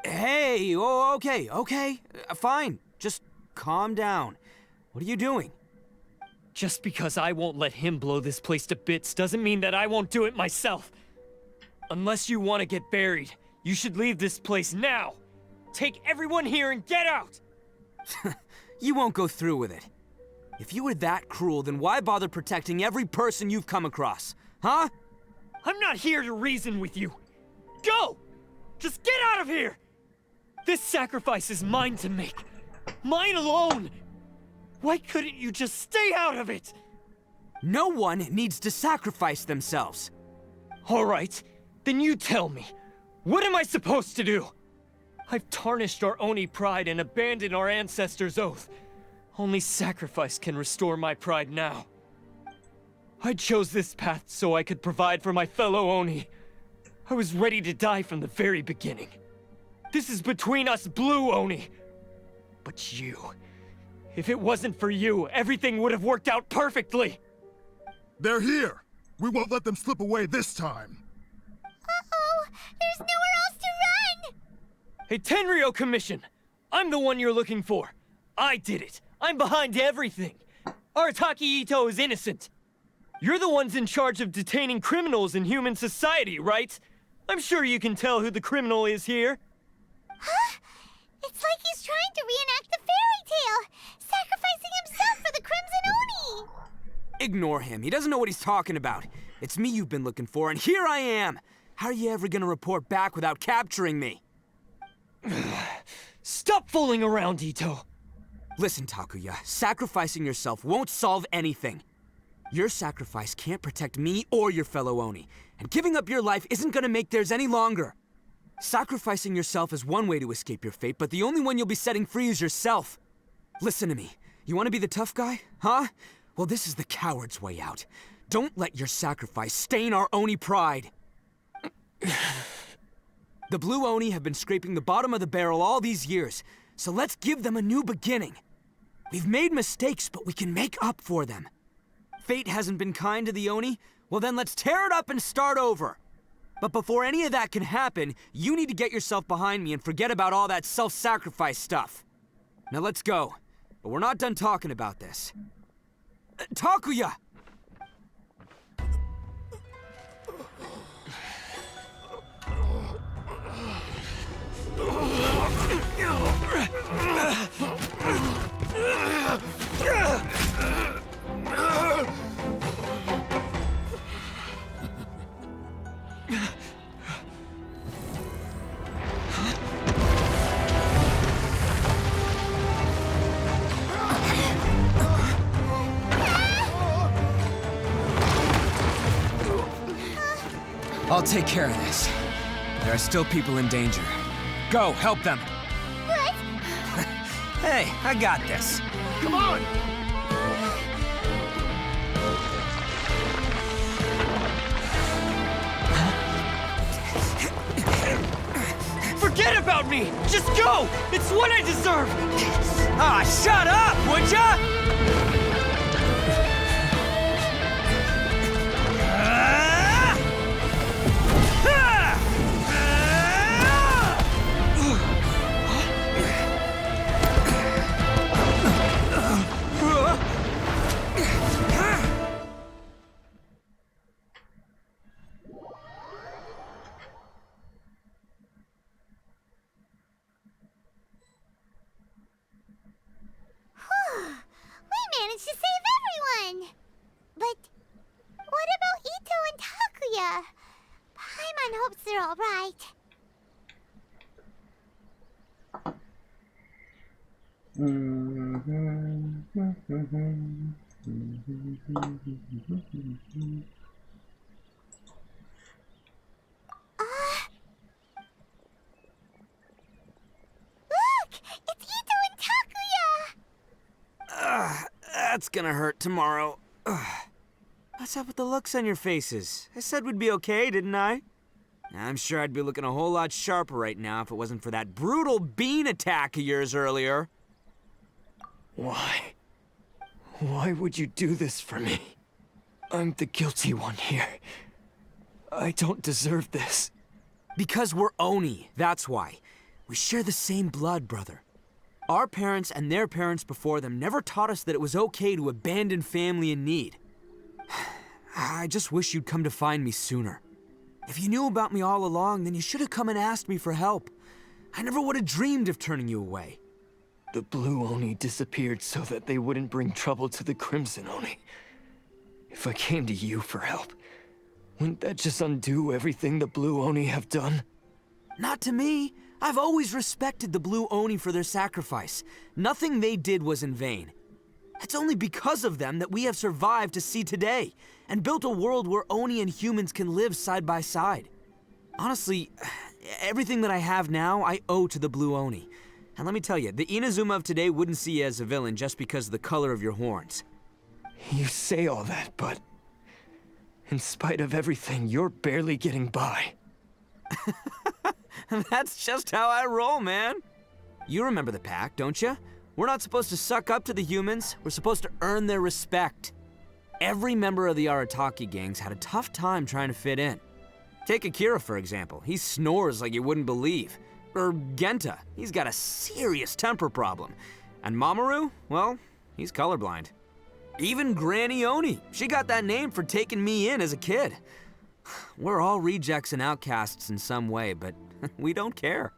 S3: Hey, oh, okay. Fine. Just calm down. What are you doing?
S4: Just because I won't let him blow this place to bits doesn't mean that I won't do it myself. Unless you want to get buried, you should leave this place now. Take everyone here and get out!
S3: You won't go through with it. If you were that cruel, then why bother protecting every person you've come across? Huh?
S4: I'm not here to reason with you. Go! Just get out of here! This sacrifice is mine to make. Mine alone! Why couldn't you just stay out of it?
S3: No one needs to sacrifice themselves.
S4: All right, then you tell me. What am I supposed to do? I've tarnished our Oni pride and abandoned our ancestors' oath. Only sacrifice can restore my pride now. I chose this path so I could provide for my fellow Oni. I was ready to die from the very beginning. This is between us Blue Oni. But you... If it wasn't for you, everything would have worked out perfectly.
S14: They're here! We won't let them slip away this time!
S6: Uh-oh! There's nowhere else to run!
S4: Hey, Tenryo Commission! I'm the one you're looking for. I did it. I'm behind everything. Arataki Itto is innocent. You're the ones in charge of detaining criminals in human society, right? I'm sure you can tell who the criminal is here.
S6: Huh? It's like he's trying to reenact the fairy tale, sacrificing himself for the Crimson Oni!
S3: Ignore him. He doesn't know what he's talking about. It's me you've been looking for, and here I am! How are you ever gonna report back without capturing me?
S4: Stop fooling around, Itto!
S3: Listen, Takuya, sacrificing yourself won't solve anything. Your sacrifice can't protect me or your fellow Oni, and giving up your life isn't gonna make theirs any longer. Sacrificing yourself is one way to escape your fate, but the only one you'll be setting free is yourself. Listen to me. You want to be the tough guy, huh? Well, this is the coward's way out. Don't let your sacrifice stain our Oni pride. The Blue Oni have been scraping the bottom of the barrel all these years, so let's give them a new beginning. We've made mistakes, but we can make up for them. Fate hasn't been kind to the Oni? Well then let's tear it up and start over. But before any of that can happen, you need to get yourself behind me and forget about all that self-sacrifice stuff. Now let's go. But we're not done talking about this. Takuya! I'll take care of this. There are still people in danger. Go, help them.
S6: What?
S3: Hey, I got this.
S5: Come on!
S4: Forget about me! Just go! It's what I deserve!
S3: Ah, shut up, would ya?
S6: We managed to save everyone! But what about Itto and Takuya? Paimon hopes they're alright. Look! It's Itto and Takuya!
S3: That's gonna hurt tomorrow. What's up with the looks on your faces? I said we'd be okay, didn't I? I'm sure I'd be looking a whole lot sharper right now if it wasn't for that brutal bean attack of yours earlier.
S4: Why? Why would you do this for me? I'm the guilty one here. I don't deserve this.
S3: Because we're Oni, that's why. We share the same blood, brother. Our parents and their parents before them never taught us that it was okay to abandon family in need. I just wish you'd come to find me sooner. If you knew about me all along, then you should have come and asked me for help. I never would have dreamed of turning you away.
S4: The Blue Oni disappeared so that they wouldn't bring trouble to the Crimson Oni. If I came to you for help, wouldn't that just undo everything the Blue Oni have done?
S3: Not to me. I've always respected the Blue Oni for their sacrifice. Nothing they did was in vain. It's only because of them that we have survived to see today, and built a world where Oni and humans can live side by side. Honestly, everything that I have now, I owe to the Blue Oni. And let me tell you, the Inazuma of today wouldn't see you as a villain just because of the color of your horns.
S4: You say all that, but in spite of everything, you're barely getting by.
S3: That's just how I roll, man. You remember the pact, don't you? We're not supposed to suck up to the humans. We're supposed to earn their respect. Every member of the Arataki gangs had a tough time trying to fit in. Take Akira, for example. He snores like you wouldn't believe. Or Genta, he's got a serious temper problem. And Mamoru, well, he's colorblind. Even Granny Oni, she got that name for taking me in as a kid. We're all rejects and outcasts in some way, but we don't care.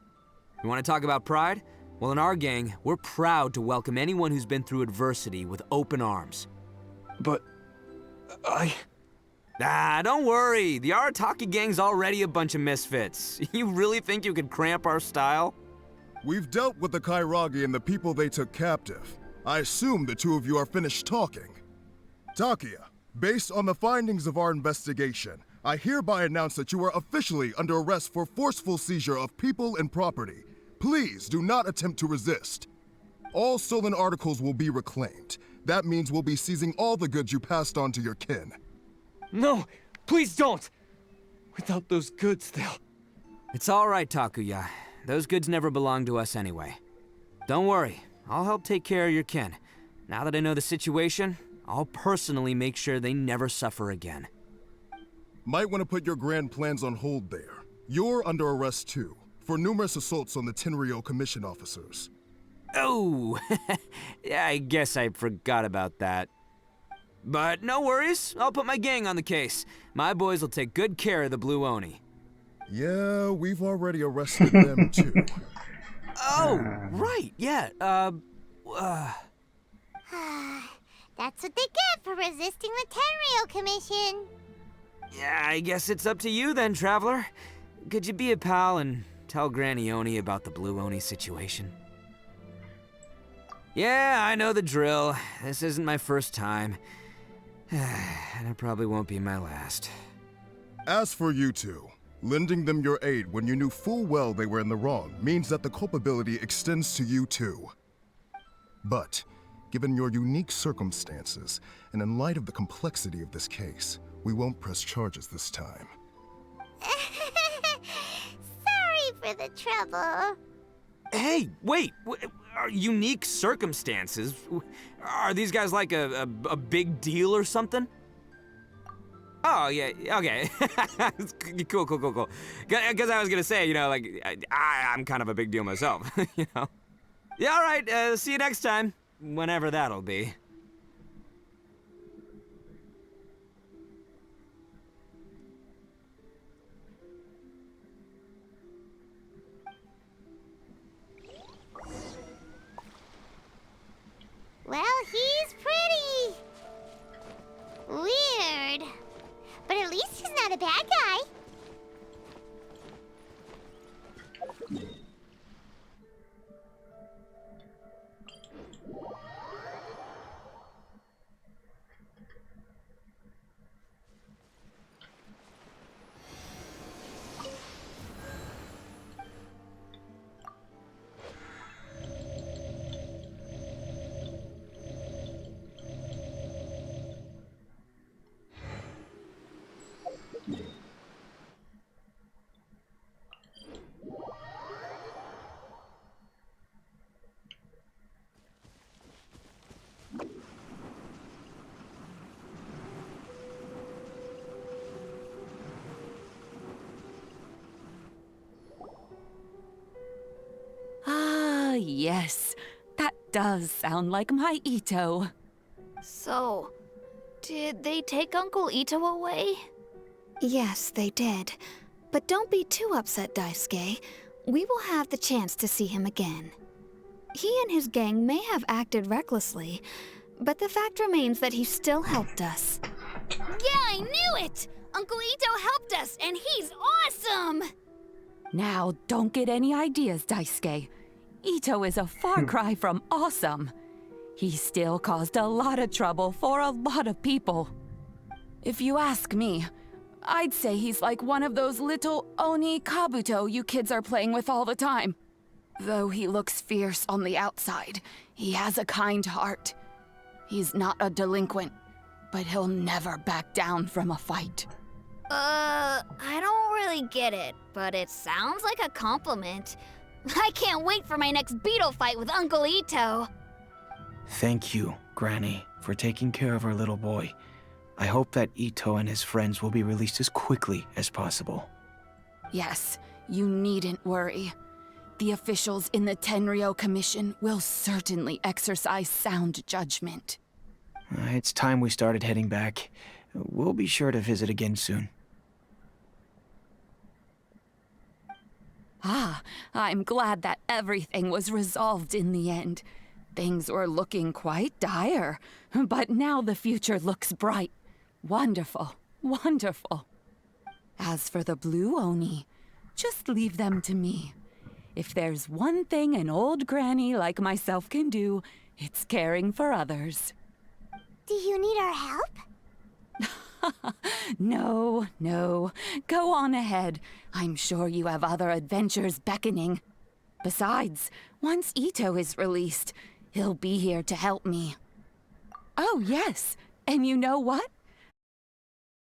S3: You want to talk about pride? Well, in our gang, we're proud to welcome anyone who's been through adversity with open arms.
S16: But
S3: don't worry. The Arataki gang's already a bunch of misfits. You really think you could cramp our style?
S14: We've dealt with the Kairagi and the people they took captive. I assume the two of you are finished talking. Takia, based on the findings of our investigation, I hereby announce that you are officially under arrest for forceful seizure of people and property. Please do not attempt to resist. All stolen articles will be reclaimed. That means we'll be seizing all the goods you passed on to your kin.
S4: No, please don't! Without those goods, they'll...
S3: It's all right, Takuya. Those goods never belonged to us anyway. Don't worry, I'll help take care of your kin. Now that I know the situation, I'll personally make sure they never suffer again.
S14: Might want to put your grand plans on hold there. You're under arrest too, for numerous assaults on the Tenryou Commission officers.
S3: Oh, yeah, I guess I forgot about that. But no worries, I'll put my gang on the case. My boys will take good care of the Blue Oni.
S14: Yeah, we've already arrested them too.
S3: Oh, right, yeah,
S6: That's what they get for resisting the Tenryou Commission.
S3: Yeah, I guess it's up to you then, Traveler. Could you be a pal and tell Granny Oni about the Blue Oni situation? Yeah, I know the drill. This isn't my first time. And it probably won't be my last.
S14: As for you two, lending them your aid when you knew full well they were in the wrong means that the culpability extends to you too. But, given your unique circumstances, and in light of the complexity of this case, we won't press charges this time.
S6: Sorry for the trouble.
S3: Hey, wait! Are unique circumstances? Are these guys like a big deal or something? Oh, yeah, okay. Cool. Because I was gonna say, you know, like, I'm kind of a big deal myself, you know? Yeah, all right, see you next time. Whenever that'll be.
S6: Well, he's pretty. Weird. But at least he's not a bad guy.
S9: Yes, that does sound like my Itto.
S12: So, did they take Uncle Itto away? Yes, they did. But don't be too upset, Daisuke. We will have the chance to see him again. He and his gang may have acted recklessly, but the fact remains that he still helped us. Yeah, I knew it! Uncle Itto helped us, and he's awesome!
S9: Now, don't get any ideas, Daisuke. Itto is a far cry from awesome. He still caused a lot of trouble for a lot of people. If you ask me, I'd say he's like one of those little Oni Kabuto you kids are playing with all the time. Though he looks fierce on the outside, he has a kind heart. He's not a delinquent, but he'll never back down from a fight.
S12: I don't really get it, but it sounds like a compliment. I can't wait for my next beetle fight with Uncle Itto.
S16: Thank you, Granny, for taking care of our little boy. I hope that Itto and his friends will be released as quickly as possible.
S13: Yes, you needn't worry. The officials in the Tenryou Commission will certainly exercise sound judgment.
S16: It's time we started heading back. We'll be sure to visit again soon.
S9: Ah, I'm glad that everything was resolved in the end. Things were looking quite dire, but now the future looks bright. Wonderful, wonderful. As for the Blue Oni, just leave them to me. If there's one thing an old granny like myself can do, it's caring for others.
S6: Do you need our help?
S9: No, no. Go on ahead. I'm sure you have other adventures beckoning. Besides, once Itto is released, he'll be here to help me. Oh, yes. And you know what?